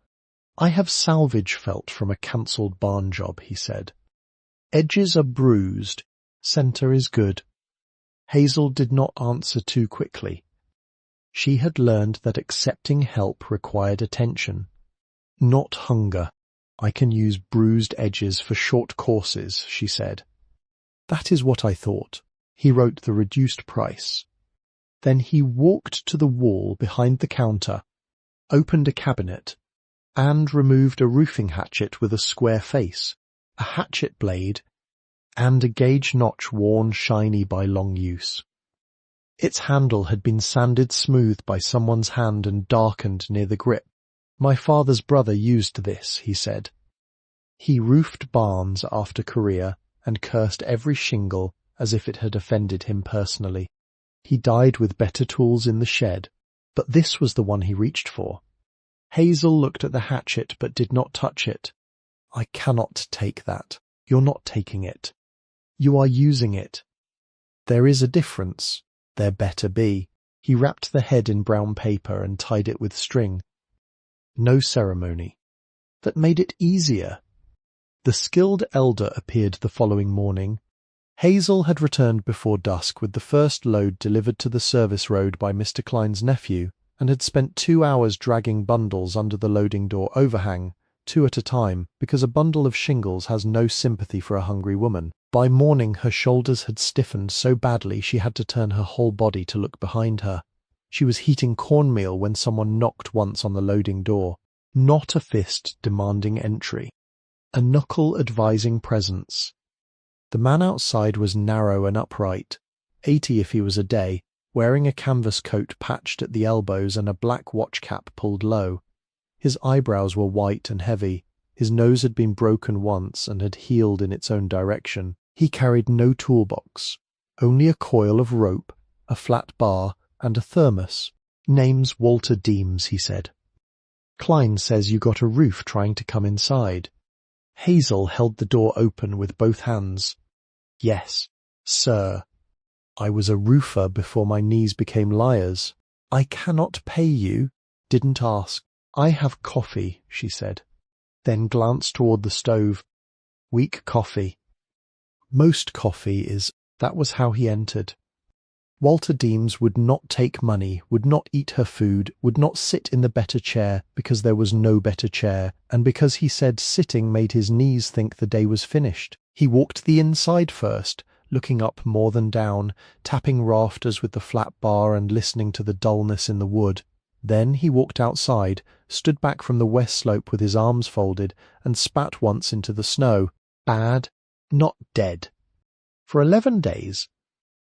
I have salvage felt from a cancelled barn job, he said. Edges are bruised. Centre is good. Hazel did not answer too quickly. She had learned that accepting help required attention, not hunger. I can use bruised edges for short courses, she said. That is what I thought. He wrote the reduced price. Then he walked to the wall behind the counter, opened a cabinet, and removed a roofing hatchet with a square face, a hatchet blade, and a gauge notch worn shiny by long use. Its handle had been sanded smooth by someone's hand and darkened near the grip. My father's brother used this, he said. He roofed barns after Korea and cursed every shingle as if it had offended him personally. He died with better tools in the shed, but this was the one he reached for. Hazel looked at the hatchet but did not touch it. I cannot take that. You're not taking it. You are using it. There is a difference. There better be. He wrapped the head in brown paper and tied it with string. No ceremony. That made it easier. The skilled elder appeared the following morning. Hazel had returned before dusk with the first load delivered to the service road by Mr. Klein's nephew, and had spent 2 hours dragging bundles under the loading door overhang, 2 at a time, because a bundle of shingles has no sympathy for a hungry woman. By morning her shoulders had stiffened so badly she had to turn her whole body to look behind her. She was heating cornmeal when someone knocked once on the loading door. Not a fist demanding entry. A knuckle advising presence. The man outside was narrow and upright, 80 if he was a day, wearing a canvas coat patched at the elbows and a black watch cap pulled low. His eyebrows were white and heavy. His nose had been broken once and had healed in its own direction. He carried no toolbox, only a coil of rope, a flat bar, and a thermos. Name's Walter Deems, he said. Klein says you got a roof trying to come inside. Hazel held the door open with both hands. Yes, sir. I was a roofer before my knees became liars. I cannot pay you. Didn't ask. I have coffee, she said, then glanced toward the stove. Weak coffee. Most coffee is. That was how he entered. Walter Deems would not take money, would not eat her food, would not sit in the better chair because there was no better chair, and because he said sitting made his knees think the day was finished. He walked the inside first, looking up more than down, tapping rafters with the flat bar and listening to the dullness in the wood. Then he walked outside, stood back from the west slope with his arms folded, and spat once into the snow. Bad, not dead. For 11 days,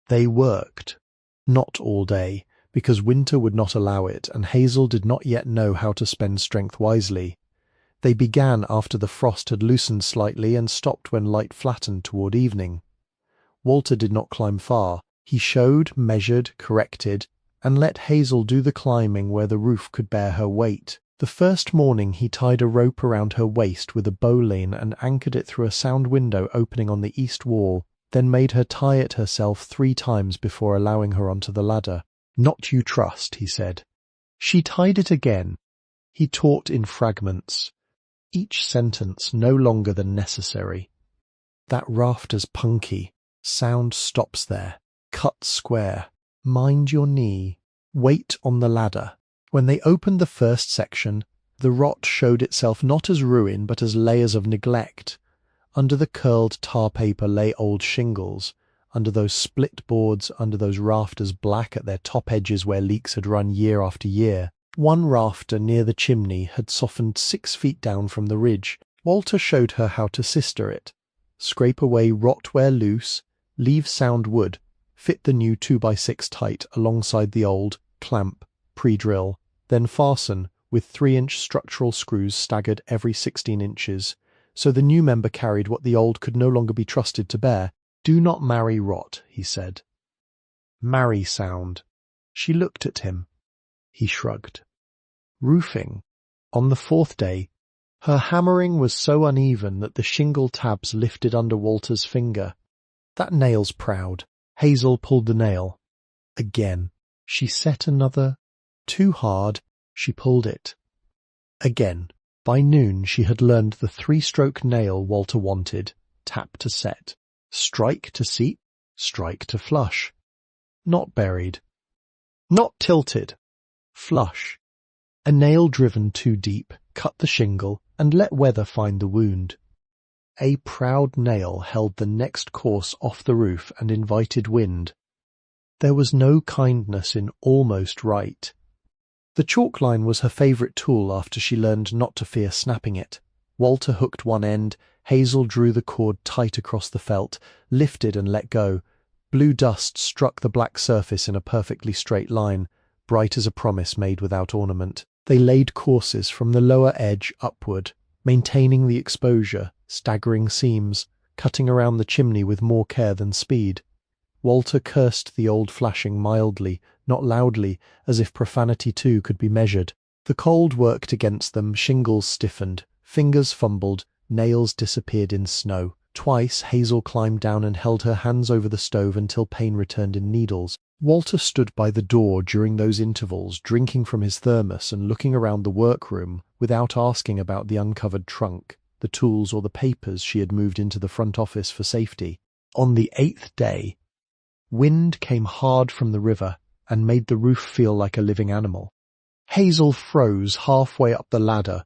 they worked. Not all day, because winter would not allow it, and Hazel did not yet know how to spend strength wisely. They began after the frost had loosened slightly and stopped when light flattened toward evening. Walter did not climb far. He showed, measured, corrected, and let Hazel do the climbing where the roof could bear her weight. The first morning he tied a rope around her waist with a bowline and anchored it through a sound window opening on the east wall, then made her tie it herself 3 times before allowing her onto the ladder. Not you trust, he said. She tied it again. He taught in fragments, each sentence no longer than necessary. That rafter's punky. Sound stops there. Cut square. Mind your knee. Wait on the ladder. When they opened the first section, the rot showed itself not as ruin but as layers of neglect. Under the curled tar paper lay old shingles, under those split boards, under those rafters black at their top edges where leaks had run year after year. One rafter near the chimney had softened 6 feet down from the ridge. Walter showed her how to sister it. Scrape away rot where loose, leave sound wood, fit the new 2x6 tight alongside the old, clamp, pre-drill, then fasten with 3-inch structural screws staggered every 16 inches, so the new member carried what the old could no longer be trusted to bear. Do not marry rot, he said. Marry sound. She looked at him. He shrugged. Roofing. On the 4th day, her hammering was so uneven that the shingle tabs lifted under Walter's finger. That nail's proud. Hazel pulled the nail. Again. She set another. Too hard. She pulled it. Again. By noon she had learned the 3-stroke nail Walter wanted. Tap to set. Strike to seat. Strike to flush. Not buried. Not tilted. Flush. A nail driven too deep, cut the shingle, and let weather find the wound. A proud nail held the next course off the roof and invited wind. There was no kindness in almost right. The chalk line was her favourite tool after she learned not to fear snapping it. Walter hooked one end, Hazel drew the cord tight across the felt, lifted and let go. Blue dust struck the black surface in a perfectly straight line, bright as a promise made without ornament. They laid courses from the lower edge upward, maintaining the exposure, staggering seams, cutting around the chimney with more care than speed. Walter cursed the old flashing mildly, not loudly, as if profanity too could be measured. The cold worked against them, shingles stiffened, fingers fumbled, nails disappeared in snow. Twice Hazel climbed down and held her hands over the stove until pain returned in needles. Walter stood by the door during those intervals, drinking from his thermos and looking around the workroom without asking about the uncovered trunk, the tools or the papers she had moved into the front office for safety. On the 8th day, wind came hard from the river and made the roof feel like a living animal. Hazel froze halfway up the ladder.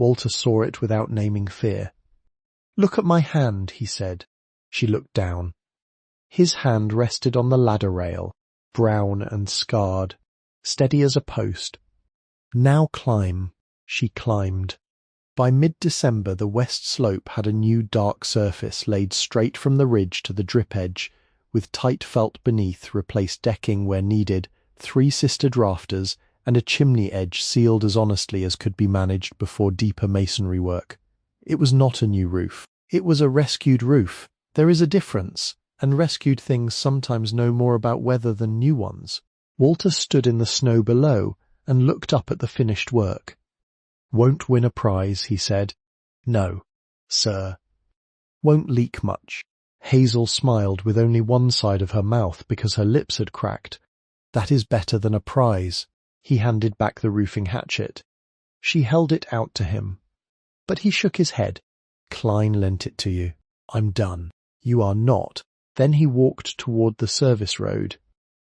Walter saw it without naming fear. "Look at my hand," he said. She looked down. His hand rested on the ladder rail, brown and scarred, steady as a post. "Now climb." She climbed. By mid-December the west slope had a new dark surface laid straight from the ridge to the drip edge, with tight felt beneath replaced decking where needed, 3 sistered rafters, and a chimney edge sealed as honestly as could be managed before deeper masonry work. It was not a new roof. It was a rescued roof. There is a difference, and rescued things sometimes know more about weather than new ones. Walter stood in the snow below and looked up at the finished work. "Won't win a prize," he said. "No, sir." "Won't leak much." Hazel smiled with only one side of her mouth because her lips had cracked. "That is better than a prize." He handed back the roofing hatchet. She held it out to him. But he shook his head. "Klein lent it to you. I'm done." "You are not." Then he walked toward the service road,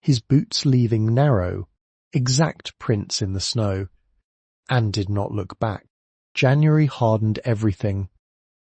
his boots leaving narrow, exact prints in the snow, and did not look back. January hardened everything.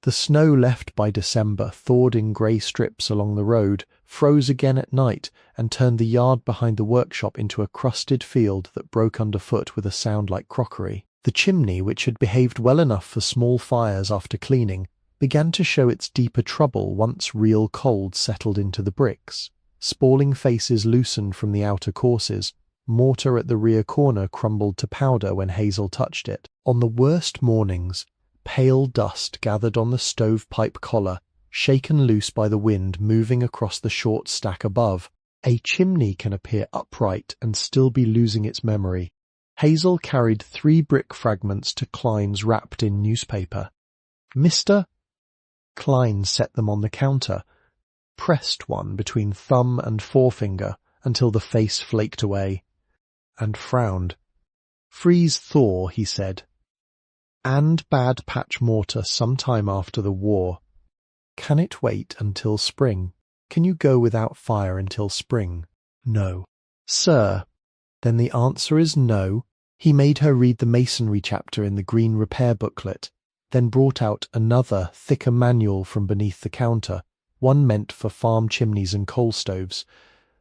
The snow left by December thawed in grey strips along the road, froze again at night, and turned the yard behind the workshop into a crusted field that broke underfoot with a sound like crockery. The chimney, which had behaved well enough for small fires after cleaning, began to show its deeper trouble once real cold settled into the bricks. Spalling faces loosened from the outer courses. Mortar at the rear corner crumbled to powder when Hazel touched it. On the worst mornings, Pale dust gathered on the stovepipe collar, shaken loose by the wind moving across the short stack above. A chimney can appear upright and still be losing its memory. Hazel carried 3 brick fragments to Klein's wrapped in newspaper. "Mr." Klein set them on the counter, pressed one between thumb and forefinger until the face flaked away, and frowned. "Freeze thaw," he said. "And bad patch mortar sometime after the war. Can it wait until spring? Can you go without fire until spring?" "No." "Sir." "Then the answer is no." He made her read the masonry chapter in the green repair booklet, then brought out another, thicker manual from beneath the counter, one meant for farm chimneys and coal stoves.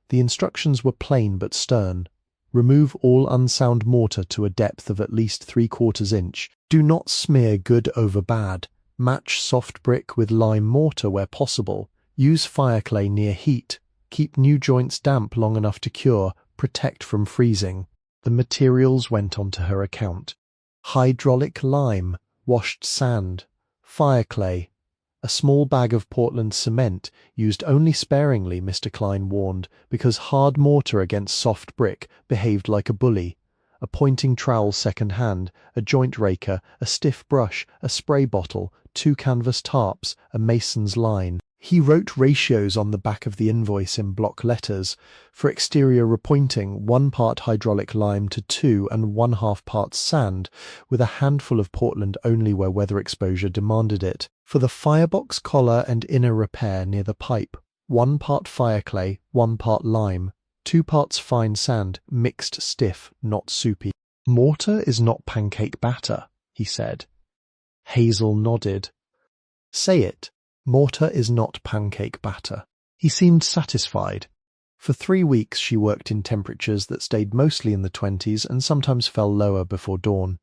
The instructions were plain but stern. Remove all unsound mortar to a depth of at least 3/4 inch. Do not smear good over bad. Match soft brick with lime mortar where possible. Use fireclay near heat. Keep new joints damp long enough to cure. Protect from freezing. The materials went on to her account. Hydraulic lime, washed sand, fireclay, a small bag of Portland cement, used only sparingly, Mr. Klein warned, because hard mortar against soft brick behaved like a bully, a pointing trowel second-hand, a joint raker, a stiff brush, a spray bottle, 2 canvas tarps, a mason's line. He wrote ratios on the back of the invoice in block letters. For exterior repointing, 1 part hydraulic lime to 2 and 1/2 parts sand, with a handful of Portland only where weather exposure demanded it. For the firebox collar and inner repair near the pipe, 1 part fireclay, 1 part lime, 2 parts fine sand, mixed stiff, not soupy. "Mortar is not pancake batter," he said. Hazel nodded. "Say it. Mortar is not pancake batter." He seemed satisfied. For 3 weeks she worked in temperatures that stayed mostly in the 20s and sometimes fell lower before dawn.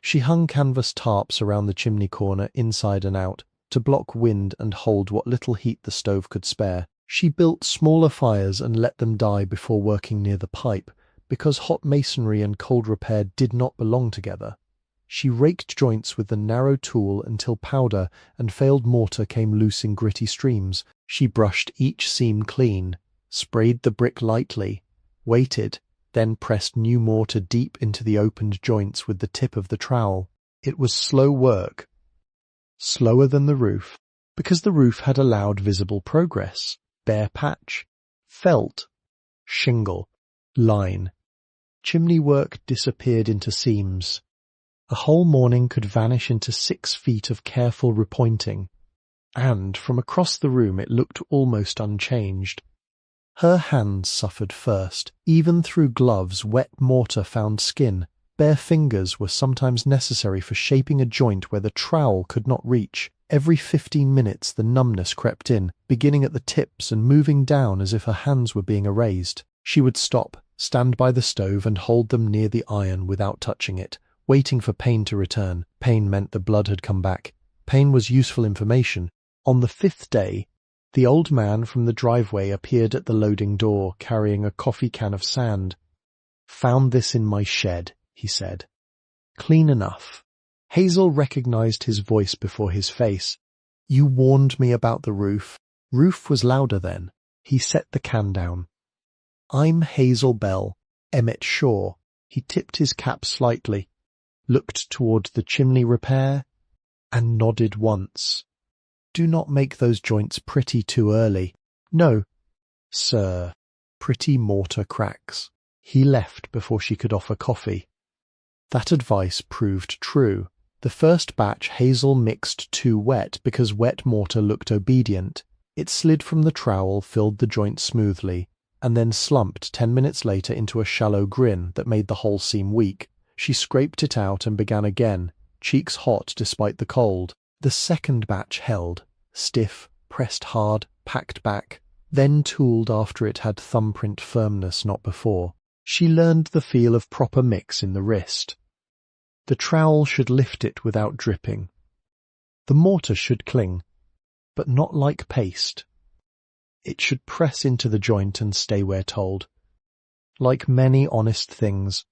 She hung canvas tarps around the chimney corner inside and out to block wind and hold what little heat the stove could spare. She built smaller fires and let them die before working near the pipe, because hot masonry and cold repair did not belong together. She raked joints with the narrow tool until powder and failed mortar came loose in gritty streams. She brushed each seam clean, sprayed the brick lightly, waited, then pressed new mortar deep into the opened joints with the tip of the trowel. It was slow work, slower than the roof, because the roof had allowed visible progress. Bare patch, felt, shingle, line. Chimney work disappeared into seams. A whole morning could vanish into 6 feet of careful repointing, and from across the room it looked almost unchanged. Her hands suffered first. Even through gloves, wet mortar found skin. Bare fingers were sometimes necessary for shaping a joint where the trowel could not reach. Every 15 minutes the numbness crept in, beginning at the tips and moving down as if her hands were being erased. She would stop, stand by the stove and hold them near the iron without touching it, waiting for pain to return. Pain meant the blood had come back. Pain was useful information. On the 5th day, the old man from the driveway appeared at the loading door, carrying a coffee can of sand. "Found this in my shed," he said. "Clean enough." Hazel recognized his voice before his face. "You warned me about the roof." Roof was louder then. He set the can down. "I'm Hazel Bell, Emmett Shaw." He tipped his cap slightly, looked toward the chimney repair, and nodded once. "Do not make those joints pretty too early." "No, sir." Pretty mortar cracks. He left before she could offer coffee. That advice proved true. The first batch Hazel mixed too wet because wet mortar looked obedient. It slid from the trowel, filled the joint smoothly, and then slumped 10 minutes later into a shallow grin that made the whole seem weak. She scraped it out and began again, cheeks hot despite the cold. The second batch held, stiff, pressed hard, packed back, then tooled after it had thumbprint firmness not before. She learned the feel of proper mix in the wrist. The trowel should lift it without dripping. The mortar should cling, but not like paste. It should press into the joint and stay where told. Like many honest things,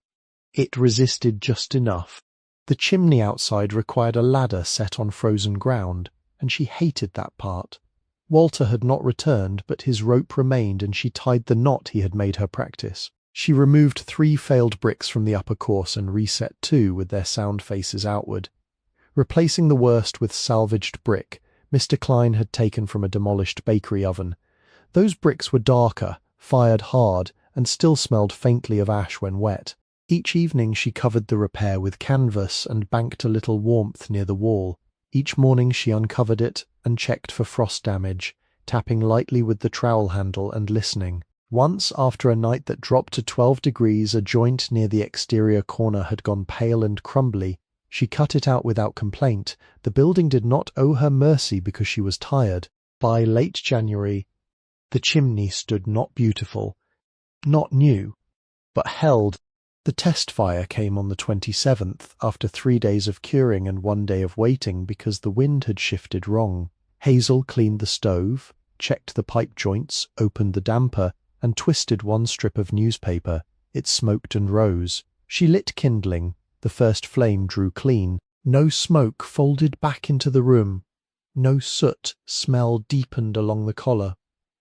it resisted just enough. The chimney outside required a ladder set on frozen ground, and she hated that part. Walter had not returned, but his rope remained, and she tied the knot he had made her practice. She removed 3 failed bricks from the upper course and reset 2 with their sound faces outward. Replacing the worst with salvaged brick, Mr. Klein had taken from a demolished bakery oven. Those bricks were darker, fired hard, and still smelled faintly of ash when wet. Each evening she covered the repair with canvas and banked a little warmth near the wall. Each morning she uncovered it and checked for frost damage, tapping lightly with the trowel handle and listening. Once, after a night that dropped to 12 degrees, a joint near the exterior corner had gone pale and crumbly. She cut it out without complaint. The building did not owe her mercy because she was tired. By late January, the chimney stood not beautiful, not new, but held. The test fire came on the 27th, after 3 days of curing and 1 day of waiting because the wind had shifted wrong. Hazel cleaned the stove, checked the pipe joints, opened the damper, and twisted 1 strip of newspaper. It smoked and rose. She lit kindling. The first flame drew clean. No smoke folded back into the room. No soot smell deepened along the collar.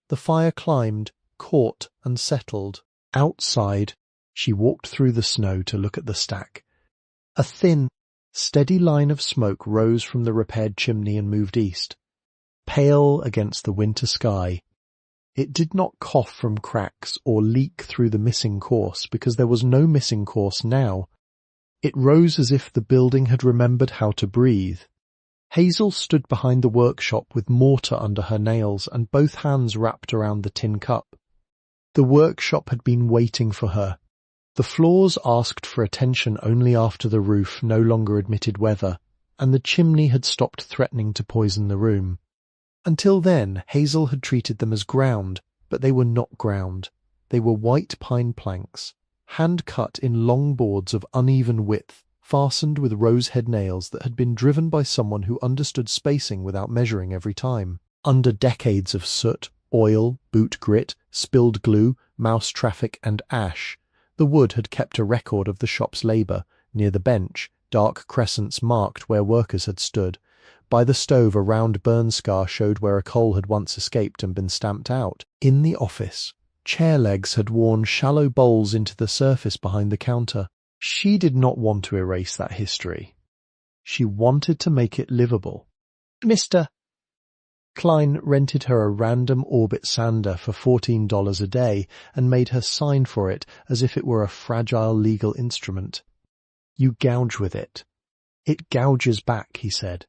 The fire climbed, caught, and settled. Outside, she walked through the snow to look at the stack. A thin, steady line of smoke rose from the repaired chimney and moved east, pale against the winter sky. It did not cough from cracks or leak through the missing course because there was no missing course now. It rose as if the building had remembered how to breathe. Hazel stood behind the workshop with mortar under her nails and both hands wrapped around the tin cup. The workshop had been waiting for her. The floors asked for attention only after the roof no longer admitted weather, and the chimney had stopped threatening to poison the room. Until then, Hazel had treated them as ground, but they were not ground. They were white pine planks, hand-cut in long boards of uneven width, fastened with rose-head nails that had been driven by someone who understood spacing without measuring every time. Under decades of soot, oil, boot grit, spilled glue, mouse traffic, and ash, the wood had kept a record of the shop's labour. Near the bench, dark crescents marked where workers had stood. By the stove, a round burn scar showed where a coal had once escaped and been stamped out. In the office, chair legs had worn shallow bowls into the surface behind the counter. She did not want to erase that history. She wanted to make it livable. Mr. Klein rented her a random orbit sander for $14 a day and made her sign for it as if it were a fragile legal instrument. You gouge with it. It gouges back, he said.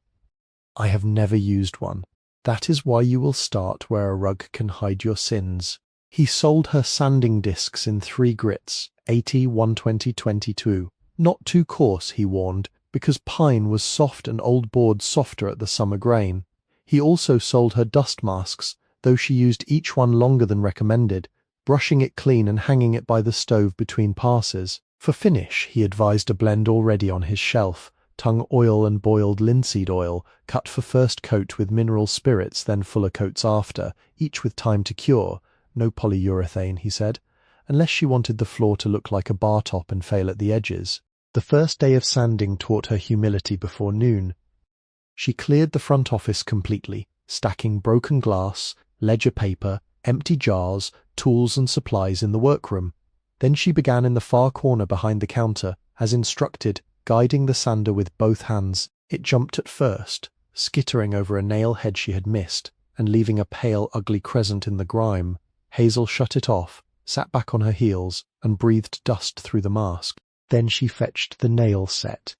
I have never used one. That is why you will start where a rug can hide your sins. He sold her sanding discs in 3 grits, 80, 120, 22. Not too coarse, he warned, because pine was soft and old board softer at the summer grain. He also sold her dust masks, though she used each one longer than recommended, brushing it clean and hanging it by the stove between passes. For finish, he advised a blend already on his shelf, tung oil and boiled linseed oil, cut for first coat with mineral spirits, then fuller coats after, each with time to cure. No polyurethane, he said, unless she wanted the floor to look like a bar top and fail at the edges. The first day of sanding taught her humility before noon. She cleared the front office completely, stacking broken glass, ledger paper, empty jars, tools and supplies in the workroom. Then she began in the far corner behind the counter, as instructed, guiding the sander with both hands. It jumped at first, skittering over a nail head she had missed, and leaving a pale, ugly crescent in the grime. Hazel shut it off, sat back on her heels, and breathed dust through the mask. Then she fetched the nail set.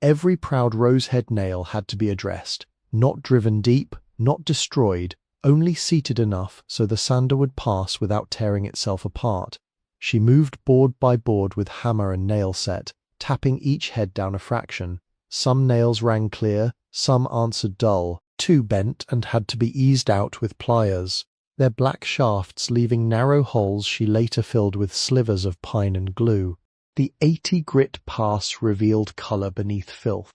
Every proud rosehead nail had to be addressed, not driven deep, not destroyed, only seated enough so the sander would pass without tearing itself apart. She moved board by board with hammer and nail set, tapping each head down a fraction. Some nails rang clear, some answered dull. 2 bent and had to be eased out with pliers, their black shafts leaving narrow holes she later filled with slivers of pine and glue. The 80 grit pass revealed colour beneath filth.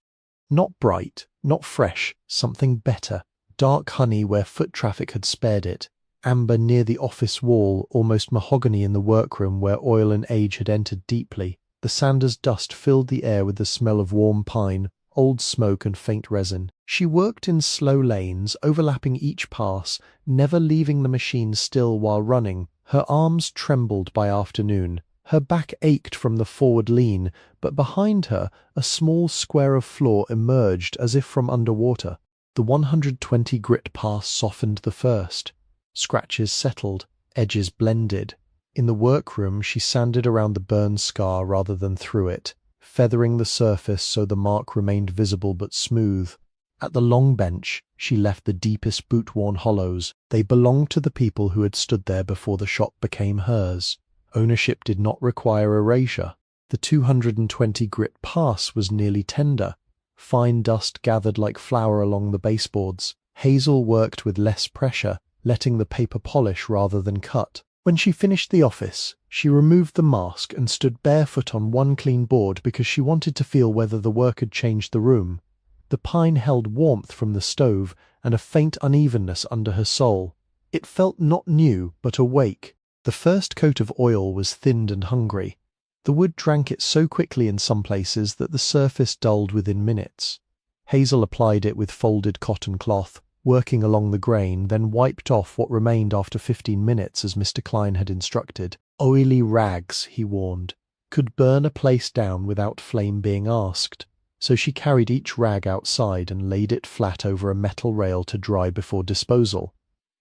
Not bright, not fresh, something better. Dark honey where foot traffic had spared it. Amber near the office wall, almost mahogany in the workroom where oil and age had entered deeply. The sander's dust filled the air with the smell of warm pine, old smoke and faint resin. She worked in slow lanes, overlapping each pass, never leaving the machine still while running. Her arms trembled by afternoon. Her back ached from the forward lean, but behind her a small square of floor emerged as if from underwater. The 120 grit pass softened the first. Scratches settled, edges blended. In the workroom she sanded around the burn scar rather than through it, feathering the surface so the mark remained visible but smooth. At the long bench she left the deepest boot-worn hollows. They belonged to the people who had stood there before the shop became hers. Ownership did not require erasure. The 220 grit pass was nearly tender. Fine dust gathered like flour along the baseboards. Hazel worked with less pressure, letting the paper polish rather than cut. When she finished the office, she removed the mask and stood barefoot on one clean board because she wanted to feel whether the work had changed the room. The pine held warmth from the stove and a faint unevenness under her sole. It felt not new, but awake. The first coat of oil was thinned and hungry. The wood drank it so quickly in some places that the surface dulled within minutes. Hazel applied it with folded cotton cloth, working along the grain, then wiped off what remained after 15 minutes as Mr. Klein had instructed. Oily rags, he warned, could burn a place down without flame being asked. So she carried each rag outside and laid it flat over a metal rail to dry before disposal.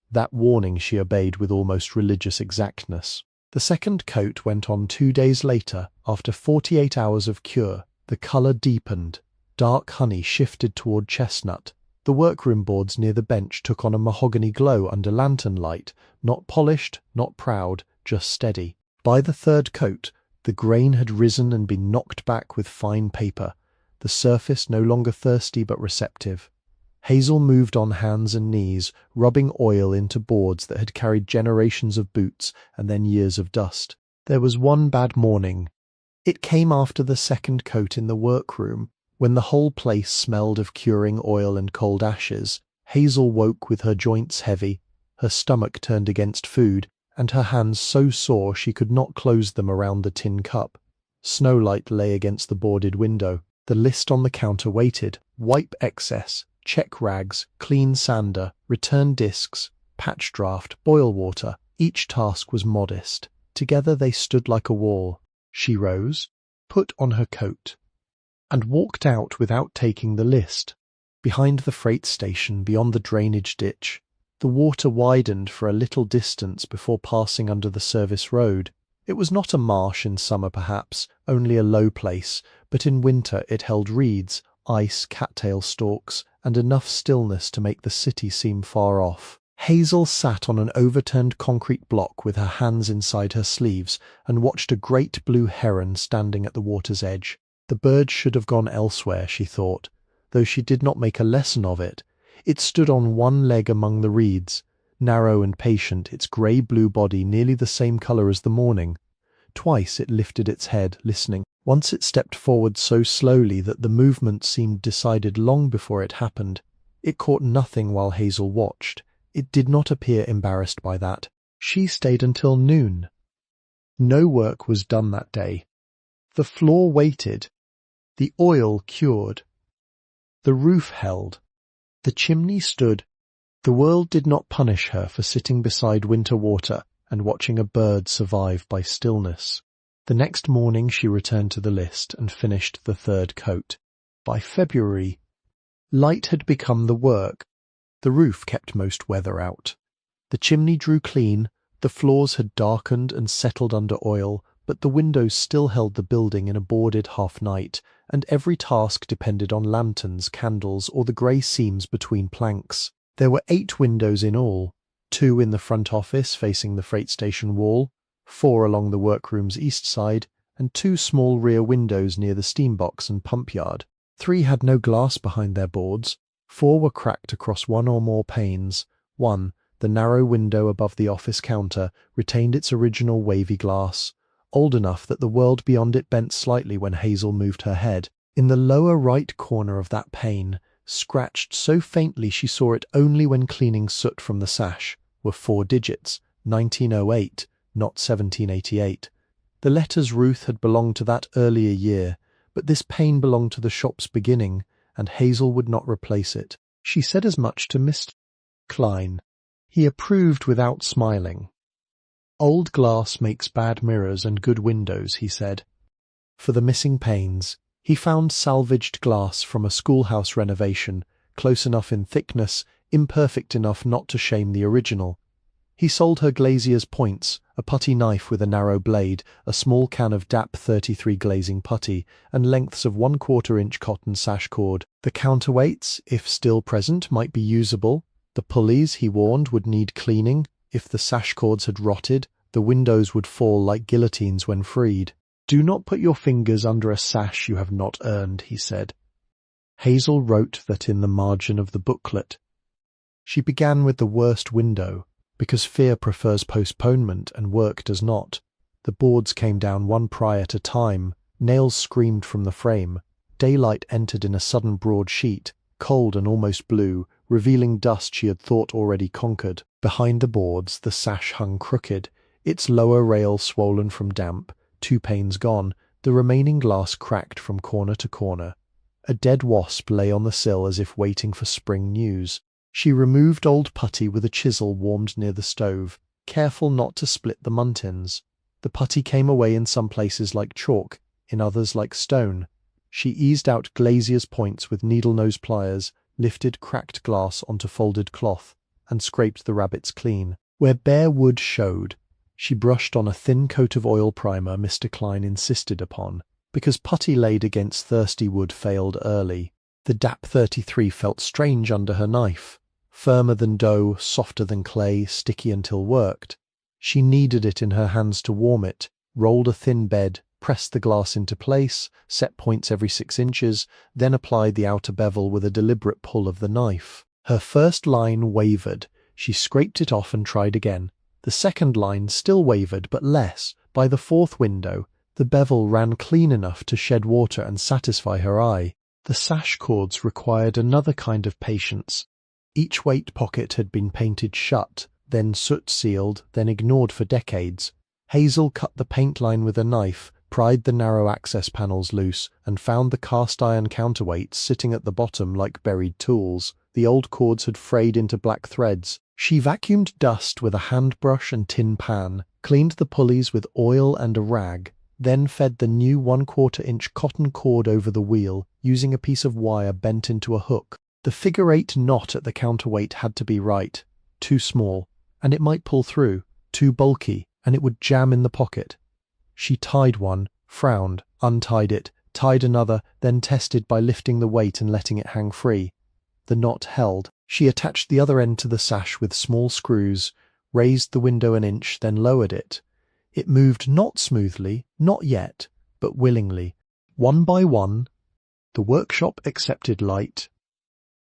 That warning she obeyed with almost religious exactness. The second coat went on 2 days later. After 48 hours of cure, the colour deepened. Dark honey shifted toward chestnut. The workroom boards near the bench took on a mahogany glow under lantern light, not polished, not proud, just steady. By the third coat, the grain had risen and been knocked back with fine paper, the surface no longer thirsty but receptive. Hazel moved on hands and knees, rubbing oil into boards that had carried generations of boots and then years of dust. There was one bad morning. It came after the second coat in the workroom, when the whole place smelled of curing oil and cold ashes. Hazel woke with her joints heavy, her stomach turned against food, and her hands so sore she could not close them around the tin cup. Snowlight lay against the boarded window. The list on the counter waited. Wipe excess, check rags, clean sander, return discs, patch draft, boil water. Each task was modest. Together they stood like a wall. She rose, put on her coat, and walked out without taking the list. Behind the freight station, beyond the drainage ditch, the water widened for a little distance before passing under the service road. It was not a marsh in summer perhaps, only a low place, but in winter it held reeds, ice, cattail stalks, and enough stillness to make the city seem far off. Hazel sat on an overturned concrete block with her hands inside her sleeves and watched a great blue heron standing at the water's edge. The bird should have gone elsewhere, she thought, though she did not make a lesson of it. It stood on one leg among the reeds, narrow and patient, its grey-blue body nearly the same colour as the morning. Twice it lifted its head, listening. Once it stepped forward so slowly that the movement seemed decided long before it happened. It caught nothing while Hazel watched. It did not appear embarrassed by that. She stayed until noon. No work was done that day. The floor waited. The oil cured. The roof held. The chimney stood. The world did not punish her for sitting beside winter water and watching a bird survive by stillness. The next morning she returned to the list and finished the third coat. By February, light had become the work. The roof kept most weather out. The chimney drew clean, the floors had darkened and settled under oil, but the windows still held the building in a boarded half-night, and every task depended on lanterns, candles, or the grey seams between planks. There were 8 windows in all, 2 in the front office facing the freight station wall, 4 along the workroom's east side, and 2 small rear windows near the steam box and pump yard. 3 had no glass behind their boards. 4 were cracked across 1 or more panes. 1, the narrow window above the office counter, retained its original wavy glass, old enough that the world beyond it bent slightly when Hazel moved her head. In the lower right corner of that pane, scratched so faintly she saw it only when cleaning soot from the sash, were 4 digits, 1908, not 1788. The letters Ruth had belonged to that earlier year, but this pane belonged to the shop's beginning, and Hazel would not replace it. She said as much to Mr. Klein. He approved without smiling. "Old glass makes bad mirrors and good windows," he said. For the missing panes, he found salvaged glass from a schoolhouse renovation, close enough in thickness, imperfect enough not to shame the original. He sold her glazier's points, a putty knife with a narrow blade, a small can of DAP 33 glazing putty, and lengths of 1/4-inch cotton sash cord. The counterweights, if still present, might be usable. The pulleys, he warned, would need cleaning. If the sash cords had rotted, the windows would fall like guillotines when freed. "Do not put your fingers under a sash you have not earned," he said. Hazel wrote that in the margin of the booklet. She began with the worst window, because fear prefers postponement and work does not. The boards came down one pry at a time, nails screamed from the frame. Daylight entered in a sudden broad sheet, cold and almost blue, revealing dust she had thought already conquered. Behind the boards the sash hung crooked, its lower rail swollen from damp, 2 panes gone, the remaining glass cracked from corner to corner. A dead wasp lay on the sill as if waiting for spring news. She removed old putty with a chisel warmed near the stove, careful not to split the muntins. The putty came away in some places like chalk, in others like stone. She eased out glazier's points with needle-nose pliers, lifted cracked glass onto folded cloth, and scraped the rabbits clean. Where bare wood showed, she brushed on a thin coat of oil primer Mr. Klein insisted upon, because putty laid against thirsty wood failed early. The DAP 33 felt strange under her knife, firmer than dough, softer than clay, sticky until worked. She kneaded it in her hands to warm it, rolled a thin bed, pressed the glass into place, set points every 6 inches, then applied the outer bevel with a deliberate pull of the knife. Her first line wavered. She scraped it off and tried again. The second line still wavered, but less. By the 4th window, the bevel ran clean enough to shed water and satisfy her eye. The sash cords required another kind of patience. Each weight pocket had been painted shut, then soot-sealed, then ignored for decades. Hazel cut the paint line with a knife, pried the narrow access panels loose, and found the cast-iron counterweights sitting at the bottom like buried tools. The old cords had frayed into black threads. She vacuumed dust with a hand brush and tin pan, cleaned the pulleys with oil and a rag, then fed the new 1/4-inch cotton cord over the wheel, using a piece of wire bent into a hook. The figure-8 knot at the counterweight had to be right. Too small, and it might pull through. Too bulky, and it would jam in the pocket. She tied one, frowned, untied it, tied another, then tested by lifting the weight and letting it hang free. The knot held. She attached the other end to the sash with small screws, raised the window an inch, then lowered it. It moved not smoothly, not yet, but willingly. One by one, the workshop accepted light.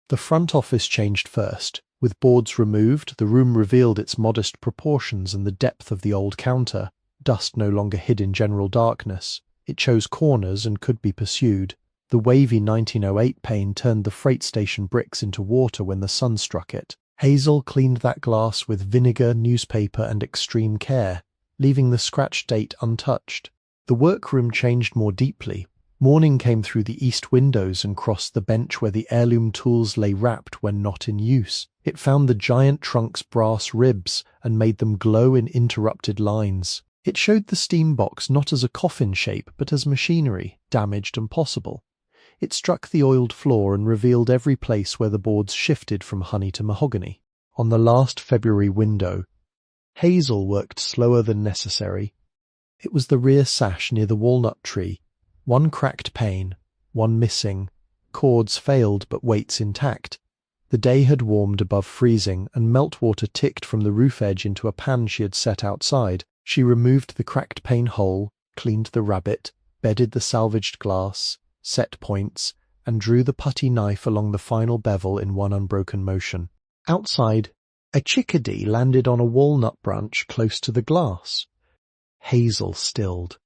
The front office changed first. With boards removed, the room revealed its modest proportions and the depth of the old counter. Dust no longer hid in general darkness. It chose corners and could be pursued. The wavy 1908 pane turned the freight station bricks into water when the sun struck it. Hazel cleaned that glass with vinegar, newspaper, and extreme care, leaving the scratch date untouched. The workroom changed more deeply. Morning came through the east windows and crossed the bench where the heirloom tools lay wrapped when not in use. It found the giant trunk's brass ribs and made them glow in interrupted lines. It showed the steam box not as a coffin shape but as machinery, damaged and possible. It struck the oiled floor and revealed every place where the boards shifted from honey to mahogany. On the last February window, Hazel worked slower than necessary. It was the rear sash near the walnut tree. One cracked pane, one missing. Cords failed but weights intact. The day had warmed above freezing, and meltwater ticked from the roof edge into a pan she had set outside. She removed the cracked pane hole, cleaned the rabbit, bedded the salvaged glass, set points, and drew the putty knife along the final bevel in one unbroken motion. Outside, a chickadee landed on a walnut branch close to the glass. Hazel stilled.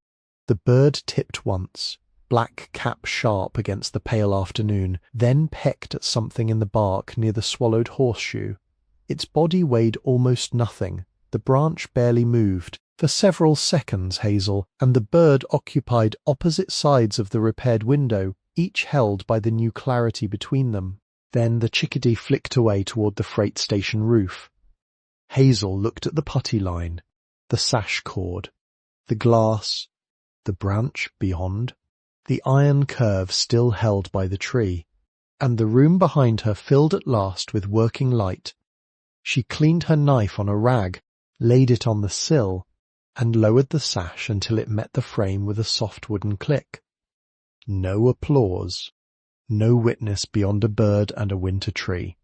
The bird tipped once, black cap sharp against the pale afternoon, then pecked at something in the bark near the swallowed horseshoe. Its body weighed almost nothing. The branch barely moved. For several seconds, Hazel and the bird occupied opposite sides of the repaired window, each held by the new clarity between them. Then the chickadee flicked away toward the freight station roof. Hazel looked at the putty line, the sash cord, the glass, the branch beyond, the iron curve still held by the tree, and the room behind her filled at last with working light. She cleaned her knife on a rag, laid it on the sill, and lowered the sash until it met the frame with a soft wooden click. No applause, no witness beyond a bird and a winter tree.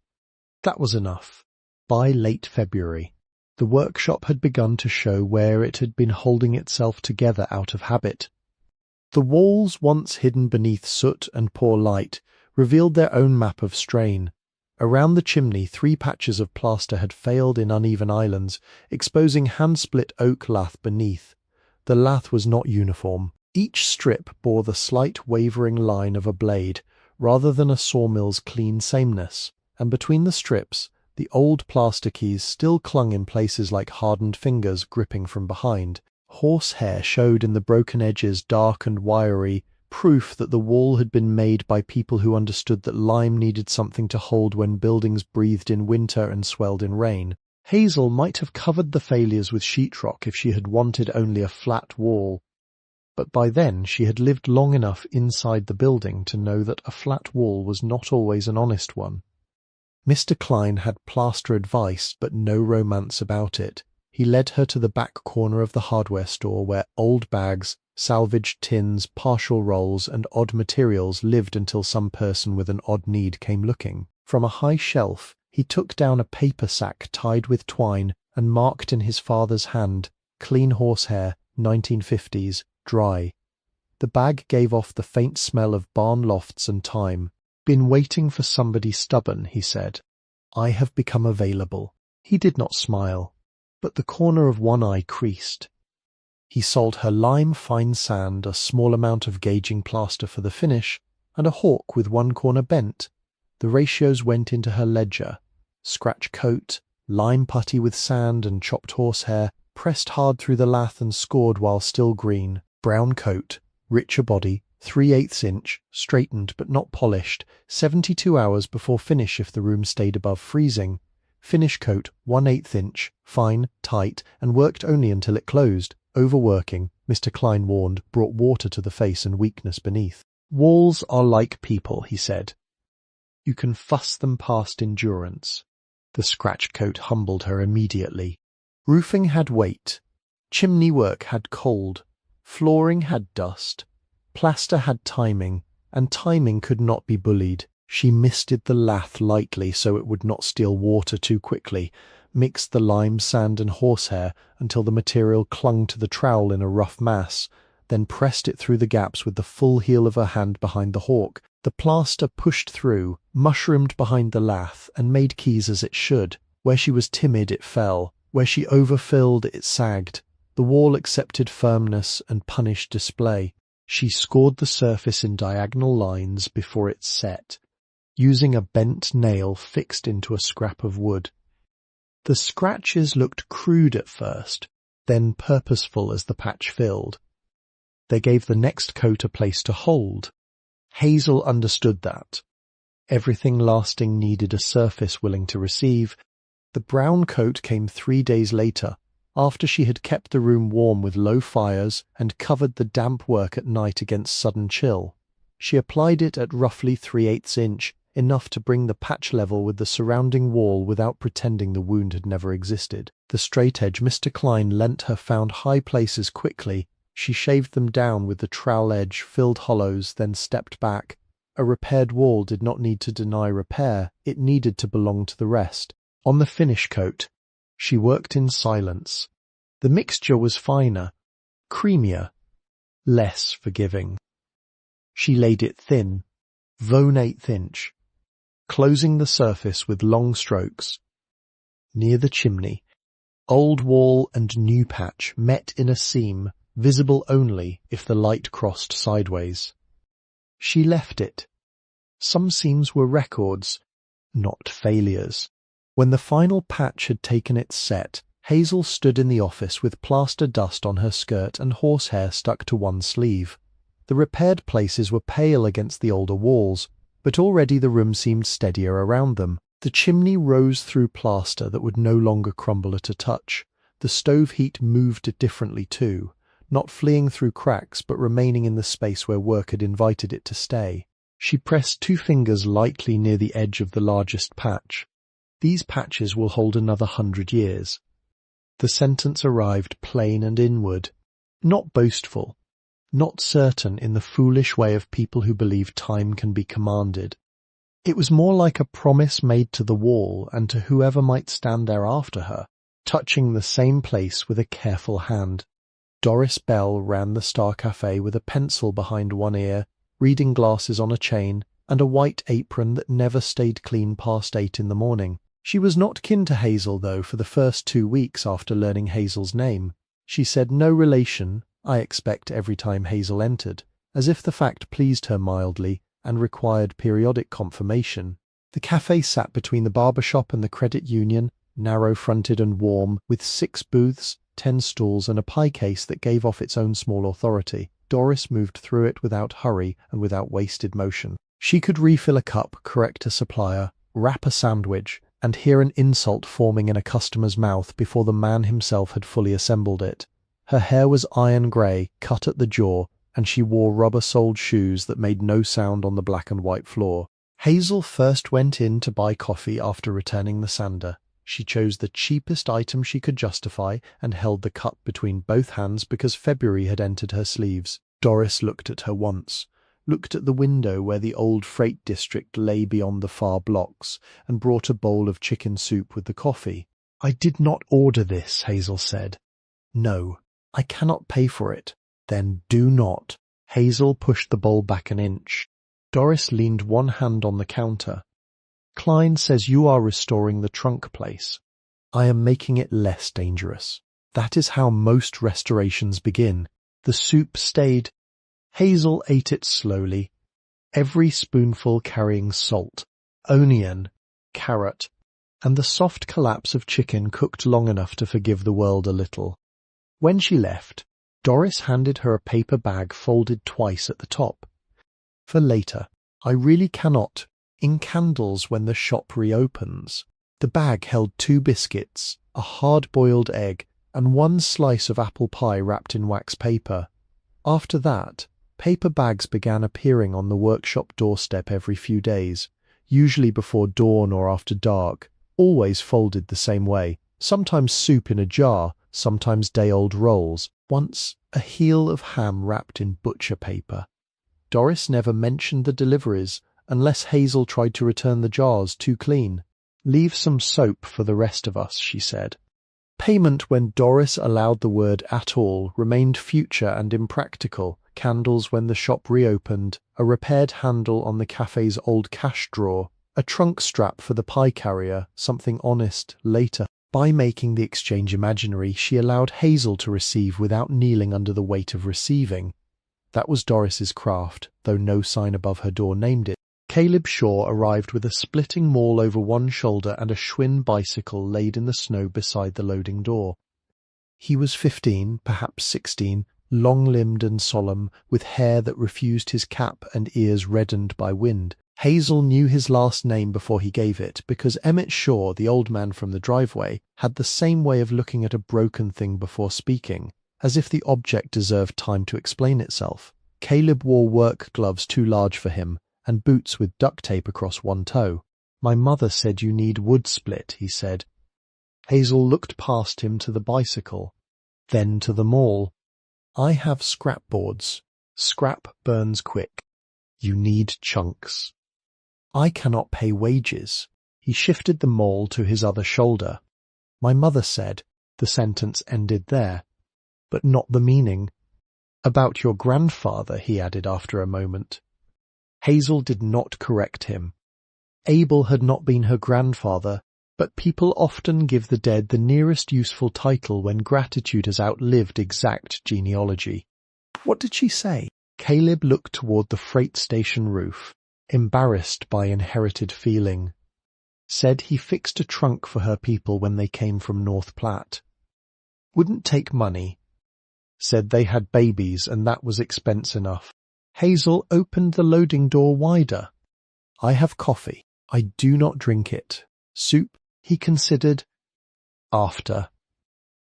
That was enough. By late February, the workshop had begun to show where it had been holding itself together out of habit. The walls, once hidden beneath soot and poor light, revealed their own map of strain. Around the chimney 3 patches of plaster had failed in uneven islands, exposing hand-split oak lath beneath. The lath was not uniform. Each strip bore the slight wavering line of a blade, rather than a sawmill's clean sameness, and between the strips, the old plaster keys still clung in places like hardened fingers gripping from behind. Horsehair showed in the broken edges, dark and wiry, proof that the wall had been made by people who understood that lime needed something to hold when buildings breathed in winter and swelled in rain. Hazel might have covered the failures with sheetrock if she had wanted only a flat wall, but by then she had lived long enough inside the building to know that a flat wall was not always an honest one. Mr. Klein had plaster advice, but no romance about it. He led her to the back corner of the hardware store where old bags, salvaged tins, partial rolls, and odd materials lived until some person with an odd need came looking. From a high shelf, he took down a paper sack tied with twine and marked in his father's hand, "Clean horsehair, 1950s, dry." The bag gave off the faint smell of barn lofts and time. "Been waiting for somebody stubborn," he said. "I have become available." He did not smile, but the corner of one eye creased. He sold her lime fine sand, a small amount of gauging plaster for the finish, and a hawk with one corner bent. The ratios went into her ledger. Scratch coat, lime putty with sand and chopped horsehair, pressed hard through the lath and scored while still green. Brown coat, richer body, 3/8 inch, straightened but not polished, 72 hours before finish if the room stayed above freezing. Finish coat, 1/8 inch, fine, tight, and worked only until it closed. Overworking, Mr. Klein warned, brought water to the face and weakness beneath. "Walls are like people," he said. "You can fuss them past endurance." The scratch coat humbled her immediately. Roofing had weight. Chimney work had cold. Flooring had dust. Plaster had timing, and timing could not be bullied. She misted the lath lightly so it would not steal water too quickly, mixed the lime, sand, and horsehair until the material clung to the trowel in a rough mass, then pressed it through the gaps with the full heel of her hand behind the hawk. The plaster pushed through, mushroomed behind the lath, and made keys as it should. Where she was timid, it fell. Where she overfilled, it sagged. The wall accepted firmness and punished display. She scored the surface in diagonal lines before it set, using a bent nail fixed into a scrap of wood. The scratches looked crude at first, then purposeful as the patch filled. They gave the next coat a place to hold. Hazel understood that. Everything lasting needed a surface willing to receive. The brown coat came 3 days later, after she had kept the room warm with low fires and covered the damp work at night against sudden chill. She applied it at roughly 3/8 inch, enough to bring the patch level with the surrounding wall without pretending the wound had never existed. The straight edge Mr. Klein lent her found high places quickly. She shaved them down with the trowel edge, filled hollows, then stepped back. A repaired wall did not need to deny repair, it needed to belong to the rest. On the finish coat, she worked in silence. The mixture was finer, creamier, less forgiving. She laid it thin, Vone 1/8 inch, closing the surface with long strokes. Near the chimney, old wall and new patch met in a seam, visible only if the light crossed sideways. She left it. Some seams were records, not failures. When the final patch had taken its set, Hazel stood in the office with plaster dust on her skirt and horsehair stuck to one sleeve. The repaired places were pale against the older walls, but already the room seemed steadier around them. The chimney rose through plaster that would no longer crumble at a touch. The stove heat moved differently too, not fleeing through cracks but remaining in the space where work had invited it to stay. She pressed 2 fingers lightly near the edge of the largest patch. These patches will hold another 100 years. The sentence arrived plain and inward, not boastful, not certain in the foolish way of people who believe time can be commanded. It was more like a promise made to the wall and to whoever might stand there after her, touching the same place with a careful hand. Doris Bell ran the Star Cafe with a pencil behind one ear, reading glasses on a chain, and a white apron that never stayed clean past 8 in the morning. She was not kin to Hazel, though, for the first 2 weeks after learning Hazel's name. She said no relation, I expect, every time Hazel entered, as if the fact pleased her mildly and required periodic confirmation. The cafe sat between the barber shop and the credit union, narrow-fronted and warm, with 6 booths, 10 stalls, and a pie case that gave off its own small authority. Doris moved through it without hurry and without wasted motion. She could refill a cup, correct a supplier, wrap a sandwich, and hear an insult forming in a customer's mouth before the man himself had fully assembled it. Her hair was iron grey, cut at the jaw, and she wore rubber-soled shoes that made no sound on the black and white floor. Hazel first went in to buy coffee after returning the sander. She chose the cheapest item she could justify and held the cup between both hands because February had entered her sleeves. Doris looked at her once, looked at the window where the old freight district lay beyond the far blocks, and brought a bowl of chicken soup with the coffee. I did not order this, Hazel said. No, I cannot pay for it. Then do not. Hazel pushed the bowl back an inch. Doris leaned one hand on the counter. Klein says you are restoring the trunk place. I am making it less dangerous. That is how most restorations begin. The soup stayed. Hazel ate it slowly, every spoonful carrying salt, onion, carrot, and the soft collapse of chicken cooked long enough to forgive the world a little. When she left, Doris handed her a paper bag folded twice at the top. For later, I really cannot. In candles when the shop reopens. The bag held 2 biscuits, a hard-boiled egg, and 1 slice of apple pie wrapped in wax paper. After that, paper bags began appearing on the workshop doorstep every few days, usually before dawn or after dark, always folded the same way, sometimes soup in a jar, sometimes day-old rolls, once a heel of ham wrapped in butcher paper. Doris never mentioned the deliveries, unless Hazel tried to return the jars too clean. Leave some soap for the rest of us, she said. Payment, when Doris allowed the word at all, remained future and impractical. Candles when the shop reopened, a repaired handle on the cafe's old cash drawer, a trunk strap for the pie carrier, something honest, later. By making the exchange imaginary, she allowed Hazel to receive without kneeling under the weight of receiving. That was Doris's craft, though no sign above her door named it. Caleb Shaw arrived with a splitting maul over one shoulder and a Schwinn bicycle laid in the snow beside the loading door. He was 15, perhaps 16, long-limbed and solemn, with hair that refused his cap and ears reddened by wind. Hazel knew his last name before he gave it, because Emmett Shaw, the old man from the driveway, had the same way of looking at a broken thing before speaking, as if the object deserved time to explain itself. Caleb wore work gloves too large for him, and boots with duct tape across one toe. My mother said you need wood split, he said. Hazel looked past him to the bicycle, then to the maul. I have scrap boards. Scrap burns quick. You need chunks. I cannot pay wages. He shifted the maul to his other shoulder. My mother said, the sentence ended there, but not the meaning. About your grandfather, he added after a moment. Hazel did not correct him. Abel had not been her grandfather, but people often give the dead the nearest useful title when gratitude has outlived exact genealogy. What did she say? Caleb looked toward the freight station roof, embarrassed by inherited feeling. Said he fixed a trunk for her people when they came from North Platte. Wouldn't take money. Said they had babies and that was expense enough. Hazel opened the loading door wider. I have coffee. I do not drink it. Soup, he considered. After.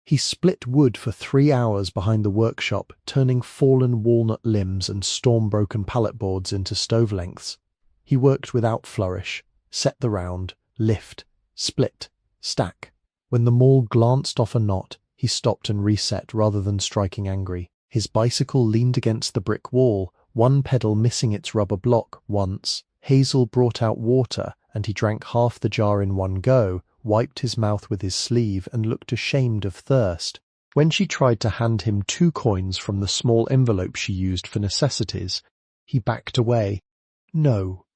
He split wood for 3 hours behind the workshop, turning fallen walnut limbs and storm-broken pallet boards into stove lengths. He worked without flourish, set the round, lift, split, stack. When the maul glanced off a knot, he stopped and reset rather than striking angry. His bicycle leaned against the brick wall, one pedal missing its rubber block once. Hazel brought out water, and he drank half the jar in one go, wiped his mouth with his sleeve, and looked ashamed of thirst. When she tried to hand him 2 coins from the small envelope she used for necessities, he backed away. No.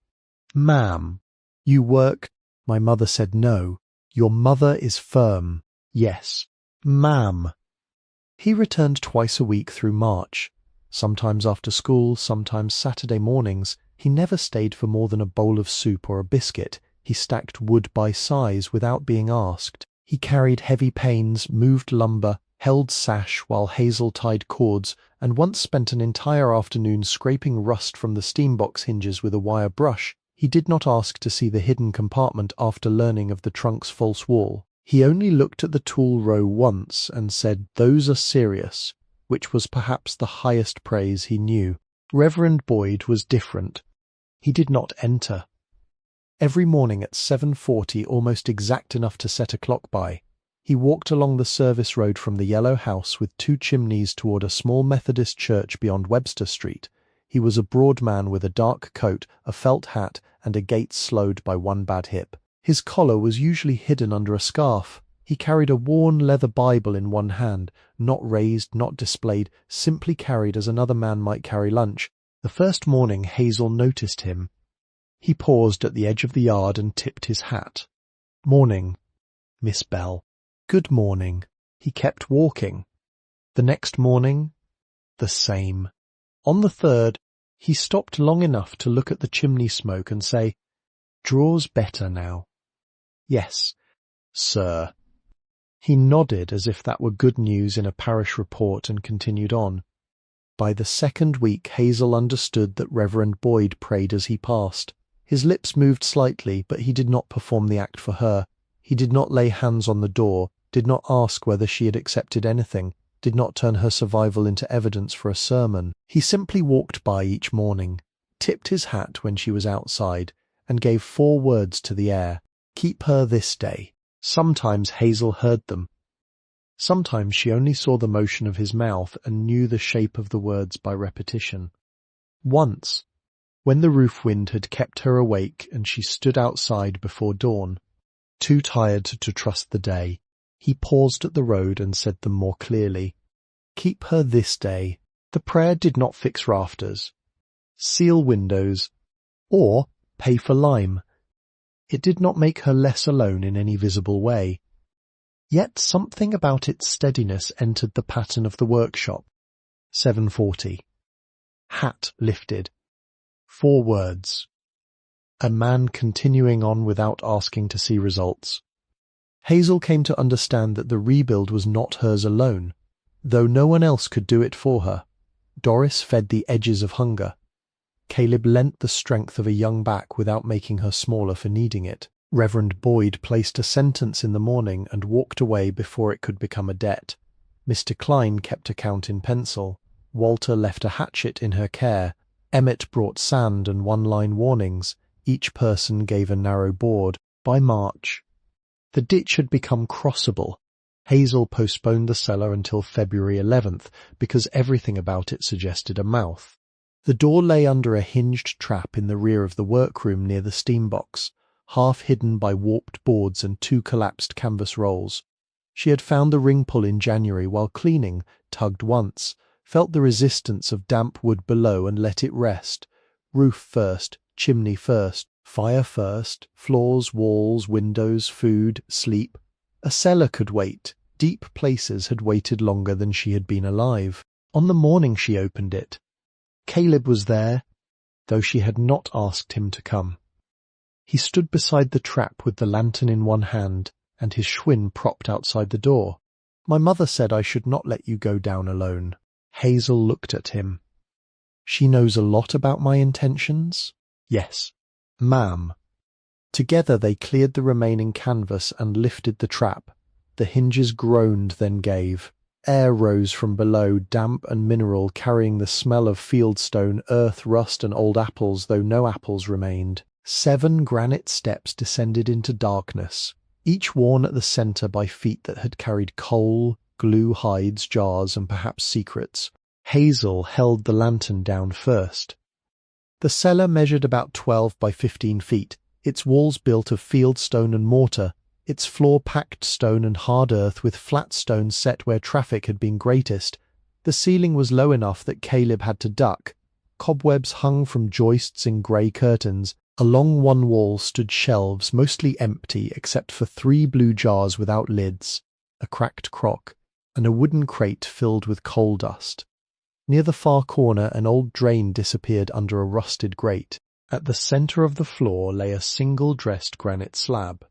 Ma'am. You work? My mother said no. Your mother is firm. Yes. Ma'am. He returned twice a week through March. Sometimes after school, sometimes Saturday mornings. He never stayed for more than a bowl of soup or a biscuit. He stacked wood by size without being asked. He carried heavy panes, moved lumber, held sash while Hazel tied cords, and once spent an entire afternoon scraping rust from the steambox hinges with a wire brush. He did not ask to see the hidden compartment after learning of the trunk's false wall. He only looked at the tool row once and said, "Those are serious," which was perhaps the highest praise he knew. Reverend Boyd was different. He did not enter. Every morning at 7:40, almost exact enough to set a clock by, he walked along the service road from the yellow house with 2 chimneys toward a small Methodist church beyond Webster Street. He was a broad man with a dark coat, a felt hat, and a gait slowed by one bad hip. His collar was usually hidden under a scarf. He carried a worn leather Bible in one hand, not raised, not displayed, simply carried as another man might carry lunch. The first morning Hazel noticed him. He paused at the edge of the yard and tipped his hat. "Morning, Miss Bell." "Good morning." He kept walking. The next morning, the same. On the third, he stopped long enough to look at the chimney smoke and say, "Draw's better now." "Yes, sir." He nodded as if that were good news in a parish report and continued on. By the second week Hazel understood that Reverend Boyd prayed as he passed. His lips moved slightly, but he did not perform the act for her. He did not lay hands on the door, did not ask whether she had accepted anything, did not turn her survival into evidence for a sermon. He simply walked by each morning, tipped his hat when she was outside, and gave 4 words to the air. "Keep her this day." Sometimes Hazel heard them. Sometimes she only saw the motion of his mouth and knew the shape of the words by repetition. Once, when the roof wind had kept her awake and she stood outside before dawn, too tired to trust the day, he paused at the road and said them more clearly. "Keep her this day." The prayer did not fix rafters, seal windows, or pay for lime. It did not make her less alone in any visible way. Yet something about its steadiness entered the pattern of the workshop. 7:40. Hat lifted. 4 words. A man continuing on without asking to see results. Hazel came to understand that the rebuild was not hers alone, though no one else could do it for her. Doris fed the edges of hunger. Caleb lent the strength of a young back without making her smaller for needing it. Reverend Boyd placed a sentence in the morning and walked away before it could become a debt. Mr. Klein kept account in pencil. Walter left a hatchet in her care. Emmett brought sand and 1-line warnings. Each person gave a narrow board. By March, the ditch had become crossable. Hazel postponed the cellar until February 11th because everything about it suggested a mouth. The door lay under a hinged trap in the rear of the workroom near the steam box, half hidden by warped boards and 2 collapsed canvas rolls. She had found the ring pull in January while cleaning, tugged once, felt the resistance of damp wood below and let it rest. Roof first, chimney first, fire first, floors, walls, windows, food, sleep. A cellar could wait. Deep places had waited longer than she had been alive. On the morning she opened it, Caleb was there, though she had not asked him to come. He stood beside the trap with the lantern in one hand and his Schwinn propped outside the door. My mother said I should not let you go down alone. Hazel looked at him. She knows a lot about my intentions? Yes, ma'am. Together they cleared the remaining canvas and lifted the trap. The hinges groaned, then gave. Air rose from below, damp and mineral, carrying the smell of fieldstone, earth, rust, and old apples, though no apples remained. 7 granite steps descended into darkness, each worn at the centre by feet that had carried coal, glue, hides, jars, and perhaps secrets. Hazel held the lantern down first. The cellar measured about 12 by 15 feet, its walls built of fieldstone and mortar, its floor packed stone and hard earth with flat stones set where traffic had been greatest. The ceiling was low enough that Caleb had to duck. Cobwebs hung from joists in grey curtains. Along one wall stood shelves, mostly empty except for 3 blue jars without lids, a cracked crock, and a wooden crate filled with coal dust. Near the far corner an old drain disappeared under a rusted grate. At the centre of the floor lay a single dressed granite slab.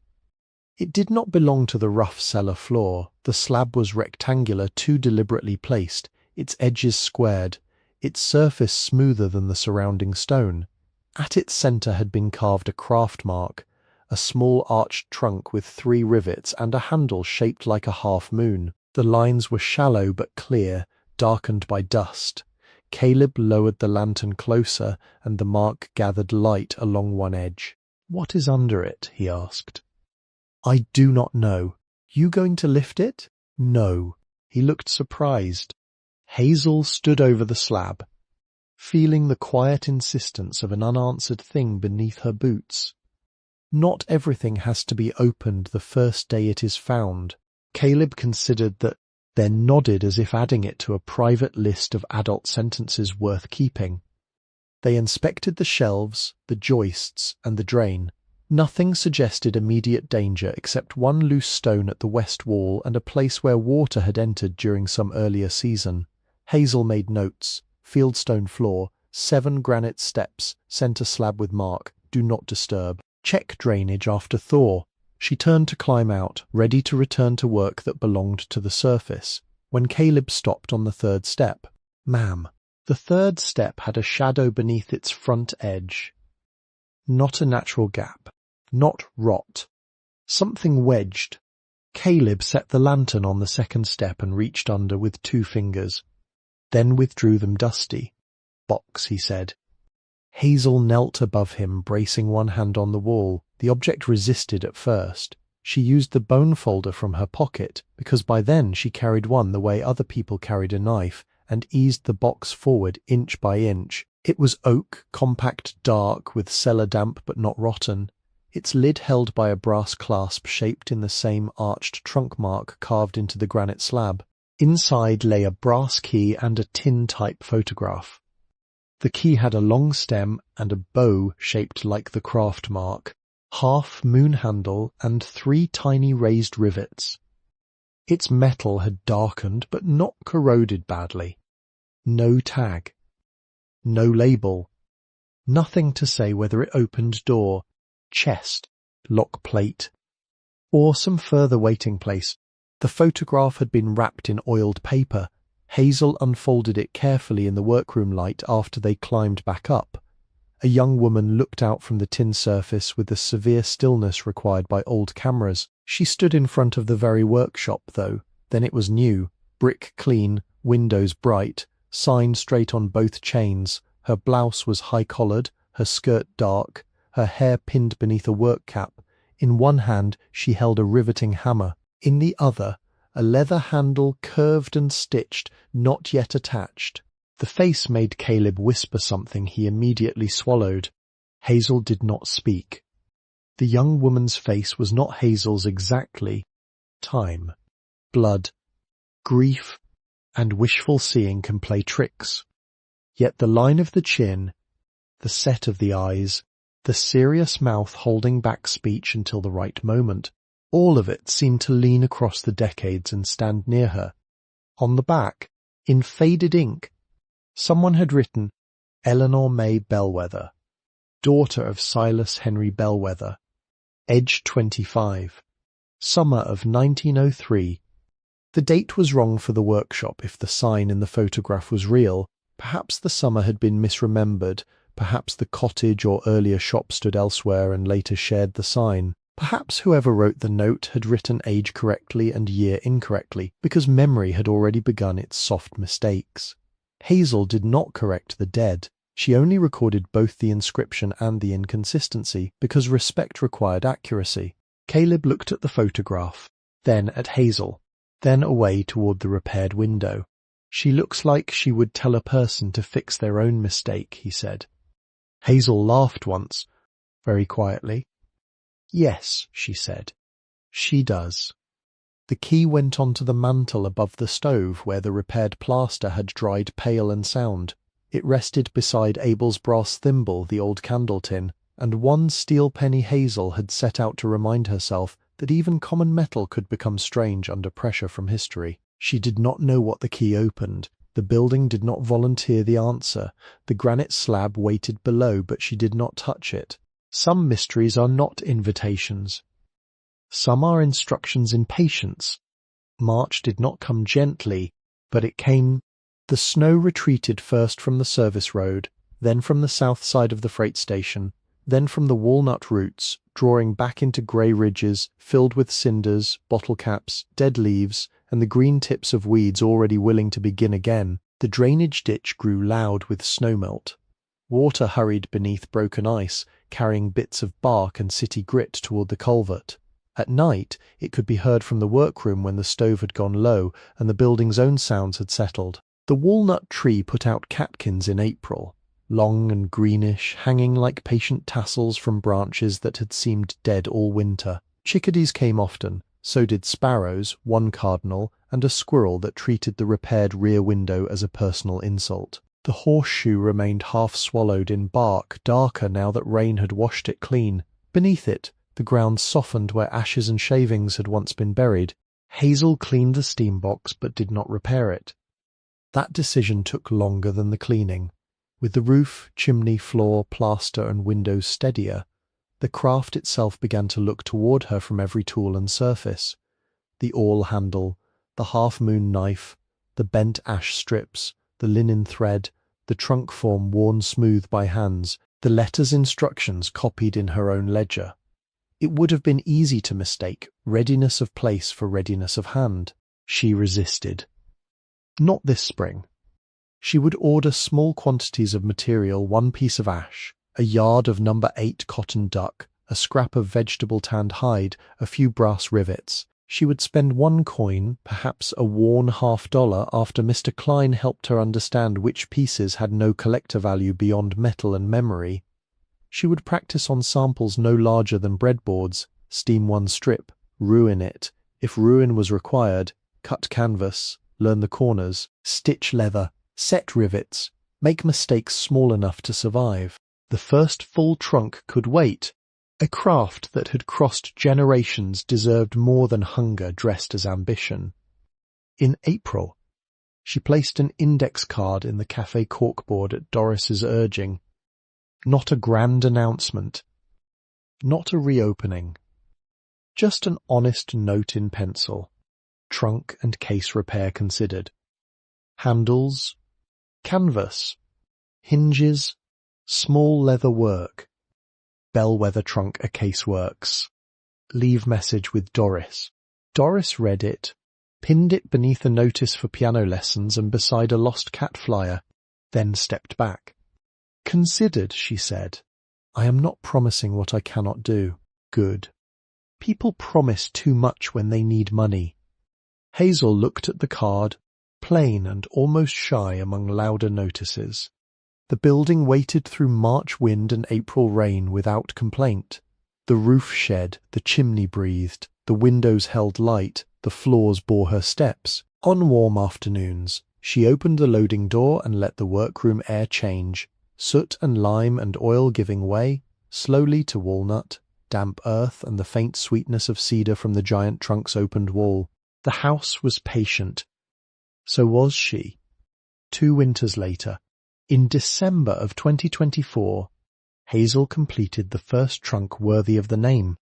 It did not belong to the rough cellar floor. The slab was rectangular, too deliberately placed, its edges squared, its surface smoother than the surrounding stone. At its centre had been carved a craft mark, a small arched trunk with 3 rivets and a handle shaped like a half-moon. The lines were shallow but clear, darkened by dust. Caleb lowered the lantern closer, and the mark gathered light along one edge. "What is under it?" he asked. "I do not know. You going to lift it?" "No." He looked surprised. Hazel stood over the slab, feeling the quiet insistence of an unanswered thing beneath her boots. Not everything has to be opened the first day it is found. Caleb considered that, then nodded as if adding it to a private list of adult sentences worth keeping. They inspected the shelves, the joists, and the drain. Nothing suggested immediate danger except one loose stone at the west wall and a place where water had entered during some earlier season. Hazel made notes. Fieldstone floor, 7 granite steps, centre slab with mark, do not disturb. Check drainage after thaw. She turned to climb out, ready to return to work that belonged to the surface, when Caleb stopped on the 3rd step. "Ma'am." The 3rd step had a shadow beneath its front edge. Not a natural gap. Not rot. Something wedged. Caleb set the lantern on the 2nd step and reached under with 2 fingers. Then withdrew them dusty. "Box," he said. Hazel knelt above him, bracing one hand on the wall. The object resisted at first. She used the bone folder from her pocket, because by then she carried one the way other people carried a knife, and eased the box forward inch by inch. It was oak, compact, dark, with cellar damp but not rotten. Its lid held by a brass clasp shaped in the same arched trunk mark carved into the granite slab. Inside lay a brass key and a tin-type photograph. The key had a long stem and a bow shaped like the craft mark, half-moon handle, and 3 tiny raised rivets. Its metal had darkened but not corroded badly. No tag. No label. Nothing to say whether it opened door, chest, lock plate, or some further waiting place. The photograph had been wrapped in oiled paper. Hazel unfolded it carefully in the workroom light after they climbed back up. A young woman looked out from the tin surface with the severe stillness required by old cameras. She stood in front of the very workshop, though. Then it was new, brick clean, windows bright, sign straight on both chains. Her blouse was high-collared, her skirt dark, her hair pinned beneath a work cap. In one hand she held a riveting hammer. In the other, a leather handle curved and stitched, not yet attached. The face made Caleb whisper something he immediately swallowed. Hazel did not speak. The young woman's face was not Hazel's exactly. Time, blood, grief, and wishful seeing can play tricks. Yet the line of the chin, the set of the eyes, the serious mouth holding back speech until the right moment, all of it seemed to lean across the decades and stand near her. On the back, in faded ink, someone had written, Eleanor Mae Bellwether, daughter of Silas Henry Bellwether, age 25, summer of 1903, The date was wrong for the workshop if the sign in the photograph was real. Perhaps the summer had been misremembered. Perhaps the cottage or earlier shop stood elsewhere and later shared the sign. Perhaps whoever wrote the note had written age correctly and year incorrectly, because memory had already begun its soft mistakes. Hazel did not correct the dead. She only recorded both the inscription and the inconsistency, because respect required accuracy. Caleb looked at the photograph, then at Hazel, then away toward the repaired window. "She looks like she would tell a person to fix their own mistake," he said. Hazel laughed once, very quietly. "Yes," she said, "she does." The key went onto the mantel above the stove where the repaired plaster had dried pale and sound. It rested beside Abel's brass thimble, the old candle tin, and one steel penny Hazel had set out to remind herself that even common metal could become strange under pressure from history. She did not know what the key opened. The building did not volunteer the answer. The granite slab waited below, but she did not touch it. Some mysteries are not invitations. Some are instructions in patience. March did not come gently, but it came. The snow retreated first from the service road, then from the south side of the freight station, then from the walnut roots, drawing back into grey ridges filled with cinders, bottle caps, dead leaves, and the green tips of weeds already willing to begin again. The drainage ditch grew loud with snowmelt. Water hurried beneath broken ice, carrying bits of bark and city grit toward the culvert. At night, it could be heard from the workroom when the stove had gone low and the building's own sounds had settled. The walnut tree put out catkins in April, long and greenish, hanging like patient tassels from branches that had seemed dead all winter. Chickadees came often, so did sparrows, one cardinal, and a squirrel that treated the repaired rear window as a personal insult. The horseshoe remained half swallowed in bark, darker now that rain had washed it clean. Beneath it, the ground softened where ashes and shavings had once been buried. Hazel cleaned the steam box but did not repair it. That decision took longer than the cleaning. With the roof, chimney, floor, plaster, and windows steadier, the craft itself began to look toward her from every tool and surface. The awl handle, the half-moon knife, the bent ash strips, the linen thread, the trunk form worn smooth by hands, the letter's instructions copied in her own ledger. It would have been easy to mistake readiness of place for readiness of hand. She resisted. Not this spring. She would order small quantities of material, 1 piece of ash, a yard of No. 8 cotton duck, a scrap of vegetable tanned hide, a few brass rivets. She would spend 1 coin, perhaps a worn $half, after Mr. Klein helped her understand which pieces had no collector value beyond metal and memory. She would practice on samples no larger than breadboards, steam 1 strip, ruin it. If ruin was required, cut canvas, learn the corners, stitch leather, set rivets, make mistakes small enough to survive. The first full trunk could wait. A craft that had crossed generations deserved more than hunger dressed as ambition. In April, she placed an index card in the cafe corkboard at Doris's urging. Not a grand announcement. Not a reopening. Just an honest note in pencil. Trunk and case repair considered. Handles, canvas, hinges, small leather work. Bellwether trunk a case works. Leave message with Doris. Doris read it, pinned it beneath a notice for piano lessons and beside a lost cat flyer, then stepped back. Considered, she said. I am not promising what I cannot do. Good. People promise too much when they need money. Hazel looked at the card, plain and almost shy among louder notices. The building waited through March wind and April rain without complaint. The roof shed, the chimney breathed, the windows held light, the floors bore her steps. On warm afternoons, she opened the loading door and let the workroom air change, soot and lime and oil giving way, slowly to walnut, damp earth and the faint sweetness of cedar from the giant trunk's opened wall. The house was patient. So was she. 2 winters later, in December of 2024, Hazel completed the first trunk worthy of the name.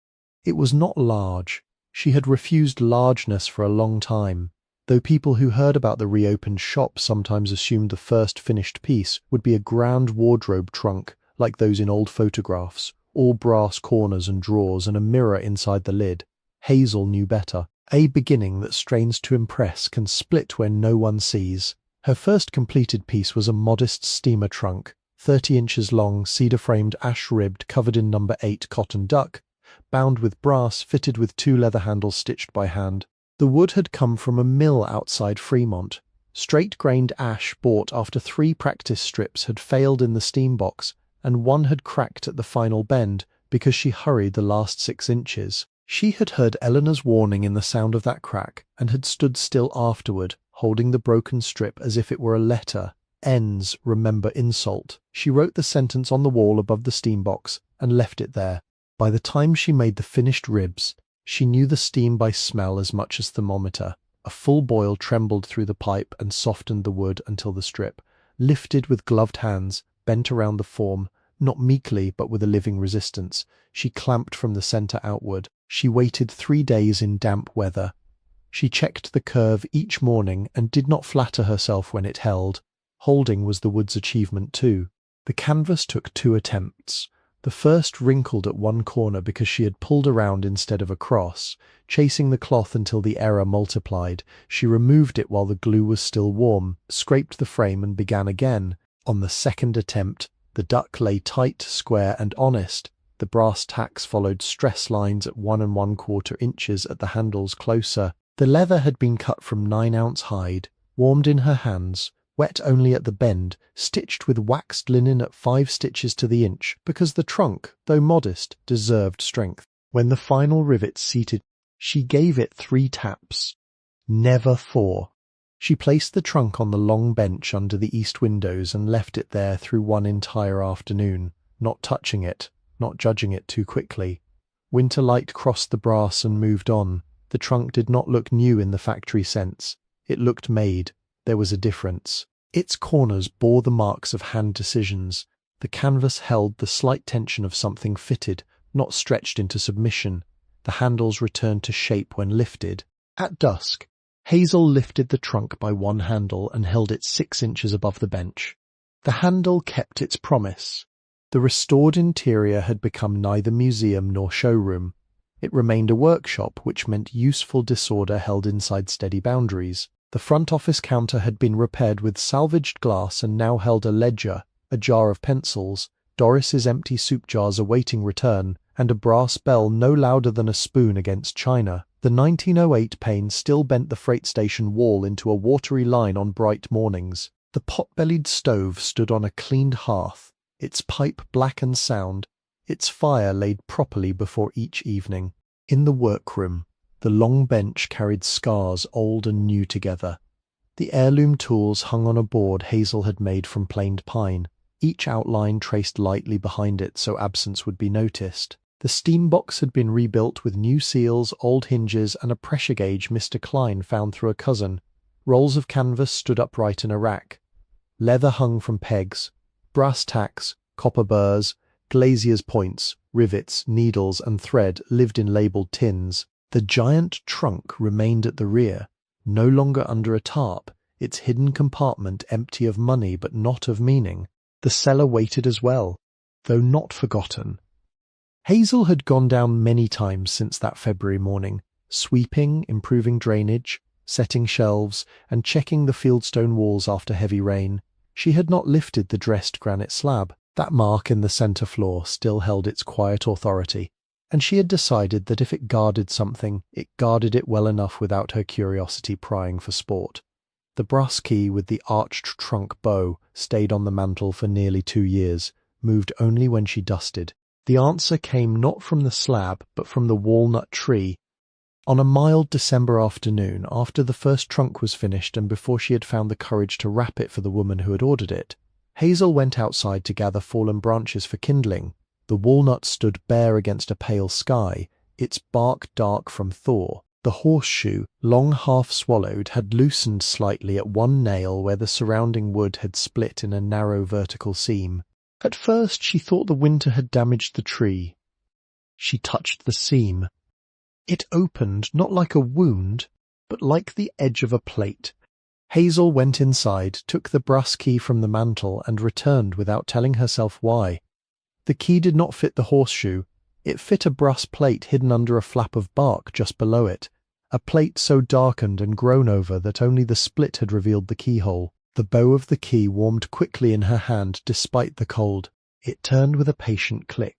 It was not large. She had refused largeness for a long time. though people who heard about the reopened shop sometimes assumed the first finished piece would be a grand wardrobe trunk like those in old photographs, all brass corners and drawers and a mirror inside the lid. Hazel knew better. A beginning that strains to impress can split when no one sees. Her first completed piece was a modest steamer trunk, 30 inches long, cedar-framed, ash-ribbed, covered in number 8 cotton duck, bound with brass, fitted with 2 leather handles stitched by hand. The wood had come from a mill outside Fremont. Straight-grained ash bought after 3 practice strips had failed in the steam box, and one had cracked at the final bend because she hurried the last 6 inches. She had heard Eleanor's warning in the sound of that crack, and had stood still afterward, holding the broken strip as if it were a letter. Ends, remember insult. She wrote the sentence on the wall above the steam box, and left it there. By the time she made the finished ribs, she knew the steam by smell as much as thermometer. A full boil trembled through the pipe and softened the wood until the strip, lifted with gloved hands, bent around the form, not meekly but with a living resistance. She clamped from the centre outward. She waited 3 days in damp weather. She checked the curve each morning and did not flatter herself when it held. Holding was the wood's achievement too. The canvas took 2 attempts. The first wrinkled at one corner because she had pulled around instead of across, chasing the cloth until the error multiplied. She removed it while the glue was still warm, scraped the frame and began again. On the second attempt, the duck lay tight, square and honest. The brass tacks followed stress lines at 1 1/4 inches at the handles closer. The leather had been cut from 9-ounce hide, warmed in her hands, wet only at the bend, stitched with waxed linen at 5 stitches to the inch, because the trunk, though modest, deserved strength. When the final rivet seated, she gave it 3 taps. Never 4. She placed the trunk on the long bench under the east windows and left it there through one entire afternoon, not touching it, not judging it too quickly. Winter light crossed the brass and moved on. The trunk did not look new in the factory sense. It looked made. There was a difference. Its corners bore the marks of hand decisions. The canvas held the slight tension of something fitted, not stretched into submission. The handles returned to shape when lifted. At dusk, Hazel lifted the trunk by one handle and held it 6 inches above the bench. The handle kept its promise. The restored interior had become neither museum nor showroom. It remained a workshop, which meant useful disorder held inside steady boundaries. The front office counter had been repaired with salvaged glass and now held a ledger, a jar of pencils, Doris's empty soup jars awaiting return, and a brass bell no louder than a spoon against china. The 1908 pane still bent the freight station wall into a watery line on bright mornings. The pot-bellied stove stood on a cleaned hearth, its pipe black and sound, its fire laid properly before each evening. In the workroom, the long bench carried scars old and new together. The heirloom tools hung on a board Hazel had made from planed pine, each outline traced lightly behind it so absence would be noticed. The steam box had been rebuilt with new seals, old hinges, and a pressure gauge Mr. Klein found through a cousin. Rolls of canvas stood upright in a rack. Leather hung from pegs. Brass tacks, copper burrs, glazier's points, rivets, needles, and thread lived in labelled tins. The giant trunk remained at the rear, no longer under a tarp, its hidden compartment empty of money but not of meaning. The cellar waited as well, though not forgotten. Hazel had gone down many times since that February morning, sweeping, improving drainage, setting shelves, and checking the fieldstone walls after heavy rain. She had not lifted the dressed granite slab. That mark in the centre floor still held its quiet authority, and she had decided that if it guarded something, it guarded it well enough without her curiosity prying for sport. The brass key with the arched trunk bow stayed on the mantel for nearly 2 years, moved only when she dusted. The answer came not from the slab, but from the walnut tree. On a mild December afternoon, after the first trunk was finished and before she had found the courage to wrap it for the woman who had ordered it, Hazel went outside to gather fallen branches for kindling. The walnut stood bare against a pale sky, its bark dark from thaw. The horseshoe, long half swallowed, had loosened slightly at one nail where the surrounding wood had split in a narrow vertical seam. At first she thought the winter had damaged the tree. She touched the seam. It opened not like a wound, but like the edge of a plate. Hazel went inside, took the brass key from the mantel, and returned without telling herself why. The key did not fit the horseshoe. It fit a brass plate hidden under a flap of bark just below it, a plate so darkened and grown over that only the split had revealed the keyhole. The bow of the key warmed quickly in her hand despite the cold. It turned with a patient click.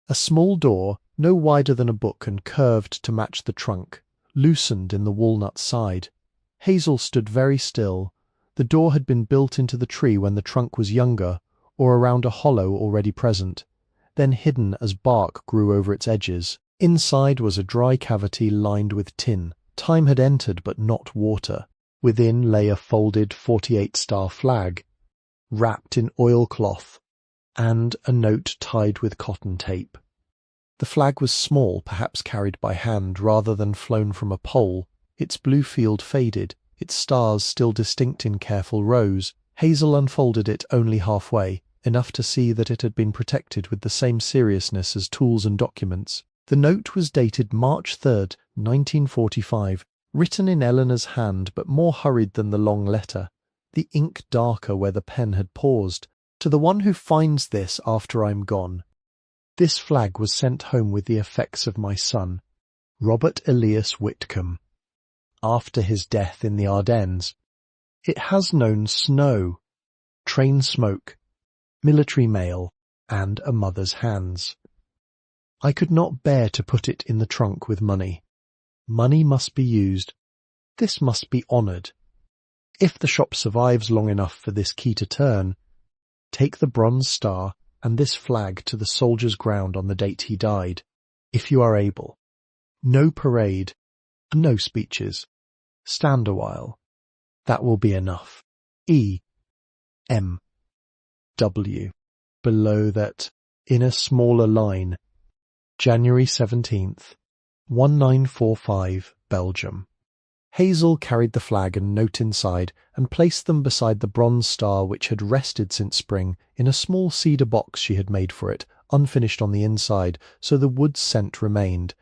A small door, no wider than a book and curved to match the trunk, loosened in the walnut side. Hazel stood very still. The door had been built into the tree when the trunk was younger, or around a hollow already present, then hidden as bark grew over its edges. Inside was a dry cavity lined with tin. Time had entered, but not water. Within lay a folded 48-star flag, wrapped in oilcloth, and a note tied with cotton tape. The flag was small, perhaps carried by hand rather than flown from a pole. Its blue field faded, its stars still distinct in careful rows. Hazel unfolded it only halfway, enough to see that it had been protected with the same seriousness as tools and documents. The note was dated March 3rd, 1945, written in Eleanor's hand but more hurried than the long letter, the ink darker where the pen had paused. To the one who finds this after I'm gone. This flag was sent home with the effects of my son, Robert Elias Whitcomb, after his death in the Ardennes. It has known snow, train smoke, military mail, and a mother's hands. I could not bear to put it in the trunk with money. Money must be used. This must be honoured. If the shop survives long enough for this key to turn, take the bronze star and this flag to the soldier's ground on the date he died, if you are able. No parade, no speeches. Stand a while. That will be enough. E. M. W. Below that, in a smaller line, January 17th, 1945, Belgium. Hazel carried the flag and note inside and placed them beside the bronze star which had rested since spring in a small cedar box she had made for it, unfinished on the inside, so the wood scent remained.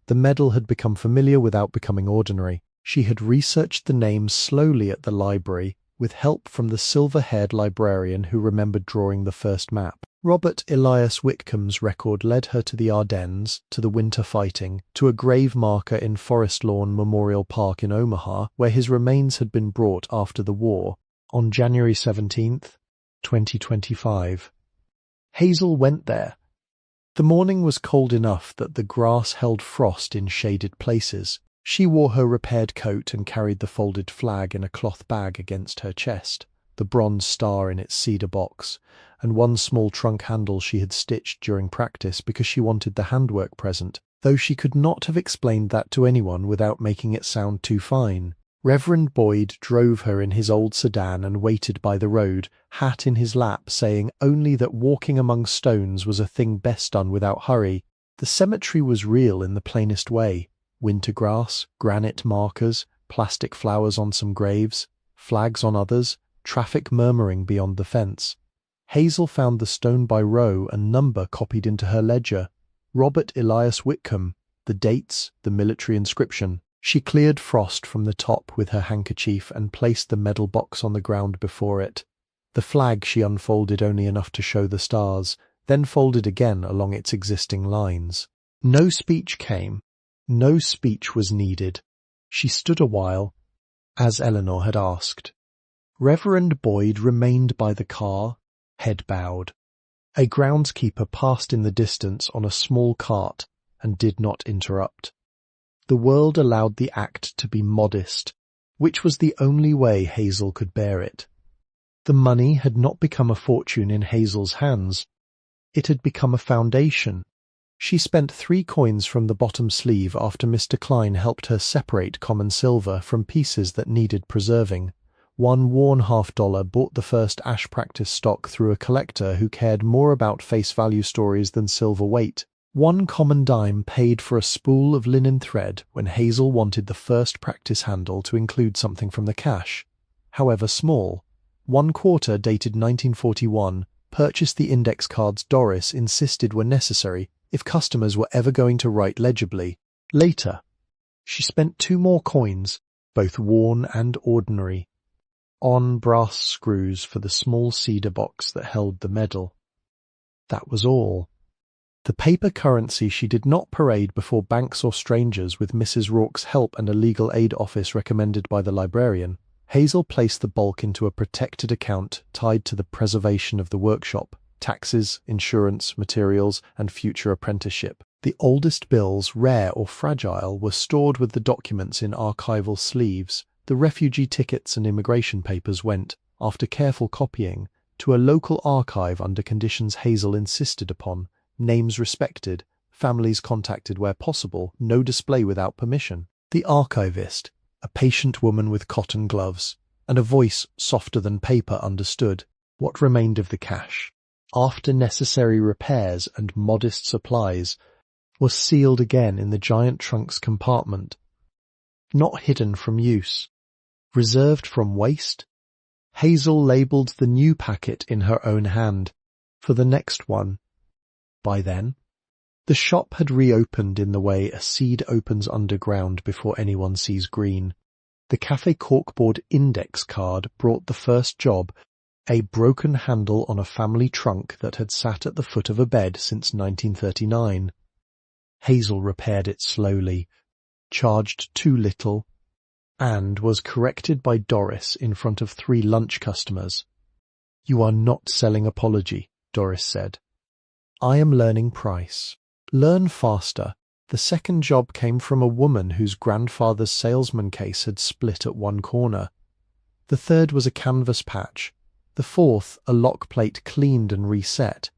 The medal had become familiar without becoming ordinary. She had researched the names slowly at the library, with help from the silver-haired librarian who remembered drawing the first map. Robert Elias Whitcomb's record led her to the Ardennes, to the winter fighting, to a grave marker in Forest Lawn Memorial Park in Omaha, where his remains had been brought after the war, on January 17th, 2025. Hazel went there. The morning was cold enough that the grass held frost in shaded places. She wore her repaired coat and carried the folded flag in a cloth bag against her chest, the bronze star in its cedar box, and one small trunk handle she had stitched during practice because she wanted the handwork present, though she could not have explained that to anyone without making it sound too fine. Reverend Boyd drove her in his old sedan and waited by the road, hat in his lap, saying only that walking among stones was a thing best done without hurry. The cemetery was real in the plainest way. Winter grass, granite markers, plastic flowers on some graves, flags on others, traffic murmuring beyond the fence. Hazel found the stone by row and number copied into her ledger. Robert Elias Whitcomb, the dates, the military inscription. She cleared frost from the top with her handkerchief and placed the medal box on the ground before it. The flag she unfolded only enough to show the stars, then folded again along its existing lines. No speech came. No speech was needed. She stood a while, as Eleanor had asked. Reverend Boyd remained by the car, head bowed. A groundskeeper passed in the distance on a small cart and did not interrupt. The world allowed the act to be modest, which was the only way Hazel could bear it. The money had not become a fortune in Hazel's hands. It had become a foundation. She spent 3 coins from the bottom sleeve after Mr. Klein helped her separate common silver from pieces that needed preserving. 1 worn $half bought the first ash practice stock through a collector who cared more about face value stories than silver weight. 1 common dime paid for a spool of linen thread when Hazel wanted the first practice handle to include something from the cache, however small. 1 quarter dated 1941 purchased the index cards Doris insisted were necessary if customers were ever going to write legibly. Later, she spent 2 more coins, both worn and ordinary, on brass screws for the small cedar box that held the medal. That was all. The paper currency she did not parade before banks or strangers with Mrs. Rourke's help and a legal aid office recommended by the librarian. Hazel placed the bulk into a protected account tied to the preservation of the workshop, taxes, insurance, materials, and future apprenticeship. The oldest bills, rare or fragile, were stored with the documents in archival sleeves. The refugee tickets and immigration papers went, after careful copying, to a local archive under conditions Hazel insisted upon: names respected, families contacted where possible, no display without permission. The archivist, a patient woman with cotton gloves, and a voice softer than paper, understood what remained of the cash, after necessary repairs and modest supplies, was sealed again in the giant trunk's compartment, not hidden from use, reserved from waste. Hazel labelled the new packet in her own hand for the next one. By then, the shop had reopened in the way a seed opens underground before anyone sees green. The cafe corkboard index card brought the first job, a broken handle on a family trunk that had sat at the foot of a bed since 1939. Hazel repaired it slowly, charged too little, and was corrected by Doris in front of 3 lunch customers. "You are not selling apology," Doris said. "I am learning price. Learn faster." The second job came from a woman whose grandfather's salesman case had split at one corner. The third was a canvas patch. The fourth, a lock plate cleaned and reset.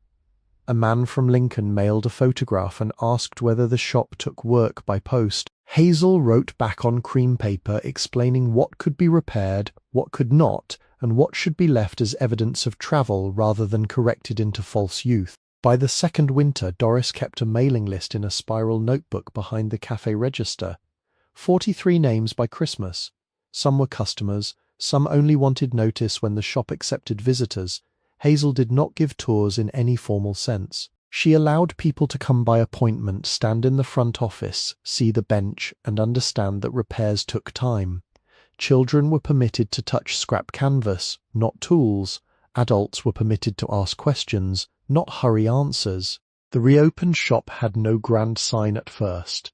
A man from Lincoln mailed a photograph and asked whether the shop took work by post. Hazel wrote back on cream paper explaining what could be repaired, what could not, and what should be left as evidence of travel rather than corrected into false youth. By the second winter, Doris kept a mailing list in a spiral notebook behind the cafe register. 43 names by Christmas. Some were customers, some only wanted notice when the shop accepted visitors. Hazel did not give tours in any formal sense. She allowed people to come by appointment, stand in the front office, see the bench, and understand that repairs took time. Children were permitted to touch scrap canvas, not tools. Adults were permitted to ask questions, not hurry answers. The reopened shop had no grand sign at first.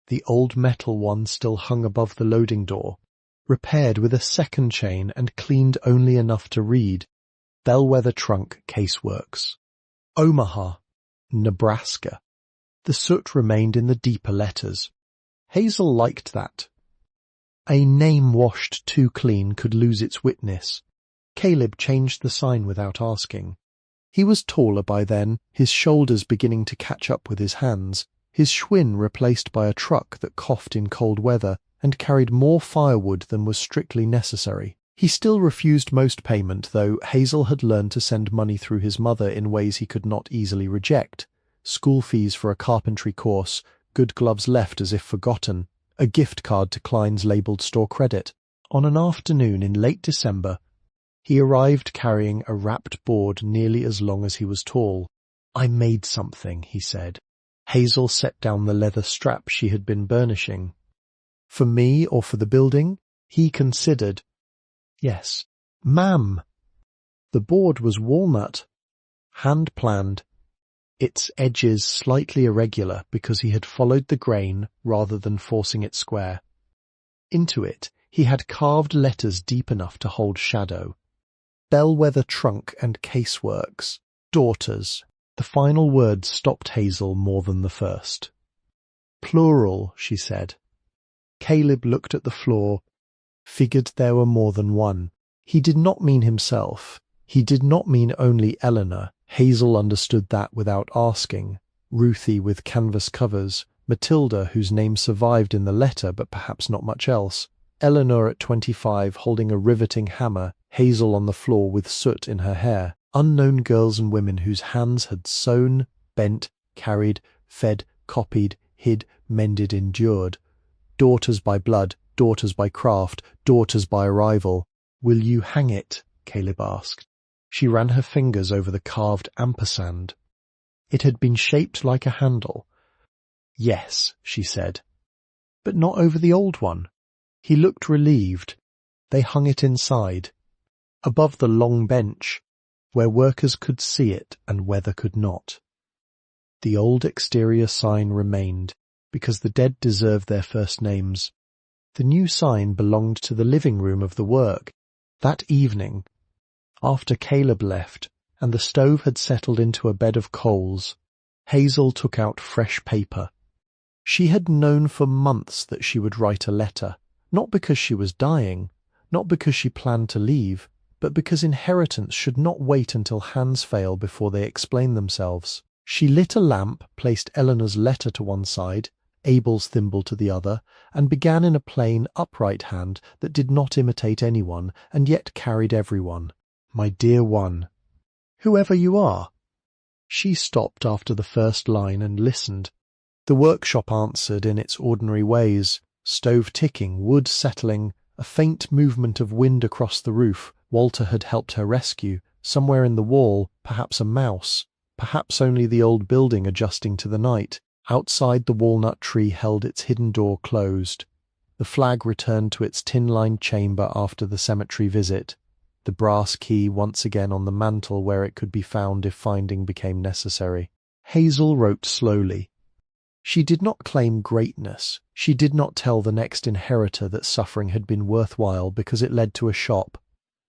The old metal one still hung above the loading door, repaired with a second chain and cleaned only enough to read: Bellwether Trunk Caseworks. Omaha, Nebraska. The soot remained in the deeper letters. Hazel liked that. A name washed too clean could lose its witness. Caleb changed the sign without asking. He was taller by then, his shoulders beginning to catch up with his hands, his Schwinn replaced by a truck that coughed in cold weather and carried more firewood than was strictly necessary. He still refused most payment, though Hazel had learned to send money through his mother in ways he could not easily reject. School fees for a carpentry course, good gloves left as if forgotten, a gift card to Klein's labelled store credit. On an afternoon in late December, he arrived carrying a wrapped board nearly as long as he was tall. "I made something," he said. Hazel set down the leather strap she had been burnishing. "For me or for the building?" He considered. "Yes, ma'am." The board was walnut, hand-planned, its edges slightly irregular because he had followed the grain rather than forcing it square. Into it he had carved letters deep enough to hold shadow. Bellwether Trunk and Caseworks. Daughters. The final word stopped Hazel more than the first. "Plural," she said. Caleb looked at the floor, figured there were more than one. He did not mean himself. He did not mean only Eleanor. Hazel understood that without asking. Ruthie with canvas covers, Matilda, whose name survived in the letter but perhaps not much else, Eleanor at 25 holding a riveting hammer, Hazel on the floor with soot in her hair, unknown girls and women whose hands had sewn, bent, carried, fed, copied, hid, mended, endured. Daughters by blood, daughters by craft, daughters by arrival. "Will you hang it?" Caleb asked. She ran her fingers over the carved ampersand. It had been shaped like a handle. "Yes," she said. "But not over the old one." He looked relieved. They hung it inside, above the long bench, where workers could see it and weather could not. The old exterior sign remained, because the dead deserved their first names. The new sign belonged to the living room of the work. That evening, after Caleb left, and the stove had settled into a bed of coals, Hazel took out fresh paper. She had known for months that she would write a letter, not because she was dying, not because she planned to leave, but because inheritance should not wait until hands fail before they explain themselves. She lit a lamp, placed Eleanor's letter to one side, Abel's thimble to the other, and began in a plain, upright hand that did not imitate anyone, and yet carried everyone. My dear one, whoever you are. She stopped after the first line and listened. The workshop answered in its ordinary ways, stove ticking, wood settling, a faint movement of wind across the roof. Walter had helped her rescue. Somewhere in the wall, perhaps a mouse, perhaps only the old building adjusting to the night. Outside, the walnut tree held its hidden door closed. The flag returned to its tin-lined chamber after the cemetery visit. The brass key once again on the mantel where it could be found if finding became necessary. Hazel wrote slowly. She did not claim greatness. She did not tell the next inheritor that suffering had been worthwhile because it led to a shop.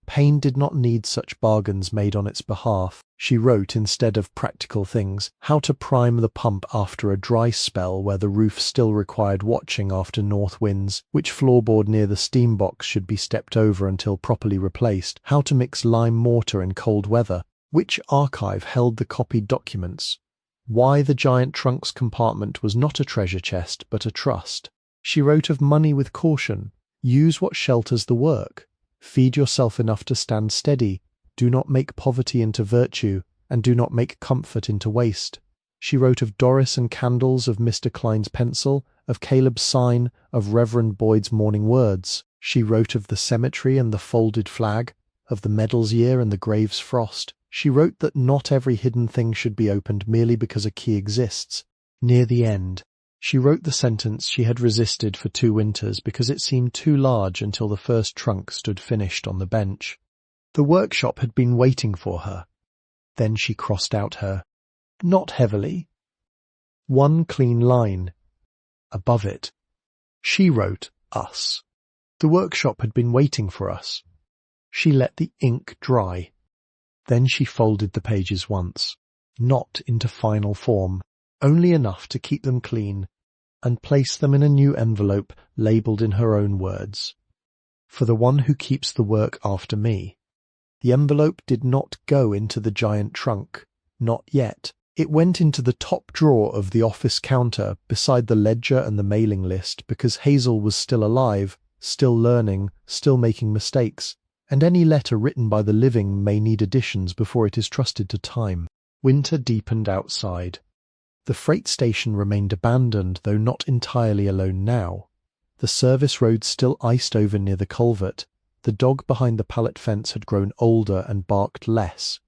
Pain did not need such bargains made on its behalf. She wrote, instead of practical things, how to prime the pump after a dry spell where the roof still required watching after north winds, which floorboard near the steam box should be stepped over until properly replaced, how to mix lime mortar in cold weather, which archive held the copied documents, why the giant trunk's compartment was not a treasure chest but a trust. She wrote of money with caution. Use what shelters the work. Feed yourself enough to stand steady. Do not make poverty into virtue, and do not make comfort into waste. She wrote of Doris and candles, of Mr. Klein's pencil, of Caleb's sign, of Reverend Boyd's morning words. She wrote of the cemetery and the folded flag, of the medals year and the grave's frost. She wrote that not every hidden thing should be opened merely because a key exists. Near the end, she wrote the sentence she had resisted for 2 winters because it seemed too large until the first trunk stood finished on the bench. The workshop had been waiting for her. Then she crossed out her, not heavily, 1 clean line. Above it, she wrote us. The workshop had been waiting for us. She let the ink dry. Then she folded the pages once, not into final form, only enough to keep them clean, and placed them in a new envelope labelled in her own words. For the one who keeps the work after me. The envelope did not go into the giant trunk, not yet. It went into the top drawer of the office counter beside the ledger and the mailing list because Hazel was still alive, still learning, still making mistakes, and any letter written by the living may need additions before it is trusted to time. Winter deepened outside. The freight station remained abandoned, though not entirely alone now. The service road still iced over near the culvert. The dog behind the pallet fence had grown older and barked less.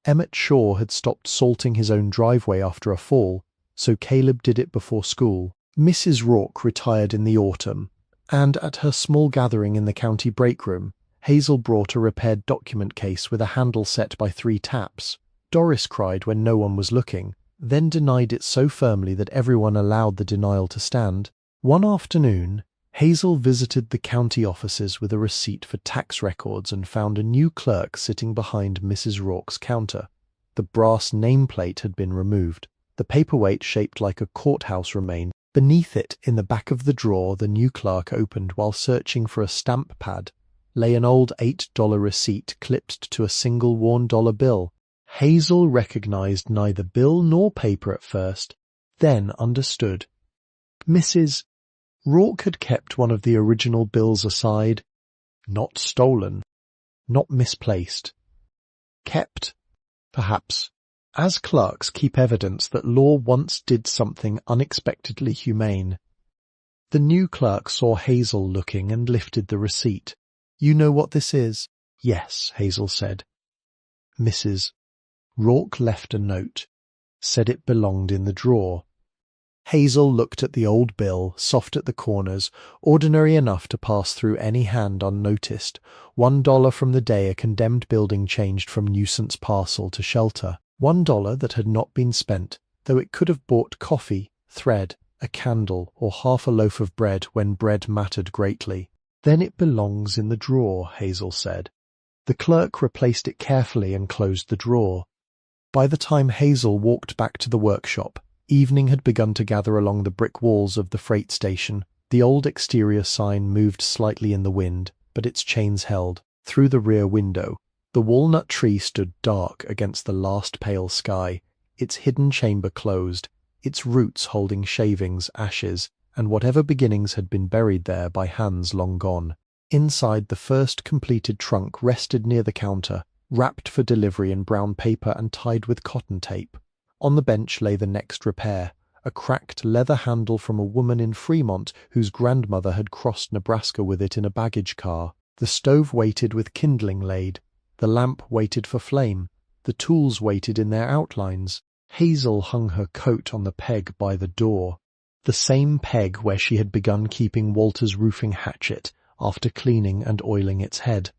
Emmett Shaw had stopped salting his own driveway after a fall, so Caleb did it before school. Mrs. Rourke retired in the autumn, and at her small gathering in the county break room, Hazel brought a repaired document case with a handle set by 3 taps. Doris cried when no one was looking, then denied it so firmly that everyone allowed the denial to stand. One afternoon, Hazel visited the county offices with a receipt for tax records and found a new clerk sitting behind Mrs. Rourke's counter. The brass nameplate had been removed. The paperweight shaped like a courthouse remained. Beneath it, in the back of the drawer the new clerk opened while searching for a stamp pad, lay an old $8 receipt clipped to a single worn dollar bill. Hazel recognized neither bill nor paper at first, then understood. Mrs. Rourke had kept one of the original bills aside. Not stolen, not misplaced. Kept, perhaps, as clerks keep evidence that law once did something unexpectedly humane. The new clerk saw Hazel looking and lifted the receipt. "You know what this is?" "Yes," Hazel said. Mrs. Rourke left a note, said it belonged in the drawer. Hazel looked at the old bill, soft at the corners, ordinary enough to pass through any hand unnoticed. $1 from the day a condemned building changed from nuisance parcel to shelter. $1 that had not been spent, though it could have bought coffee, thread, a candle, or half a loaf of bread when bread mattered greatly. Then it belongs in the drawer, Hazel said. The clerk replaced it carefully and closed the drawer. By the time Hazel walked back to the workshop, evening had begun to gather along the brick walls of the freight station. The old exterior sign moved slightly in the wind, but its chains held. Through the rear window, the walnut tree stood dark against the last pale sky, its hidden chamber closed, its roots holding shavings, ashes, and whatever beginnings had been buried there by hands long gone. Inside, the first completed trunk rested near the counter, wrapped for delivery in brown paper and tied with cotton tape. On the bench lay the next repair, a cracked leather handle from a woman in Fremont whose grandmother had crossed Nebraska with it in a baggage car. The stove waited with kindling laid. The lamp waited for flame. The tools waited in their outlines. Hazel hung her coat on the peg by the door, the same peg where she had begun keeping Walter's roofing hatchet after cleaning and oiling its head.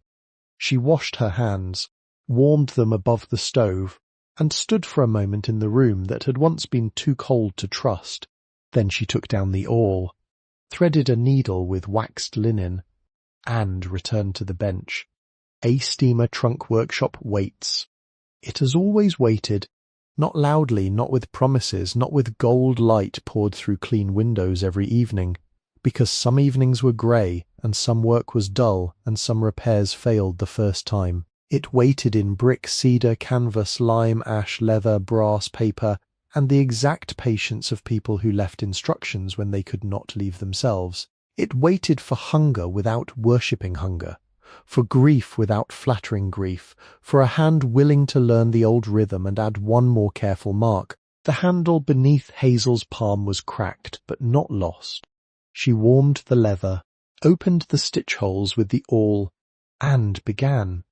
She washed her hands, warmed them above the stove, and stood for a moment in the room that had once been too cold to trust. Then she took down the awl, threaded a needle with waxed linen, and returned to the bench. A steamer trunk workshop waits. It has always waited, not loudly, not with promises, not with gold light poured through clean windows every evening, because some evenings were grey, and some work was dull, and some repairs failed the first time. It waited in brick, cedar, canvas, lime, ash, leather, brass, paper, and the exact patience of people who left instructions when they could not leave themselves. It waited for hunger without worshipping hunger, for grief without flattering grief, for a hand willing to learn the old rhythm and add one more careful mark. The handle beneath Hazel's palm was cracked, but not lost. She warmed the leather, opened the stitch holes with the awl, and began.